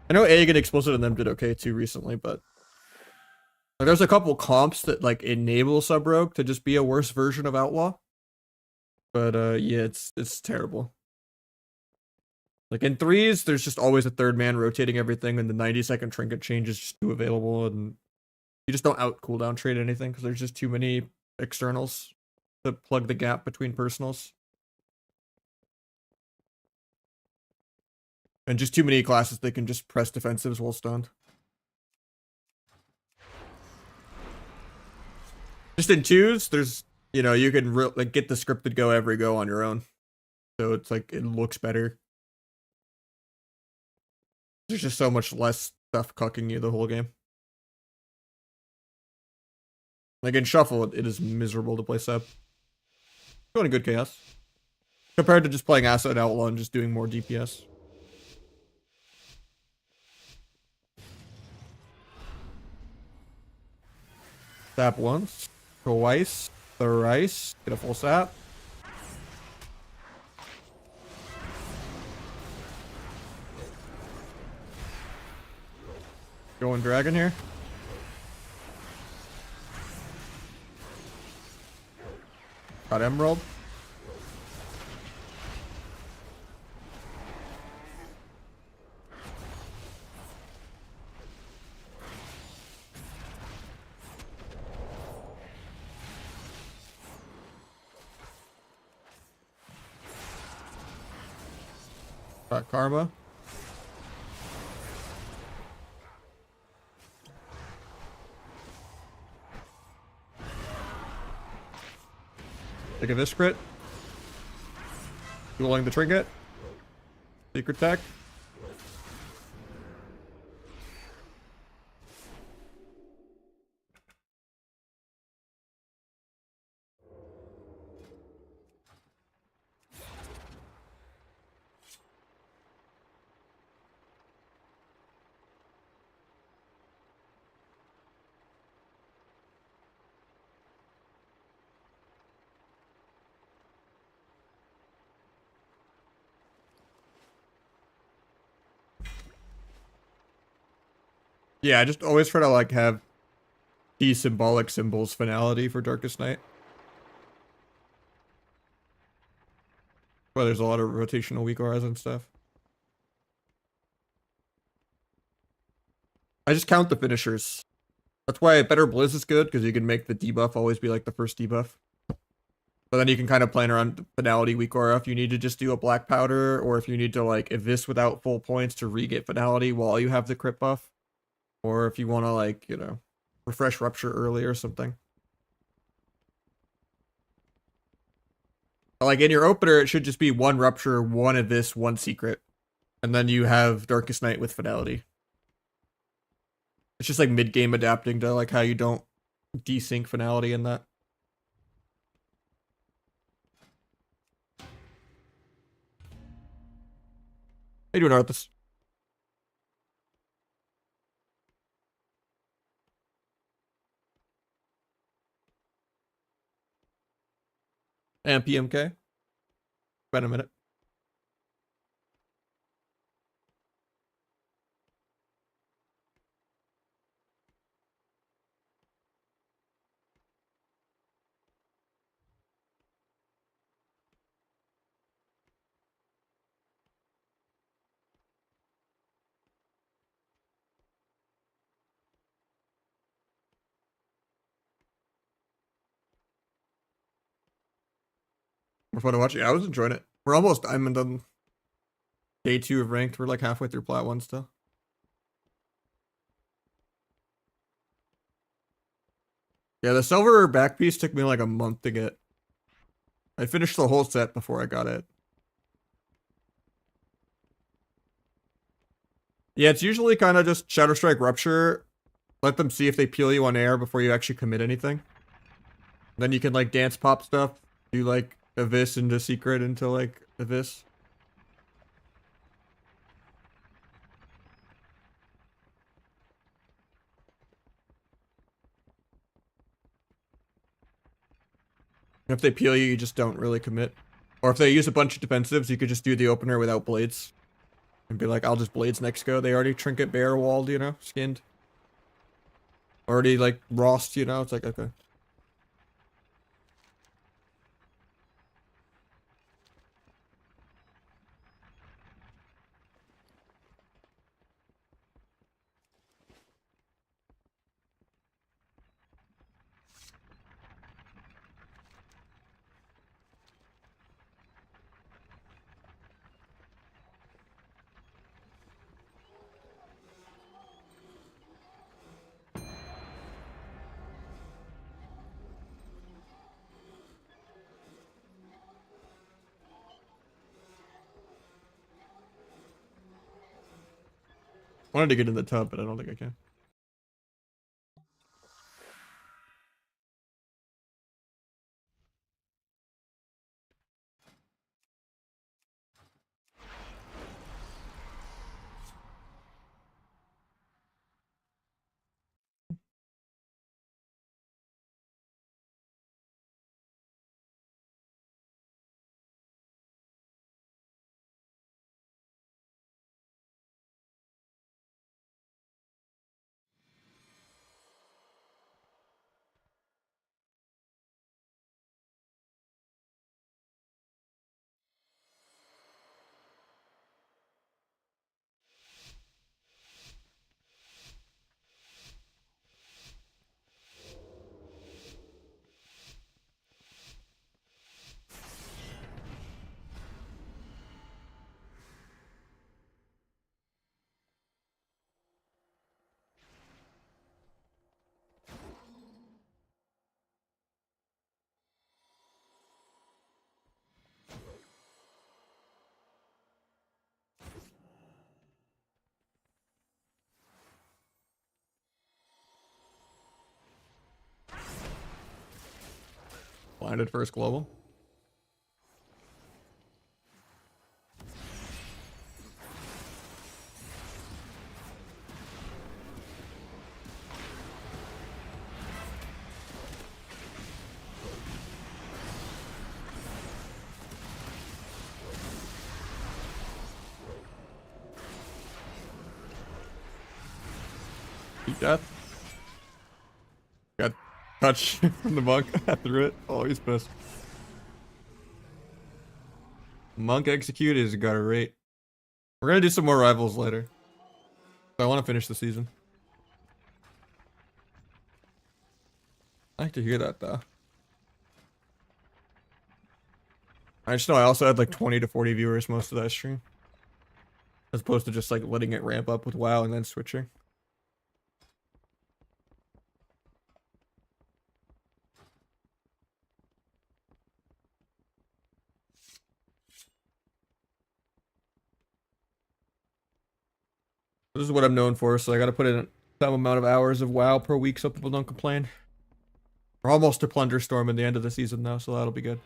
I know Egg and Explicit and them did okay too recently, but like, there's a couple comps that like enable Sub Rogue to just be a worse version of Outlaw. But yeah, it's terrible. Like in 3s, there's just always a third man rotating everything, and the 90-second trinket change is just too available, and you just don't out cooldown trade anything because there's just too many externals to plug the gap between personals. And just too many classes that can just press defensives while stunned. Just in 2s, there's, you know, you can like get the scripted go every go on your own. So it's like, it looks better. There's just so much less stuff cucking you the whole game. Like in Shuffle, it is miserable to play Sep. Going a good chaos. Compared to just playing Asset Outlaw and just doing more DPS. Sap once. Twice. Thrice. Get a full sap. Going dragon here. Got emerald. Got karma. Take a this crit. Dueling the trinket. Secret tech. Yeah, I just always try to like have key symbolic symbols finality for Darkest Night. Well, there's a lot of rotational weak auras and stuff. I just count the finishers. That's why Better Blizz is good, because you can make the debuff always be like the first debuff. But then you can kind of plan around finality weak aura if you need to just do a black powder, or if you need to like evis without full points to re-get finality while you have the crit buff. Or if you want to like, you know, refresh rupture early or something. Like in your opener, it should just be one rupture, one evis, one secret. And then you have Darkest Night with finality. It's just like mid-game adapting to like how you don't desync finality in that. How you doing, Arthas? And PMK? Wait a minute. More fun to watch. Yeah, I was enjoying it. We're almost diamond on day 2 of ranked. We're like halfway through plat 1 still. Yeah, the silver back piece took me like a month to get. I finished the whole set before I got it. Yeah, it's usually kind of just Shadow Strike Rupture. Let them see if they peel you on air before you actually commit anything. Then you can like dance pop stuff. Do like Abyss into Secret into like Abyss. If they peel you, you just don't really commit. Or if they use a bunch of defensives, you could just do the opener without blades. And be like, I'll just blades next go. They already trinket bear walled, you know, skinned. Already like rost, you know, it's like, okay. Wanted to get in the tub, but I don't think I can. blinded first global. Eat death. Got touch from the monk through it. Oh, he's pissed. Monk execute is got a rate. We're gonna do some more rivals later. So I want to finish the season. I like to hear that though. I just know I also had like 20 to 40 viewers most of that stream. As opposed to just like letting it ramp up with WoW and then switching. This is what I'm known for, so I gotta put in some amount of hours of WoW per week so people don't complain. We're almost to Plunder Storm in the end of the season though, so that'll be good.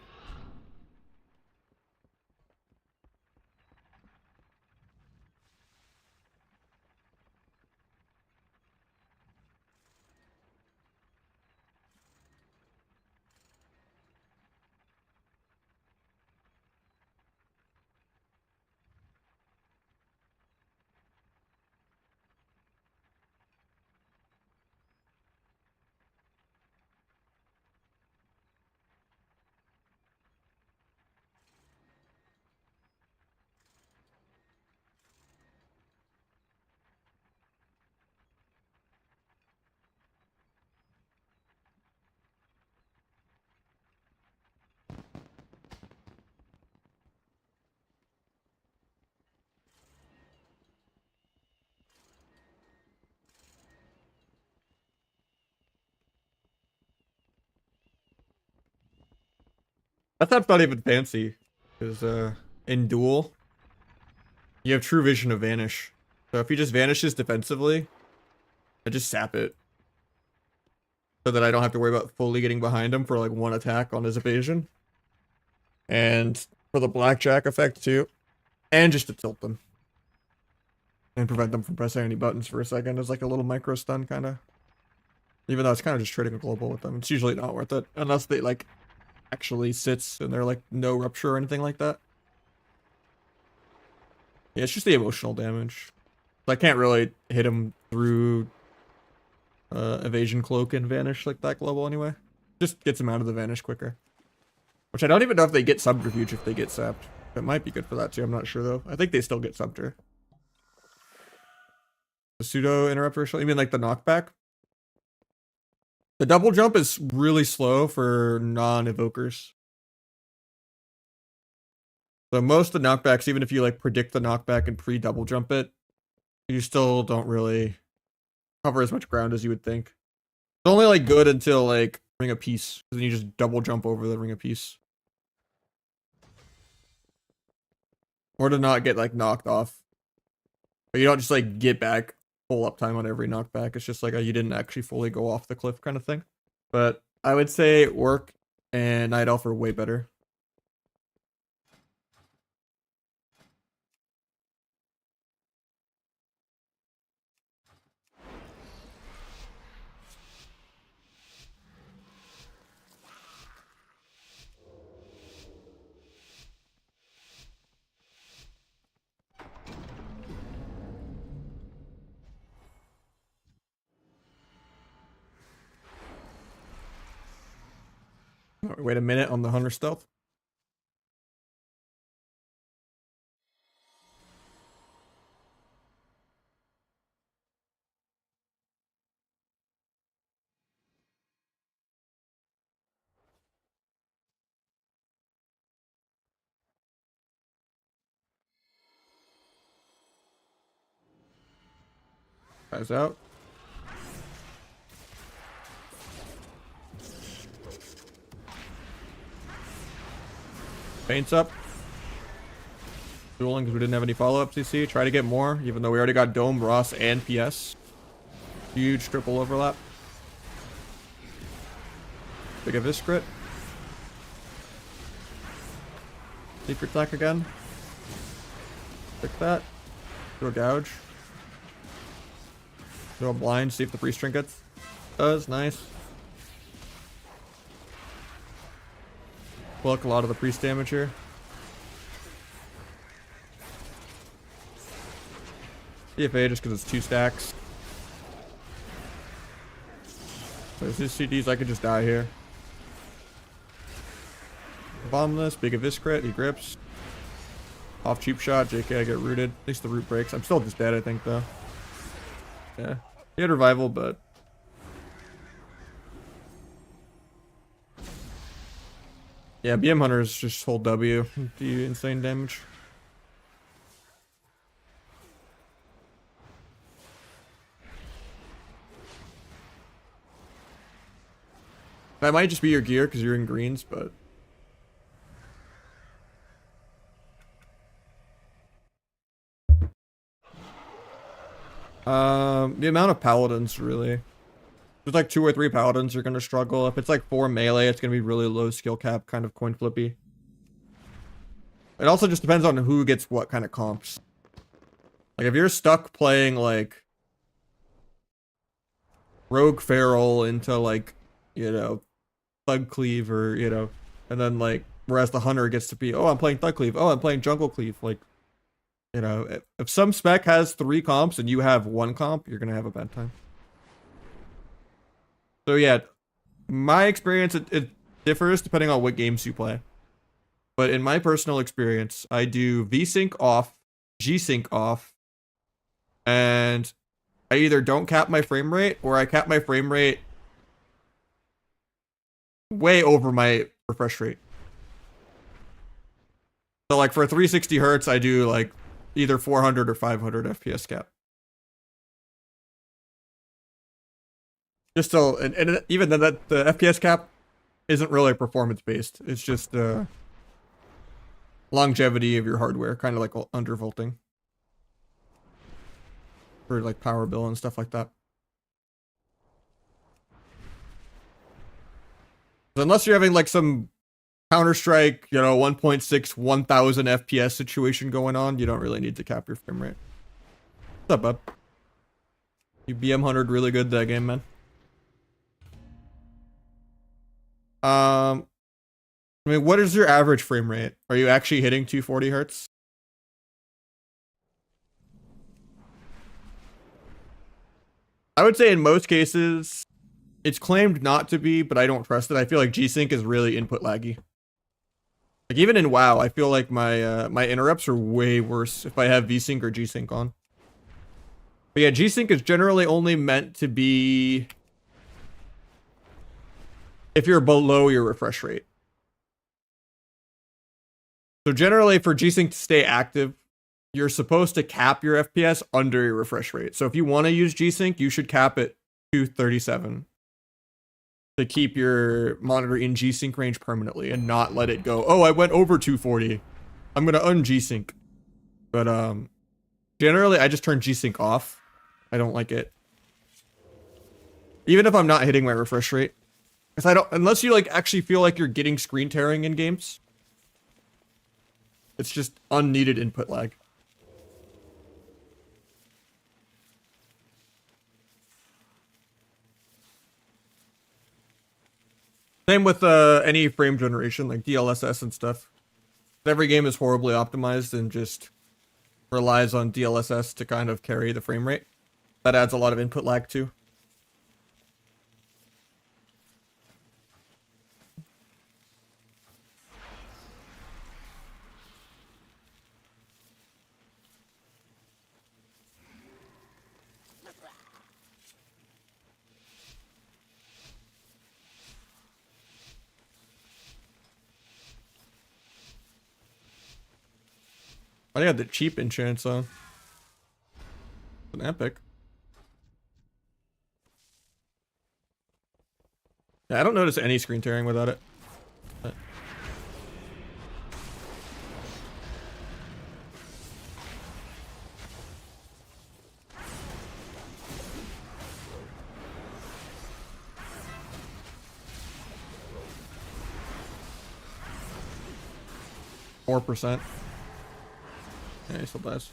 That type's not even fancy, because in duel, you have true vision of vanish. So if he just vanishes defensively, I just sap it. So that I don't have to worry about fully getting behind him for like one attack on his evasion. And for the blackjack effect too. And just to tilt them. And prevent them from pressing any buttons for a second as like a little micro stun kind of. Even though it's kind of just trading a global with them. It's usually not worth it. Unless they like actually sits and they're like no rupture or anything like that. Yeah, it's just the emotional damage. I can't really hit him through evasion cloak and vanish like that global anyway. Just gets him out of the vanish quicker. Which I don't even know if they get subterfuge if they get sapped. It might be good for that too, I'm not sure though. I think they still get subter. The pseudo interrupter, you mean like the knockback? The double jump is really slow for non-evokers. So most of the knockbacks, even if you like predict the knockback and pre-double jump it, you still don't really cover as much ground as you would think. It's only like good until like Ring of Peace, because then you just double jump over the Ring of Peace. Or to not get like knocked off. But you don't just like get back full uptime on every knockback. It's just like you didn't actually fully go off the cliff kind of thing. But I would say Orc and Night Elf are way better. Wait a minute on the Hunter stealth. Guys out. Paints up. Dueling because we didn't have any follow-up CC. Try to get more, even though we already got Dome, Ross, and PS. Huge triple overlap. Big of this crit. Secret attack again. Pick that. Do a gouge. Do a blind, see if the priest trinkets. Does, nice. Block a lot of the priest damage here. CFA just because it's 2 stacks. So his CDs, I could just die here. Bomb this, big abyss crit, he grips. Off cheap shot, JK, I get rooted. At least the root breaks. I'm still just dead, I think, though. Yeah. He had revival, but... yeah, BM Hunters just hold W. Do insane damage. That might just be your gear because you're in greens, but... the amount of paladins, really. There's like 2 or 3 paladins, you're gonna struggle. If it's like 4 melee, it's gonna be really low skill cap, kind of coin flippy. It also just depends on who gets what kind of comps. Like if you're stuck playing like Rogue Feral into like, you know, Thug Cleave or, you know, and then like, whereas the Hunter gets to be, oh, I'm playing Thug Cleave, oh, I'm playing Jungle Cleave, like, you know, if some spec has 3 comps and you have 1 comp, you're gonna have a bad time. So yeah, my experience, it differs depending on what games you play. But in my personal experience, I do V-Sync off, G-Sync off, and I either don't cap my frame rate or I cap my frame rate way over my refresh rate. So like for 360 hertz, I do like either 400 or 500 FPS cap. Just so, and even then, that the FPS cap isn't really performance based. It's just longevity of your hardware, kind of like undervolting for like power bill and stuff like that. Unless you're having like some Counter-Strike, you know, 1.6, 1000 FPS situation going on, you don't really need to cap your frame rate. What's up, bub? You BM 100 really good that game, man. I mean, what is your average frame rate? Are you actually hitting 240 hertz? I would say in most cases, it's claimed not to be, but I don't trust it. I feel like G-Sync is really input laggy. Like even in WoW, I feel like my my interrupts are way worse if I have V-Sync or G-Sync on. But yeah, G-Sync is generally only meant to be if you're below your refresh rate. So generally for G-Sync to stay active, you're supposed to cap your FPS under your refresh rate. So if you want to use G-Sync, you should cap it 237 to keep your monitor in G-Sync range permanently and not let it go, oh, I went over 240. I'm going to un-G-Sync. But generally, I just turn G-Sync off. I don't like it. Even if I'm not hitting my refresh rate. Because I don't, unless you like actually feel like you're getting screen tearing in games. It's just unneeded input lag. Same with any frame generation, like DLSS and stuff. Every game is horribly optimized and just relies on DLSS to kind of carry the frame rate. That adds a lot of input lag too. I had the cheap enchants on. An epic. Yeah, I don't notice any screen tearing without it. 4%. Yeah, he still does.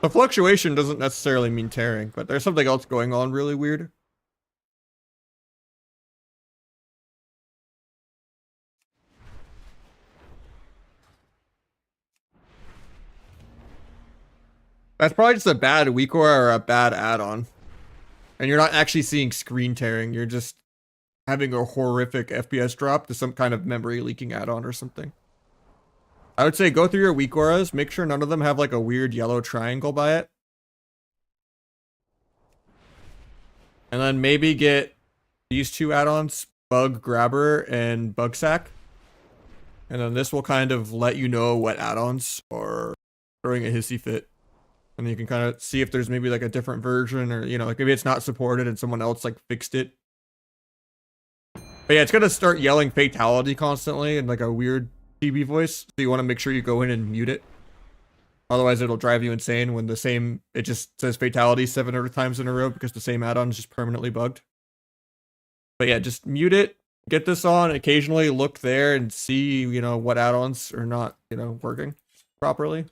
The fluctuation doesn't necessarily mean tearing, but there's something else going on really weird. That's probably just a bad weak aura or a bad add-on. And you're not actually seeing screen tearing, you're just having a horrific FPS drop to some kind of memory leaking add-on or something. I would say go through your weak auras, make sure none of them have like a weird yellow triangle by it. And then maybe get these two add-ons, Bug Grabber and Bug Sack. And then this will kind of let you know what add-ons are throwing a hissy fit. And you can kind of see if there's maybe like a different version, or, you know, like maybe it's not supported and someone else like fixed it. But yeah, it's gonna start yelling fatality constantly in like a weird TV voice. So you want to make sure you go in and mute it. Otherwise it'll drive you insane when it just says fatality 700 times in a row because the same add-on is just permanently bugged. But yeah, just mute it, get this on, occasionally look there and see, you know, what add-ons are not, you know, working properly.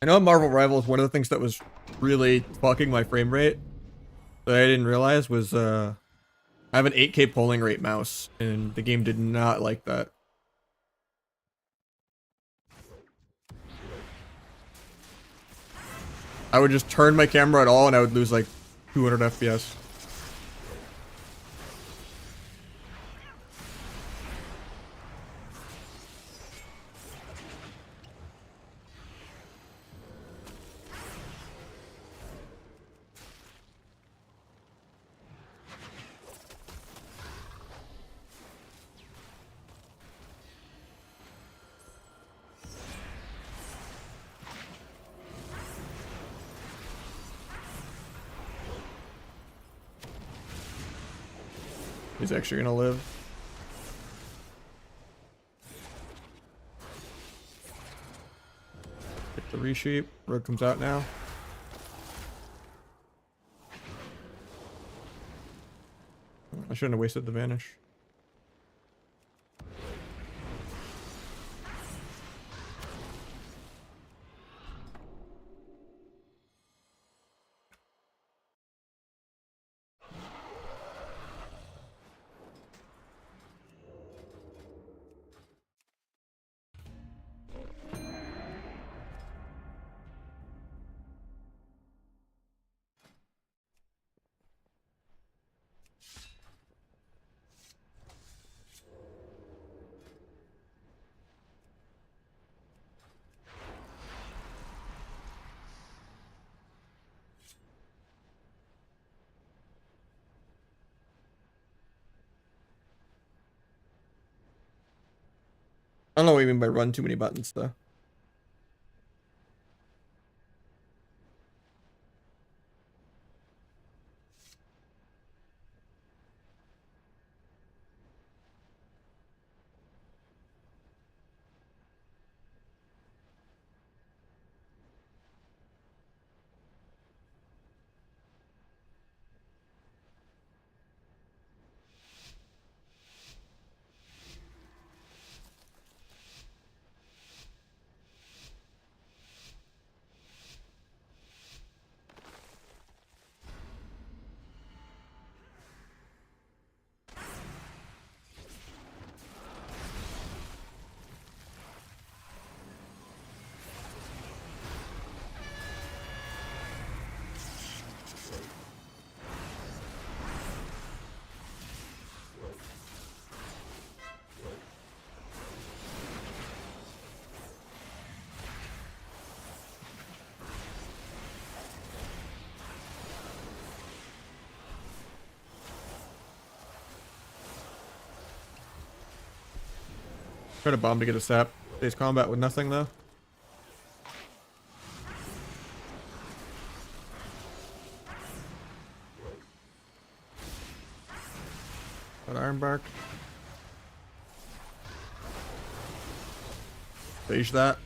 I know Marvel Rivals, one of the things that was really fucking my frame rate that I didn't realize was I have an 8K polling rate mouse, and the game did not like that. I would just turn my camera at all and I would lose like 200 FPS. He's actually gonna live. Get the reshape. Road comes out now. I shouldn't have wasted the vanish. I don't know what you mean by run too many buttons though. Try to bomb to get a sap. Base combat with nothing though. Got Ironbark. Phase that.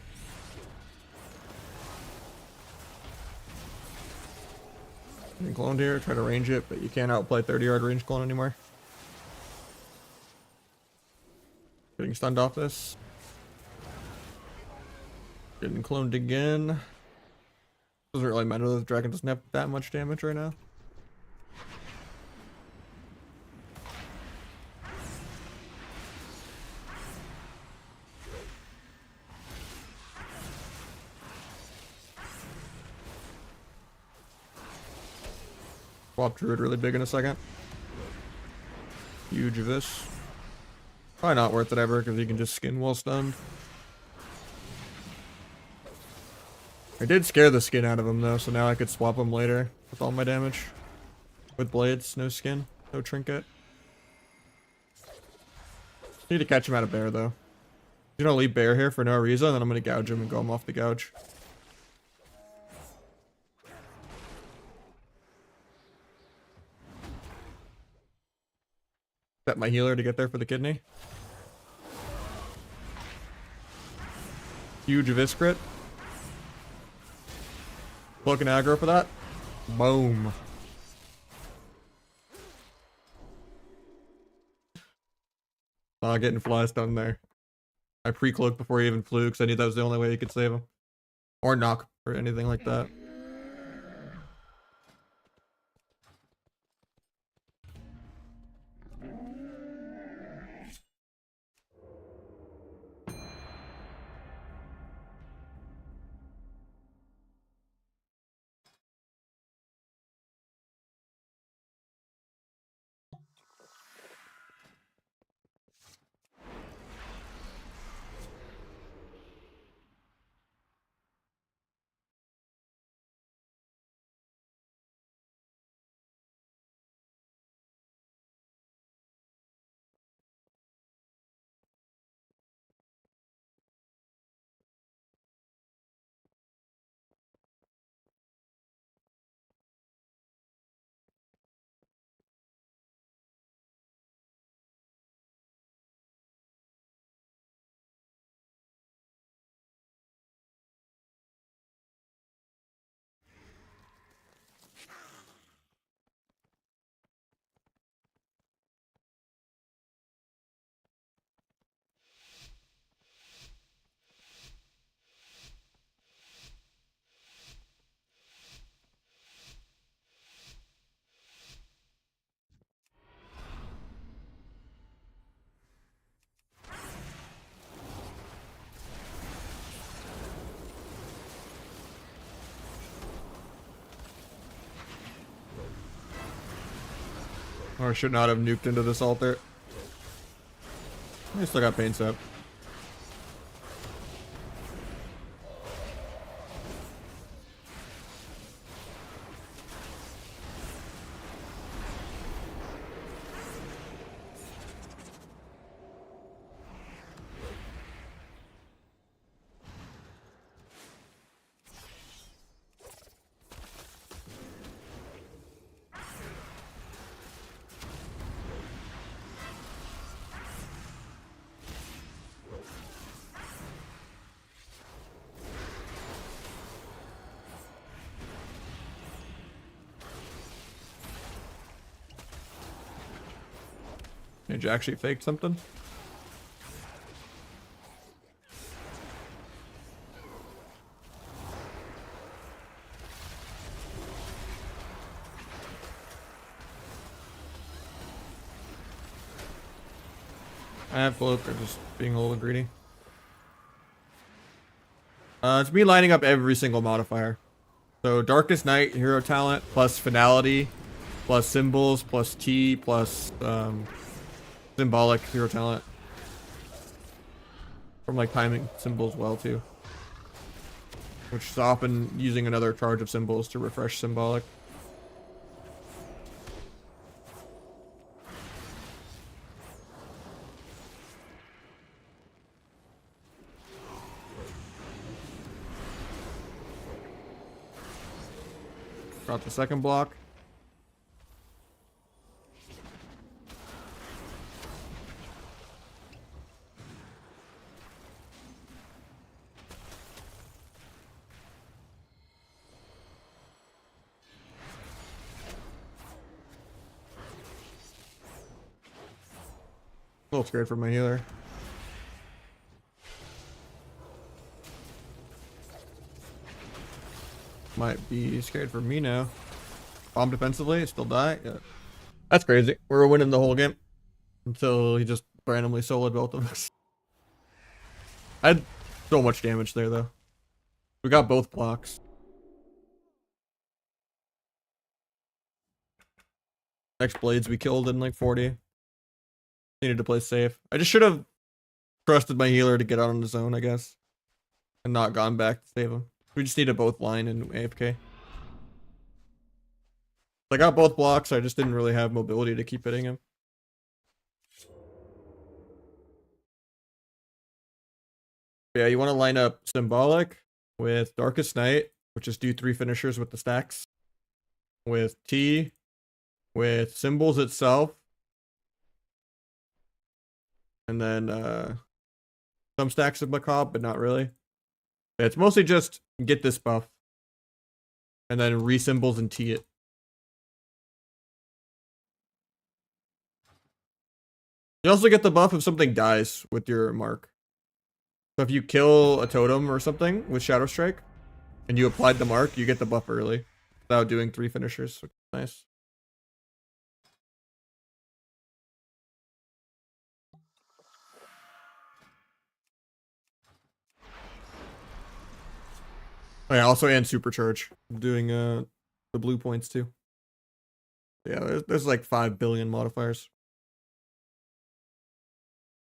Getting cloned here. Try to range it, but you can't outplay 30-yard range clone anymore. Getting stunned off this. Getting cloned again. Doesn't really matter though, the dragon doesn't have that much damage right now. Swap Druid really big in a second. Huge of this. Probably not worth it ever because you can just skin while stunned. I did scare the skin out of him though, so now I could swap him later with all my damage. With blades, no skin, no trinket. Need to catch him out of bear though. He's gonna leave bear here for no reason, and then I'm gonna gouge him and go him off the gouge. Set my healer to get there for the kidney. Huge Viscrit. Cloak and aggro for that. Boom. Not getting fly stun there. I pre-cloaked before he even flew because I knew that was the only way he could save him. Or knock or anything like that. Or I should not have nuked into this altar. I still got pain sap. Did you actually fake something? I have cloak, or just being a little greedy. It's me lining up every single modifier. So Darkest Night, hero talent, plus finality, plus symbols, plus T, plus symbolic hero talent. From like timing symbols well too. Which is often using another charge of symbols to refresh symbolic. Got the second block. A little scared for my healer. Might be scared for me now. Bomb defensively, still die. Yeah. That's crazy. We were winning the whole game until he just randomly soloed both of us. I had so much damage there though. We got both blocks. Next blades we killed in like 40. Needed to play safe. I just should have trusted my healer to get out on his own, I guess. And not gone back to save him. We just needed both line and AFK. I got both blocks, I just didn't really have mobility to keep hitting him. Yeah, you want to line up Symbolic with Darkest Night, which is do 3 finishers with the stacks. With T, with Symbols itself. And then some stacks of Macabre, but not really. Yeah, it's mostly just get this buff. And then re-symbols and T it. You also get the buff if something dies with your mark. So if you kill a totem or something with Shadow Strike, and you applied the mark, you get the buff early. Without doing 3 finishers, which is nice. Oh yeah, also and supercharge. I'm doing the blue points too. Yeah, there's like 5 billion modifiers.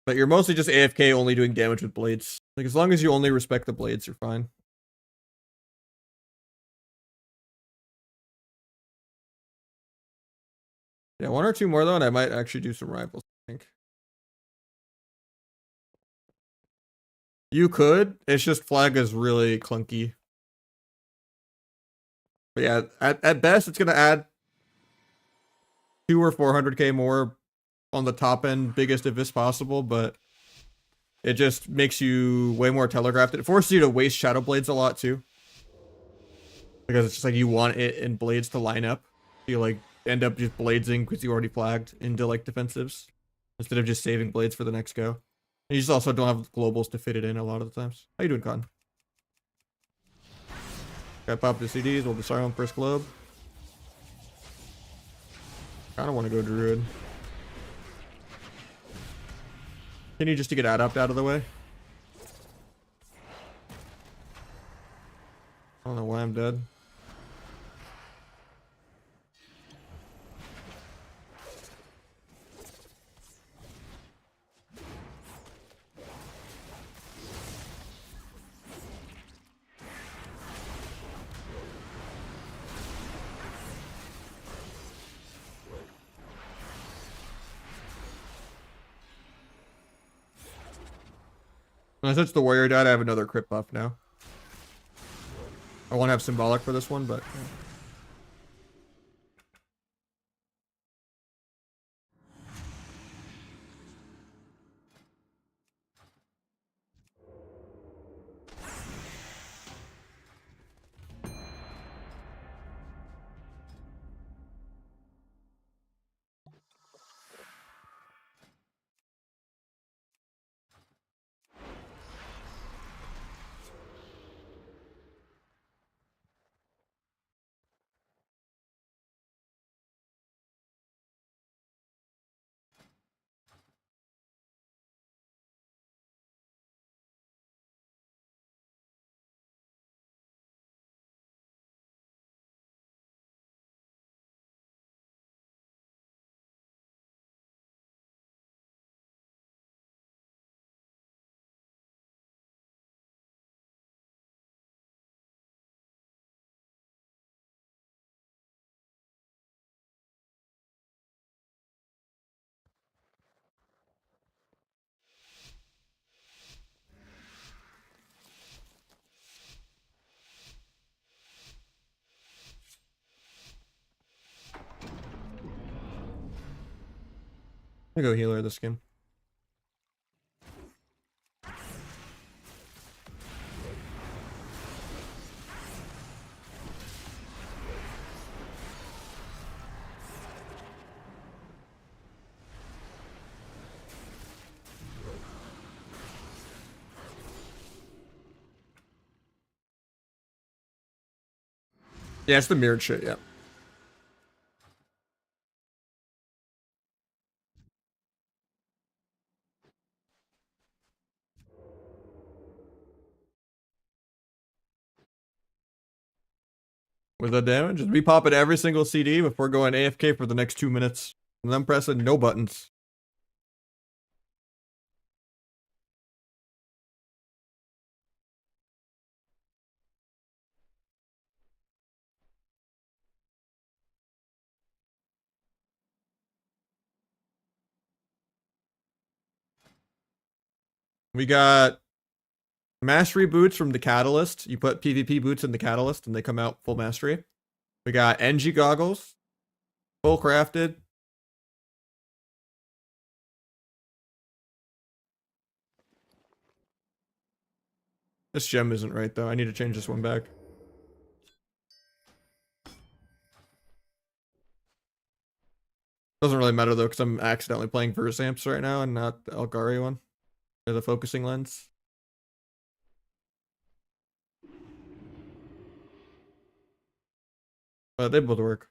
But you're mostly just AFK only doing damage with blades. Like as long as you only respect the blades, you're fine. Yeah, 1 or 2 more though, and I might actually do some rivals, I think. You could. It's just flag is really clunky. But yeah, at best it's gonna add 2 or 400k more on the top end, biggest if it's possible, but it just makes you way more telegraphed. It forces you to waste Shadow Blades a lot too. Because it's just like you want it and blades to line up. You like end up just bladesing because you already flagged into like defensives. Instead of just saving blades for the next go. And you just also don't have globals to fit it in a lot of the times. How you doing, Con? Got pop the CDs, we'll disarm on first globe. Kinda wanna go Druid. Can you just to get Adept out of the way? I don't know why I'm dead. Since the warrior died, I have another crit buff now. I won't have symbolic for this one, but yeah. I'm gonna go healer this game. Yeah, it's the mirrored shit, yeah. With the damage, we pop it every single CD before going AFK for the next 2 minutes. And then pressing no buttons. We got mastery boots from the Catalyst. You put PvP boots in the Catalyst and they come out full mastery. We got NG goggles, full crafted. This gem isn't right though. I need to change this one back. Doesn't really matter though, because I'm accidentally playing Verse Amps right now and not the Algari one. Or the focusing lens. But they both work.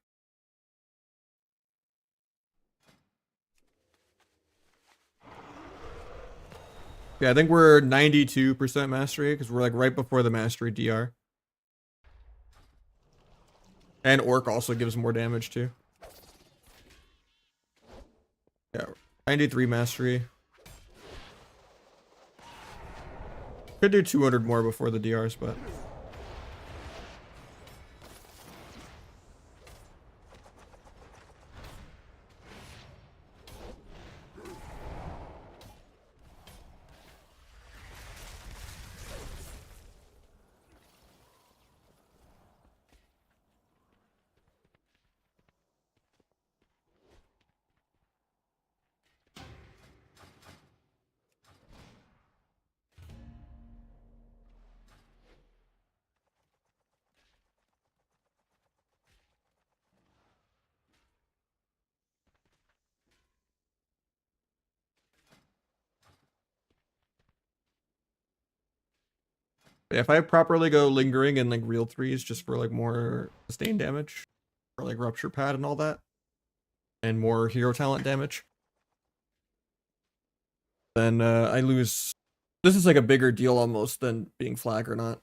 Yeah, I think we're 92% mastery because we're like right before the mastery DR. And Orc also gives more damage too. Yeah, 93 mastery. Could do 200 more before the DRs, but... Yeah, if I properly go lingering and like real threes just for like more sustain damage, or like rupture pad and all that, and more hero talent damage, then I lose. This is like a bigger deal almost than being flag or not.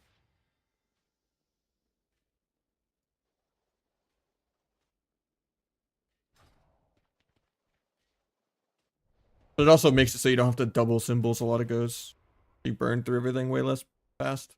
But it also makes it so you don't have to double symbols a lot of goes. You burn through everything way less fast.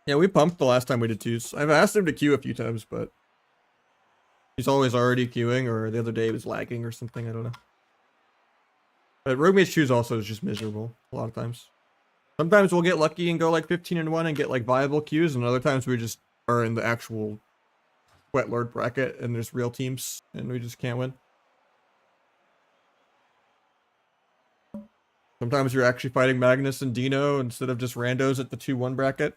Yeah, we pumped the last time we did twos. I've asked him to queue a few times, but he's always already queuing, or the other day he was lagging or something, I don't know. But Rogue Mage twos also is just miserable a lot of times. Sometimes we'll get lucky and go like 15-1 and get like viable queues, and other times we just are in the actual Wet Lord bracket and there's real teams and we just can't win. Sometimes you're actually fighting Magnus and Dino instead of just randos at the 2-1 bracket.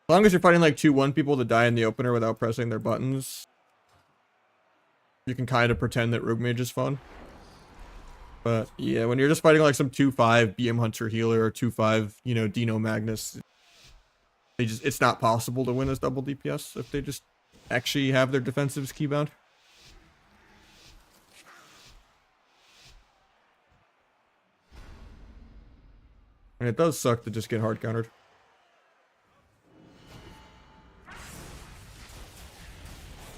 As long as you're fighting like 2-1 people to die in the opener without pressing their buttons, you can kind of pretend that Rogue Mage is fun. But yeah, when you're just fighting like some 2-5 BM Hunter healer or 2-5, you know, Dino Magnus, it's not possible to win as double DPS if they just actually have their defensives keybound. And it does suck to just get hard countered.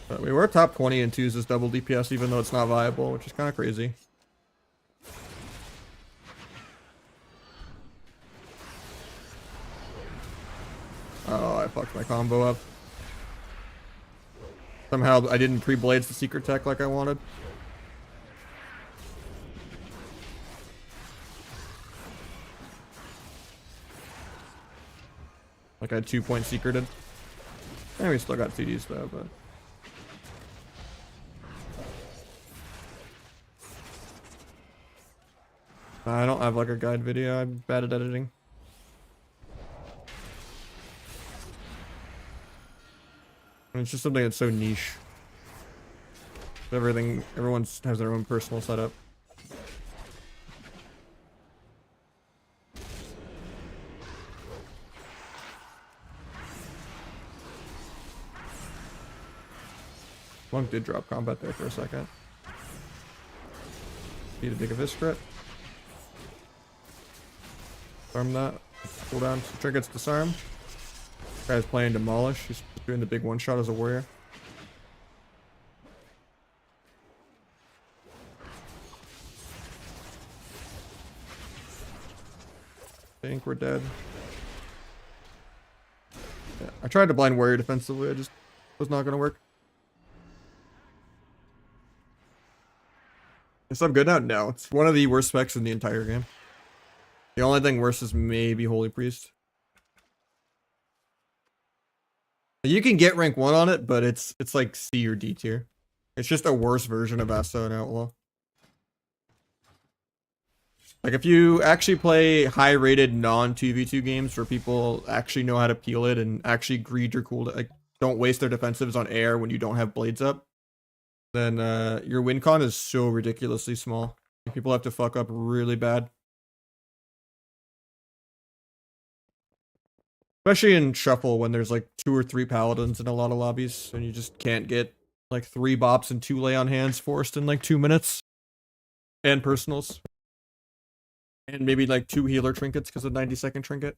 But we were top 20 in 2s as double DPS, even though it's not viable, which is kind of crazy. Oh, I fucked my combo up. Somehow I didn't pre-blades the secret tech like I wanted. Like I had 2-point secreted. And we still got CDs though, but... I don't have like a guide video, I'm bad at editing. And it's just something that's so niche. Everyone has their own personal setup. Monk did drop combat there for a second. Need a big of his crit. Farm that. Cool down. So trinkets disarm. Guy's playing demolish. He's doing the big one shot as a warrior. I think we're dead. Yeah, I tried to blind warrior defensively. I just was not gonna work. Is sub good now? No, it's one of the worst specs in the entire game. The only thing worse is maybe Holy Priest. You can get rank 1 on it, but it's like C or D tier. It's just a worse version of Asa and Outlaw. Like if you actually play high-rated non-2v2 games where people actually know how to peel it and actually greed your cooldown, like don't waste their defensives on air when you don't have blades up, then your win con is so ridiculously small. People have to fuck up really bad. Especially in Shuffle when there's like 2 or 3 paladins in a lot of lobbies and you just can't get like 3 bops and 2 lay on hands forced in like 2 minutes. And personals. And maybe like 2 healer trinkets because of 90-second trinket.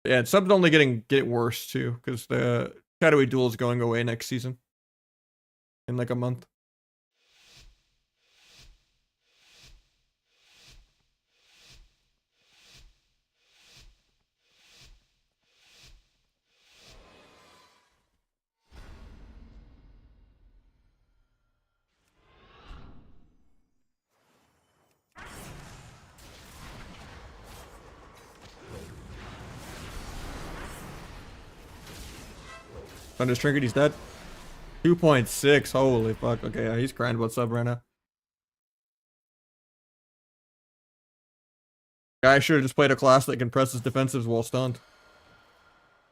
Yeah, and sub's only get worse too, because the shadowy duel is going away next season. In like a month. Thunder's trinket, he's dead. 2.6, holy fuck. Okay, yeah, he's crying about sub right now. Guy should have just played a class that can press his defensives while stunned.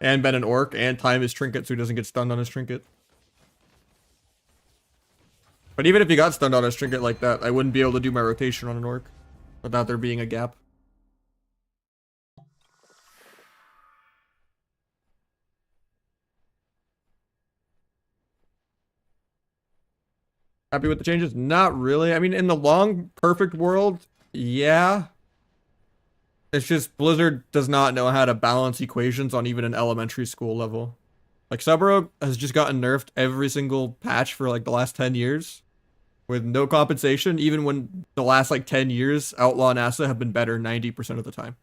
And been an orc, and time his trinket so he doesn't get stunned on his trinket. But even if he got stunned on his trinket like that, I wouldn't be able to do my rotation on an orc without there being a gap. Happy with the changes? Not really. I mean, in the long, perfect world, yeah. It's just Blizzard does not know how to balance equations on even an elementary school level. Like, Sub-Rogue has just gotten nerfed every single patch for like the last 10 years. With no compensation, even when the last like 10 years, Outlaw and Asa have been better 90% of the time.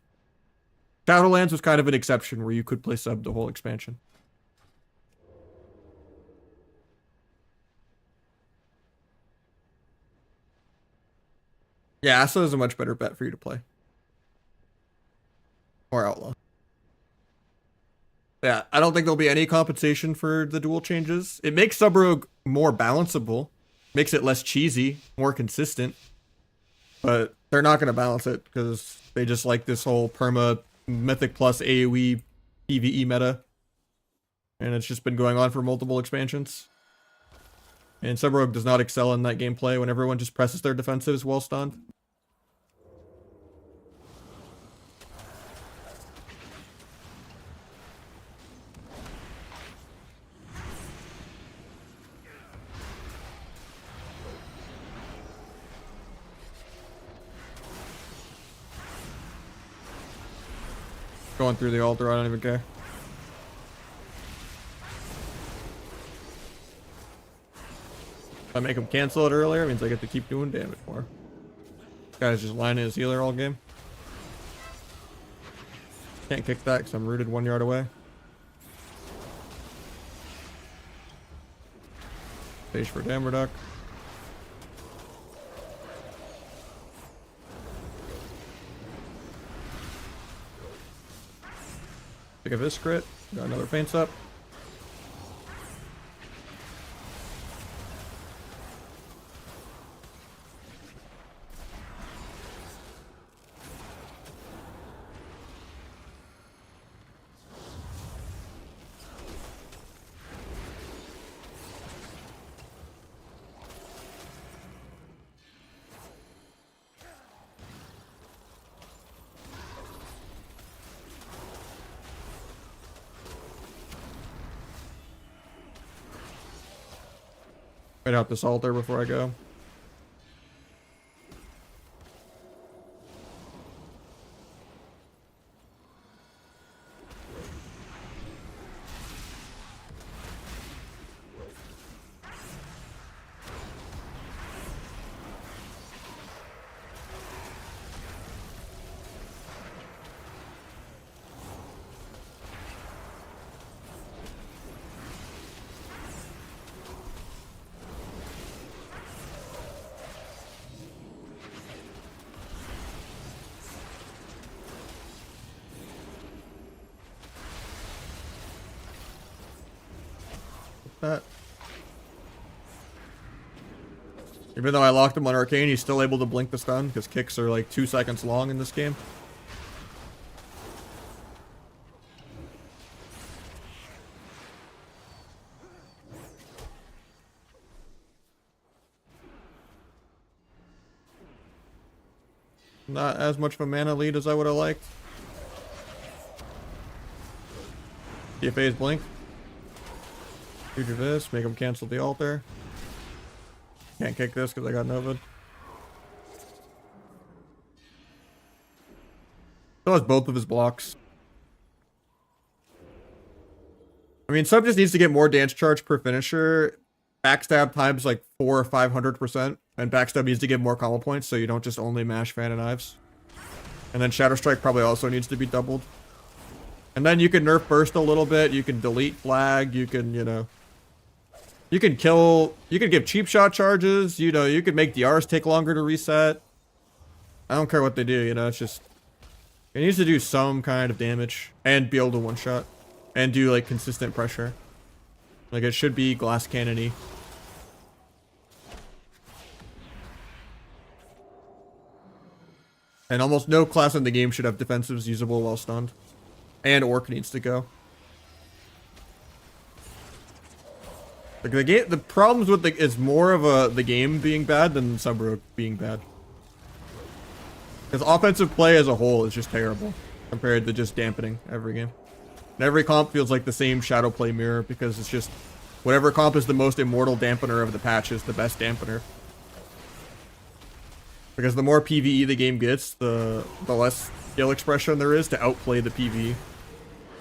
Shadowlands was kind of an exception where you could play sub the whole expansion. Yeah, Asa is a much better bet for you to play. Or Outlaw. Yeah, I don't think there'll be any compensation for the dual changes. It makes Sub-Rogue more balanceable. Makes it less cheesy, more consistent. But they're not going to balance it because they just like this whole perma Mythic plus AoE PvE meta. And it's just been going on for multiple expansions. And Sub-Rogue does not excel in that gameplay when everyone just presses their defensives while stunned. Going through the altar, I don't even care. If I make him cancel it earlier, it means I get to keep doing damage more. This guy's just lining his healer all game. Can't kick that because I'm rooted 1 yard away. Page for damage reduct. Pick up this crit. Got another paints up. Right out this altar before I go. That. Even though I locked him on Arcane, he's still able to blink the stun because kicks are like 2 seconds long in this game. Not as much of a mana lead as I would have liked. DFA's blink. Future this, make him cancel the altar. Can't kick this because I got Novid. Still has both of his blocks. I mean, Sub just needs to get more dance charge per finisher. Backstab times like 400 or 500%. And backstab needs to get more combo points so you don't just only mash Fan and Knives. And then Shadow Strike probably also needs to be doubled. And then you can nerf burst a little bit. You can delete flag. You can, you know... You can kill, you can give cheap shot charges, you know, you can make DRs take longer to reset. I don't care what they do, you know, it's just, it needs to do some kind of damage and be able to one shot and do like consistent pressure. Like it should be glass cannon-y. And almost no class in the game should have defensives usable while stunned. And Orc needs to go. Like the problems with is more of the game being bad than Sub-Rogue being bad. Because offensive play as a whole is just terrible compared to just dampening every game. And every comp feels like the same shadow play mirror because it's just whatever comp is the most immortal dampener of the patch is the best dampener. Because the more PvE the game gets, the less skill expression there is to outplay the PvE.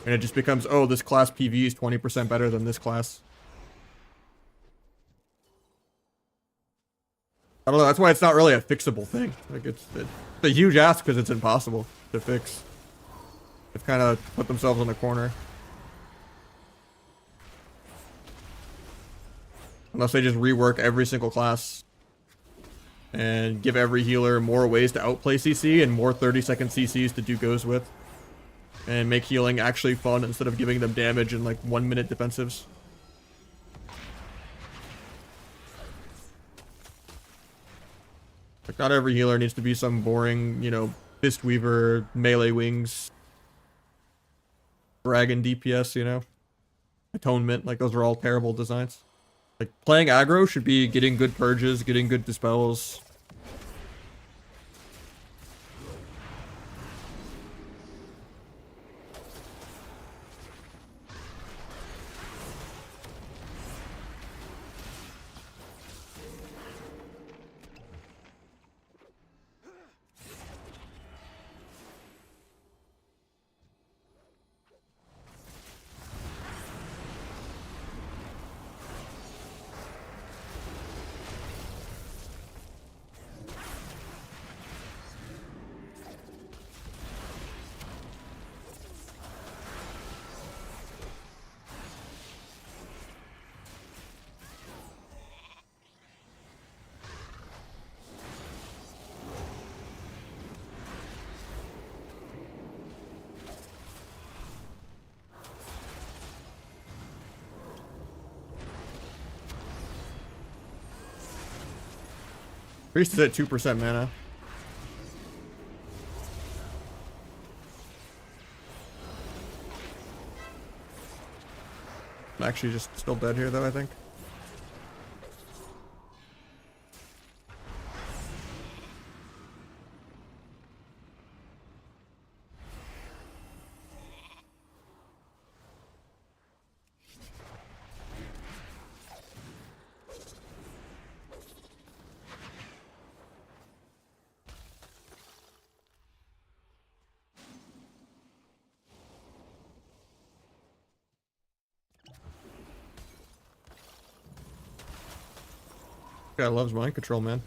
And it just becomes, oh, this class PvE is 20% better than this class. I don't know, that's why it's not really a fixable thing. Like, it's a huge ask because it's impossible to fix. They've kind of put themselves in a corner. Unless they just rework every single class. And give every healer more ways to outplay CC and more 30-second CCs to do goes with. And make healing actually fun instead of giving them damage in like 1-minute defensives. Like, not every healer needs to be some boring, you know, Fist Weaver, melee wings, dragon DPS, you know? Atonement, like those are all terrible designs. Like playing aggro should be getting good purges, getting good dispels. Priest is at 2% mana. I'm actually just still dead here though, I think. Guy loves mind control, man.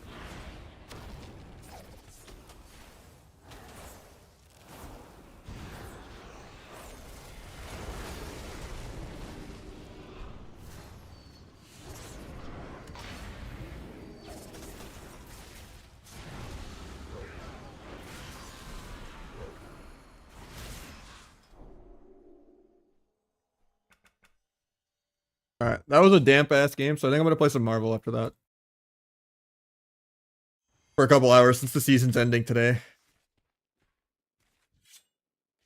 Alright, that was a damp ass game, so I think I'm gonna play some Marvel after that. For a couple hours since the season's ending today.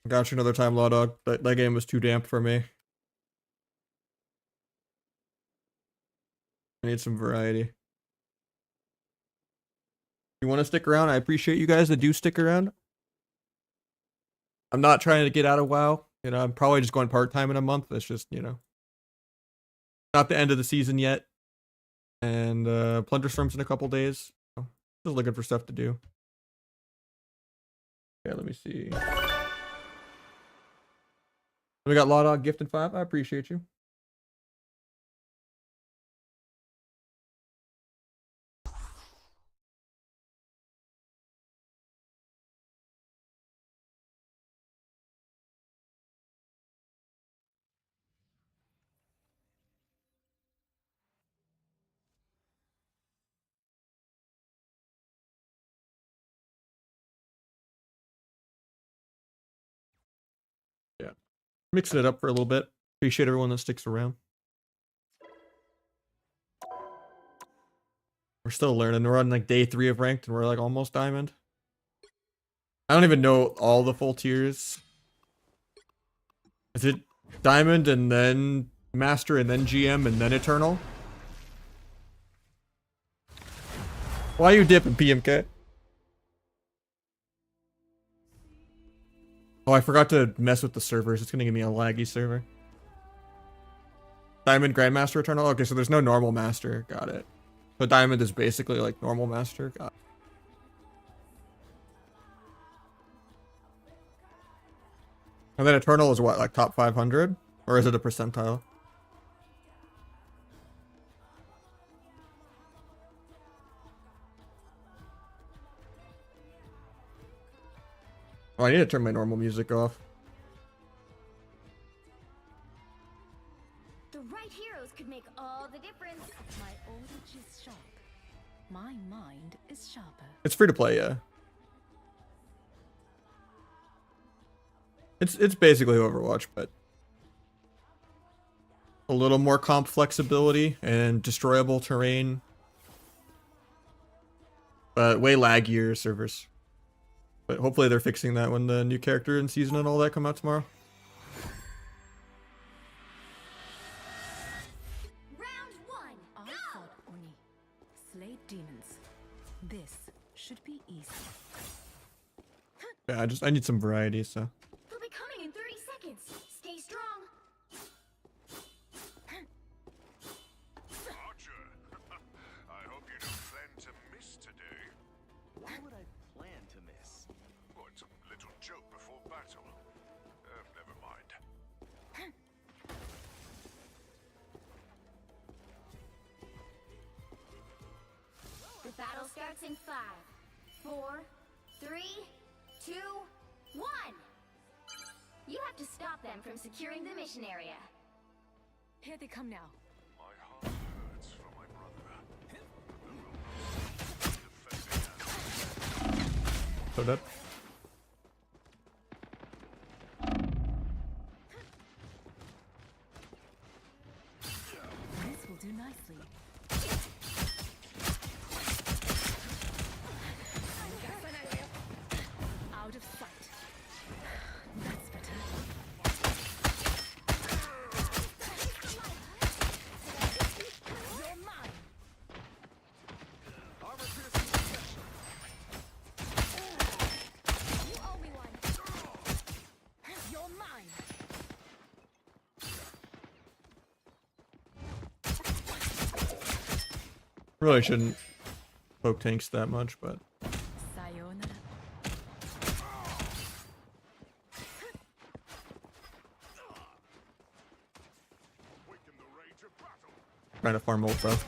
Got you another time, Law Dog. That game was too damp for me. I need some variety. You want to stick around? I appreciate you guys that do stick around. I'm not trying to get out of WoW. You know, I'm probably just going part-time in a month. That's just, you know, not the end of the season yet. And Plunderstorm's in a couple days. So just looking for stuff to do. Yeah, let me see. We got Law Dog gifted 5. I appreciate you. Yeah. Mixing it up for a little bit. Appreciate everyone that sticks around. We're still learning. We're on like day 3 of ranked and we're like almost diamond. I don't even know all the full tiers. Is it diamond and then master and then GM and then eternal? Why are you dipping, PMK? Oh, I forgot to mess with the servers. It's gonna give me a laggy server. Diamond, Grandmaster, Eternal? Okay, so there's no normal master. Got it. So Diamond is basically like normal master. Got it. And then Eternal is what, like top 500? Or is it a percentile? Oh, I need to turn my normal music off. The right heroes could make all the difference. My old itch is sharp. My mind is sharper. It's free to play, yeah. It's basically Overwatch, but a little more comp flexibility and destroyable terrain. But way laggier servers. But hopefully they're fixing that when the new character and season and all that come out tomorrow. demons. This should be easy. Yeah, I need some variety, so. They'll be coming in 30 seconds. Stay strong. Archer, I hope you don't plan to miss today. Why would I plan to miss? Oh, it's a little joke before battle. Never mind. The battle starts in 5, 4, 3, 2, 1. You have to stop them from securing the mission area. Here they come now. My heart hurts for my brother. Who will not defend So dead. This will do nicely. Out of sight. That's better. You're mine. Armor piercing protection. You owe me one. You're mine. Really shouldn't poke tanks that much, but Sayonara. Waken the rage of battle. trying to farm ult, bro. Sayonara.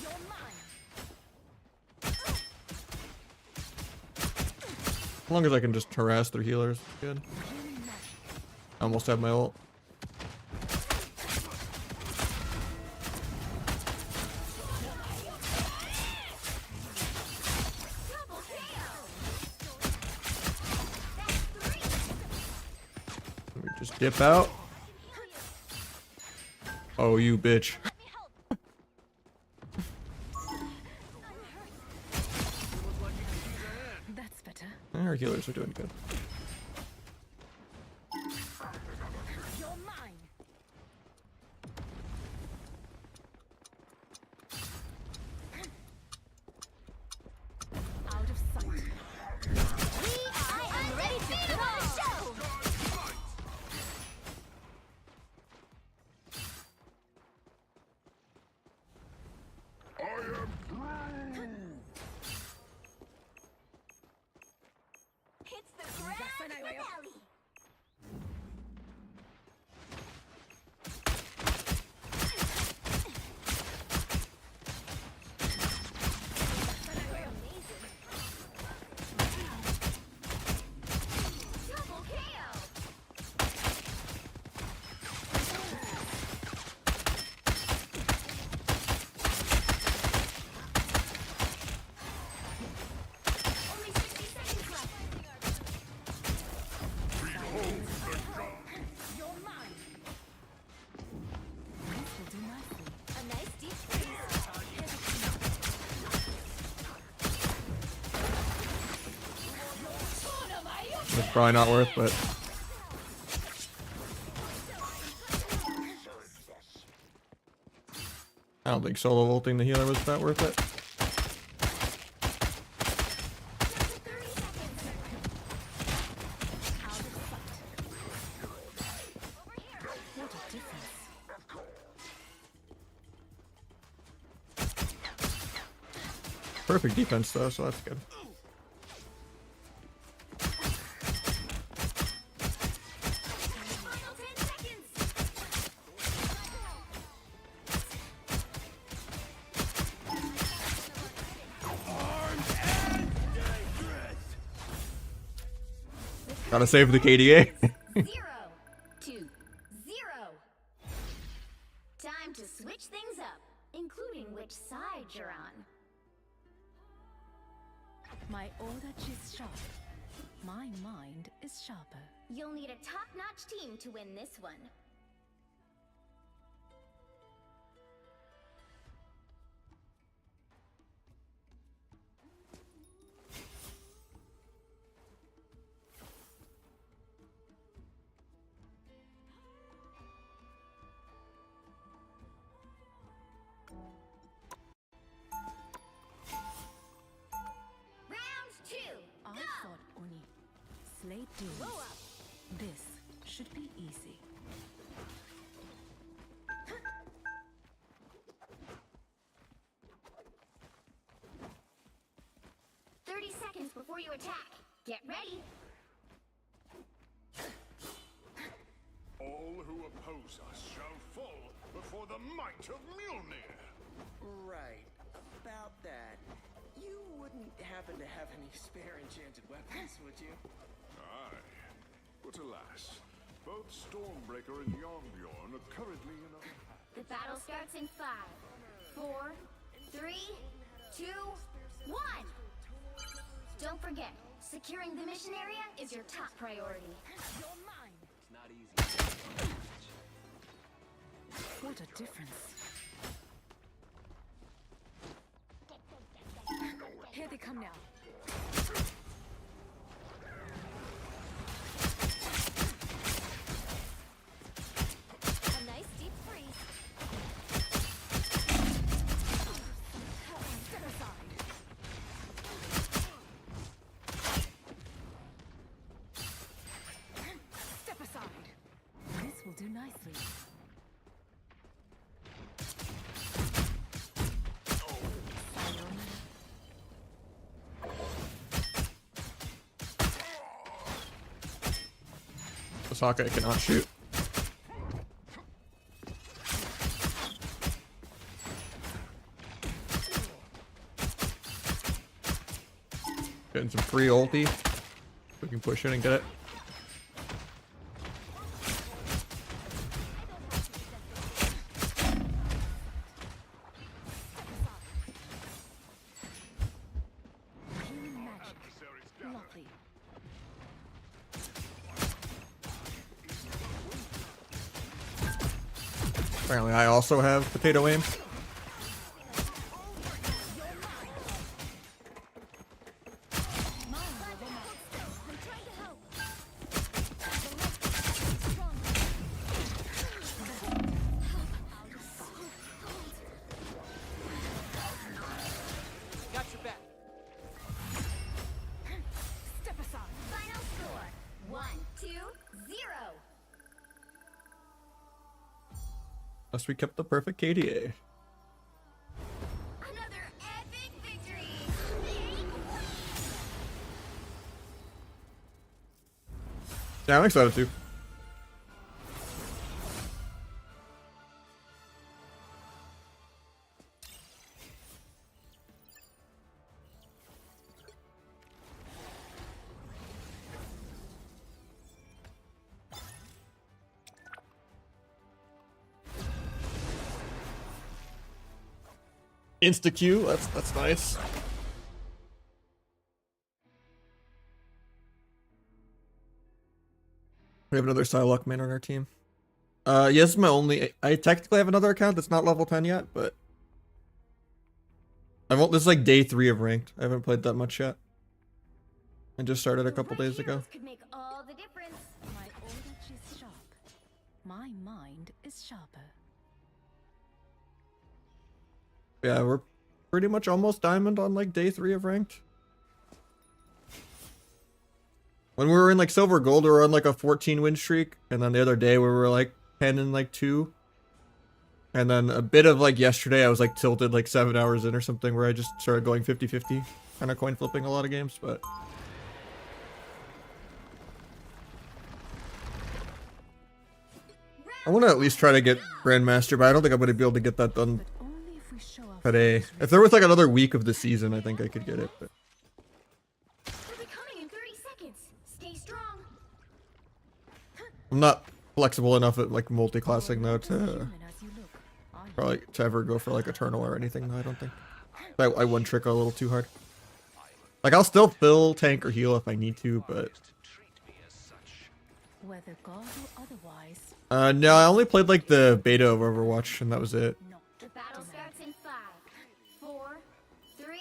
You're mine. As long as I can just harass their healers, it's good. Healing magic. I almost have my ult. Double KO. That's 3. Let me just dip out. Oh, you bitch. Let me help. That's better. Our healers are doing good. You're mine. Out of sight. I am ready to put on a show. It's the grand finale. Double KO. Only 60 seconds left. You're mine. This will do nicely. A nice deep freeze. It's probably not worth, but I don't think solo ulting the healer was that worth it. 30 seconds. Out of sight. Over here. What a difference. Perfect defense though, so that's good. Final 10 seconds. Gotta save the KDA. 0 to 0. Time to switch things up, including which side you're on. My order is sharp. My mind is sharper. You'll need a top-notch team to win this one. Slate duels. This should be easy. Seconds before you attack. Get ready. All who oppose us shall fall before the might of Mjolnir. Right. About that. You wouldn't happen to have any spare enchanted weapons, would you? Aye. But alas, both Stormbreaker and Yarnbjorn are currently in our hands. The battle starts in 5, 4, 3, 2, 1. Don't forget, securing the mission area is your top priority. You're mine. It's not easy. What a difference. Here they come now. A nice deep freeze. Step aside. Step aside. This will do nicely. Sokka cannot shoot. Getting some free ulti. We can push in and get it. Healing magic. Lovely. Apparently I also have potato aim. Got your back. Step aside. Final score, 1, 2, 0. Unless we kept the perfect KDA. Another epic victory. Yeah, I'm excited too. Insta Q, that's nice. We have another Psylocke man on our team. Yes, my only. I technically have another account that's not level 10 yet, but this is like day 3 of ranked. I haven't played that much yet. I just started a couple days ago. Could make all the difference. My oldage is sharp. My mind is sharper. Yeah, we're pretty much almost diamond on like day 3 of ranked. When we were in like silver gold, we were on like a 14 win streak, and then the other day we were like 10 and like 2. And then a bit of like yesterday, I was like tilted like 7 hours in or something, where I just started going 50-50, kind of coin flipping a lot of games, but I want to at least try to get Grandmaster, but I don't think I'm going to be able to get that done But only if we show our today. If there was like another week of the season, I think I could get it, but We'll be coming in 30 seconds. Stay strong. I'm not flexible enough at like multi-classing though to human as you look. Are you? probably to ever go for like Eternal or anything though, I don't think. I one trick a little too hard. Like I'll still fill, tank, or heal if I need to, but Whether God or otherwise, no, I only played like the beta of Overwatch and that was it. not The battle starts in 5, 4, 3,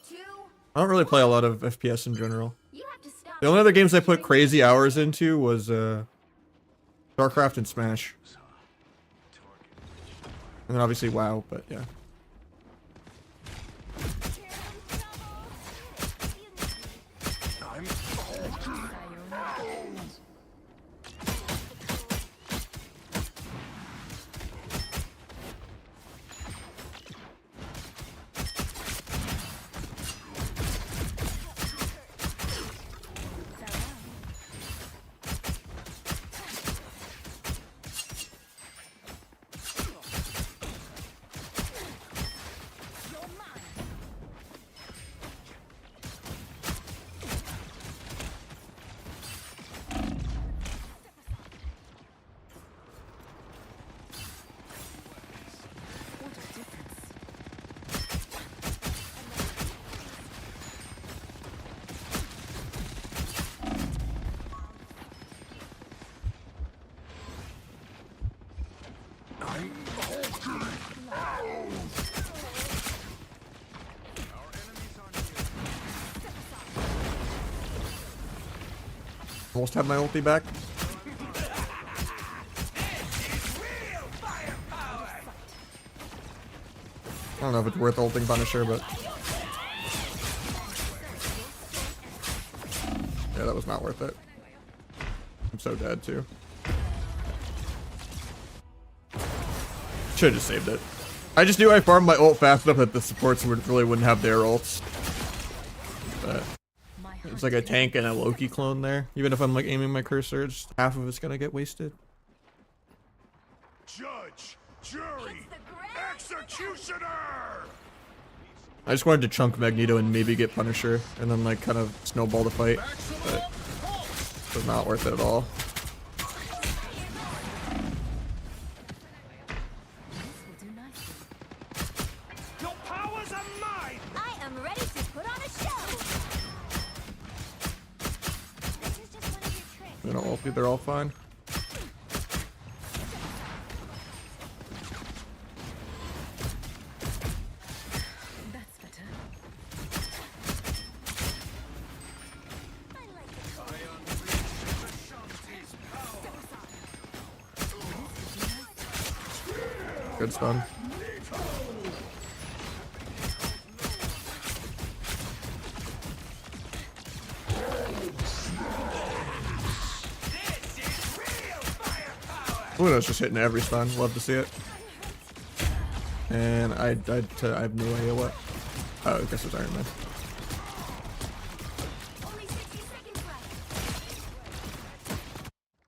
2. I don't really play a lot of FPS in general. You have to stop. The only other games I put crazy hours into was Warcraft and Smash. And then obviously WoW, but yeah. I'm Sayonara. Almost have my ulti back. I don't know if it's worth ulting Punisher, but yeah, that was not worth it. I'm so dead too. Should've just saved it. I just knew I farmed my ult fast enough that the supports really wouldn't have their ults. But it's like a tank and a Loki clone there. Even if I'm like aiming my cursor, just half of it's gonna get wasted. Judge, jury, executioner! I just wanted to chunk Magneto and maybe get Punisher and then like kind of snowball the fight, but it was not worth it at all. Your powers are mine! I am ready to put on a show. This is just one of your tricks. You know, hopefully they're all fine. That's better. Good stun. Luna's just hitting every stun. Love to see it. And I have no idea what. Oh, I guess it's Iron Man. Only 60 seconds left.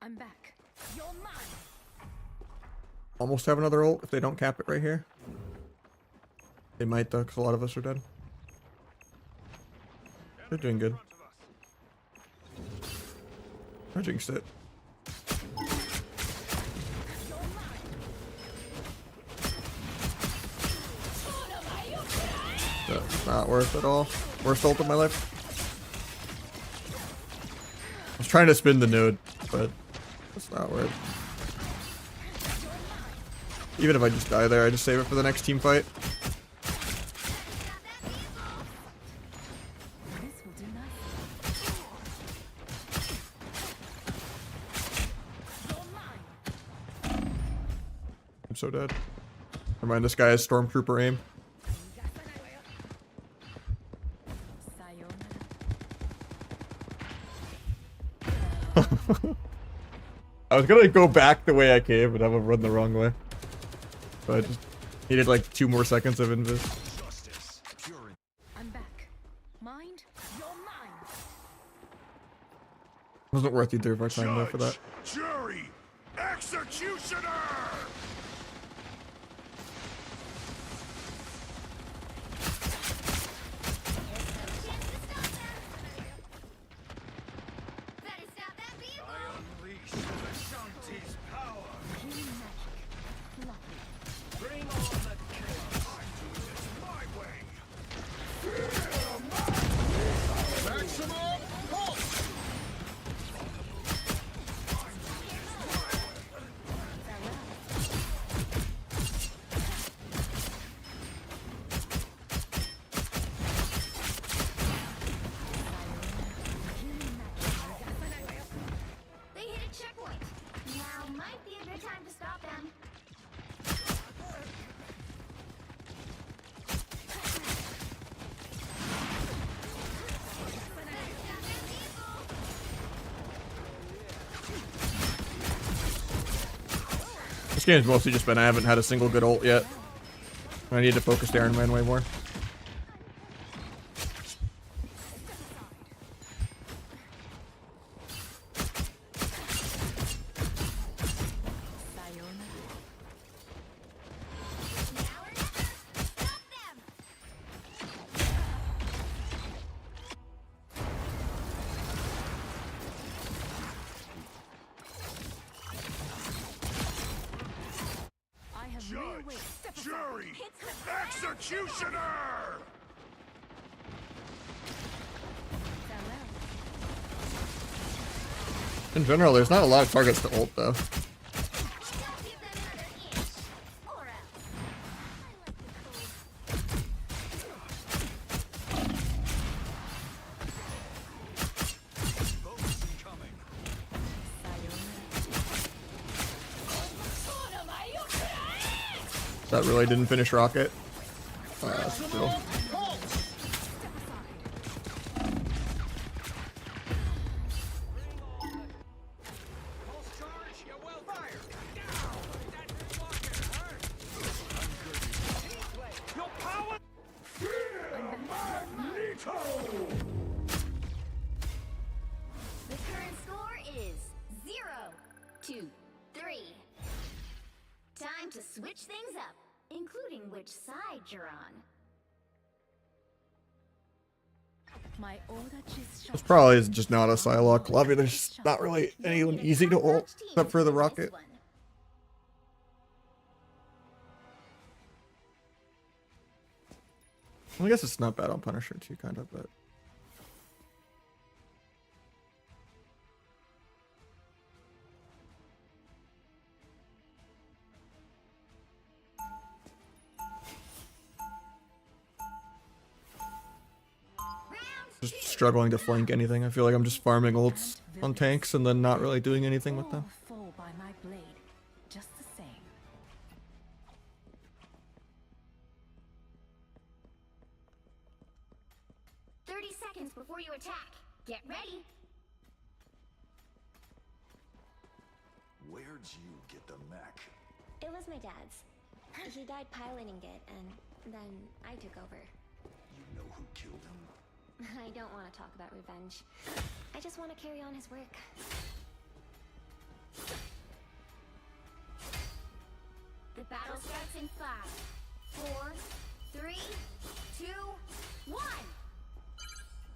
I'm back. You're mine. Almost have another ult if they don't cap it right here. They might though, because a lot of us are dead. They're doing good. I jinxed it. That's not worth it all. Worst ult of my life. I was trying to spin the node, but it's not worth. Even if I just die there, I just save it for the next team fight. This will do nicely. I'm so dead. Never mind, this guy has Stormtrooper aim. Sayonara. I was gonna go back the way I came, but I'm gonna run the wrong way. So I just needed like 2 more seconds of invis. I'm back. Mind? You're mine. Wasn't worth either of our time though for that. Jury, executioner! Better stop that vehicle. Unleash the Shanti's power! Healing magic. Lovely. Bring on the chaos! I'm doing this my way! Maximum pulse! They hit a checkpoint. Now might be a good time to stop them. This game's mostly just been I haven't had a single good ult yet. I need to focus the Iron Man way more. Sayonara. Now or never. Stop them. I have Judge, reawakened. Step aside. jury, executioner! Farewell. In general, there's not a lot of targets to ult though. Don't give them another inch. Or else. I like the cold. That really didn't finish Rocket. Still. The current score is 0-3. Time to switch things up, including which side you're on. My order is It's sharp. probably just not a Psylocke lobby. There's not really anyone easy to ult except for the Rocket. I guess it's not bad on Punisher too, kind of, but. Just struggling to flank anything. I feel like I'm just farming ults on tanks and then not really doing anything with them. All fall by my blade, just the same. 30 seconds before you attack. Get ready. Where'd you get the mech? It was my dad's. He died piloting it, and then I took over. You know who killed him? I don't want to talk about revenge. I just want to carry on his work. The battle starts in 5, 4, 3, 2, 1.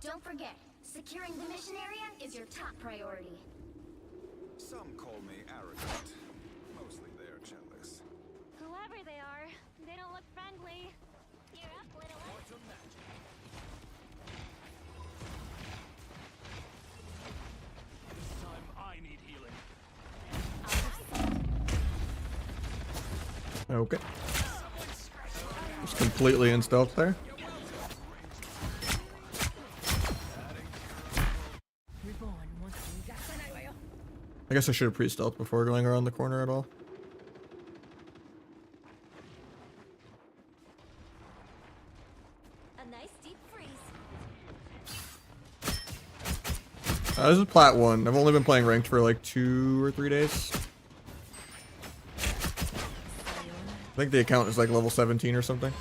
Don't forget, securing the mission area is your top priority. Some call me arrogant. Mostly they're jealous. Whoever they are, they don't look friendly. You're up, little one. This time I need healing. Okay. Just completely in stealth there. Reborn once I guess I should have pre-stealth before going around the corner at all. A nice deep freeze. This is Plat 1. I've only been playing ranked for like 2 or 3 days. I think the account is like level 17 or something.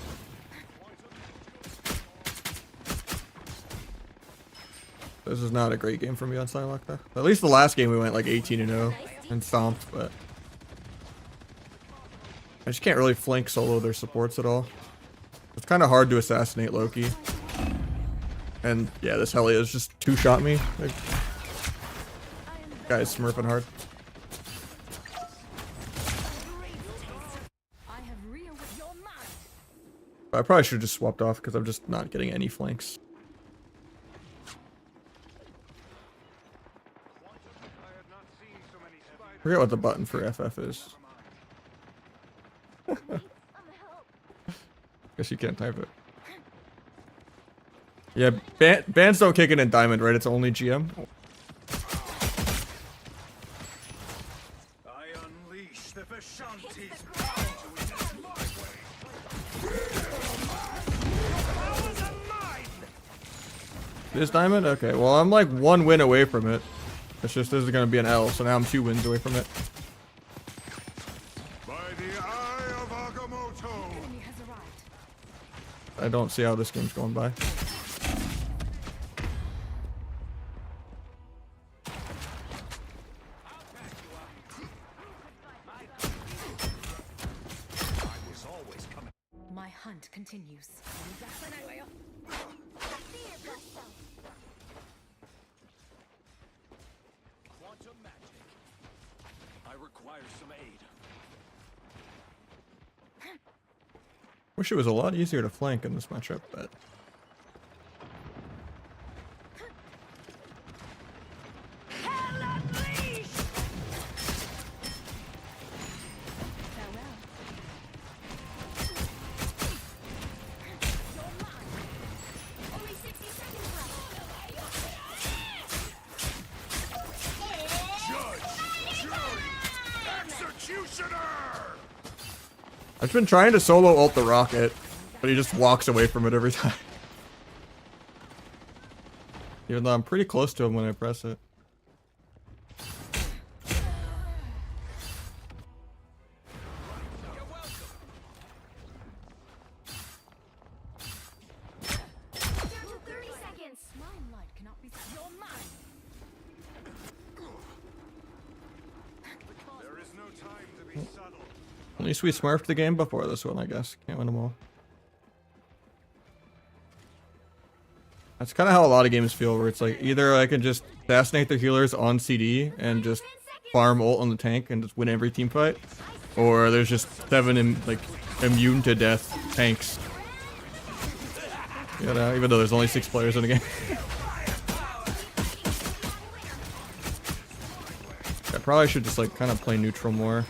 This is not a great game for me on Psylocke though. At least the last game we went like 18-0 and stomped, but I just can't really flank solo their supports at all. It's kind of hard to assassinate Loki. And yeah, this Helios just two-shot me. Like, guy's smurfing hard. I have reawakened your mind. I probably should have just swapped off because I'm just not getting any flanks. Forget what the button for FF is. Guess you can't type it. Yeah, bans don't kick in Diamond, right? It's only GM. I unleash the Vishanti's power to attack my way. This Diamond? Okay, well I'm like 1 win away from it. It's just this is gonna be an L, so now I'm 2 wins away from it. By the eye of Agamotto. Enemy has arrived. I don't see how this game's going by. My hunt continues. Quantum magic. I require some aid. Wish it was a lot easier to flank in this matchup, but Only 60 seconds left. Judge, jury, executioner! I've been trying to solo ult the rocket, but he just walks away from it every time. Even though I'm pretty close to him when I press it. At least we smurfed the game before this one, I guess. Can't win them all. That's kind of how a lot of games feel, where it's like either I can just assassinate the healers on CD and just farm ult on the tank and just win every team fight, or there's just 7 like immune to death tanks. You know, even though there's only 6 players in the game. I probably should just like kind of play neutral more.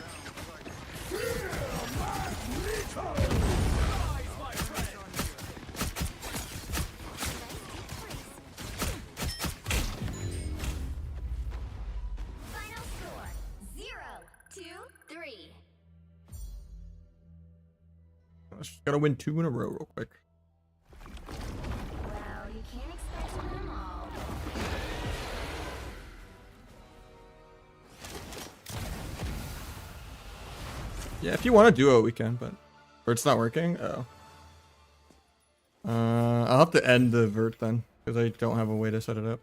Just gotta win 2 in a row real quick. Well, you can't expect to win them all. Yeah, if you want to duo, we can, but... Or it's not working? Oh. I'll have to end the vert then, because I don't have a way to set it up.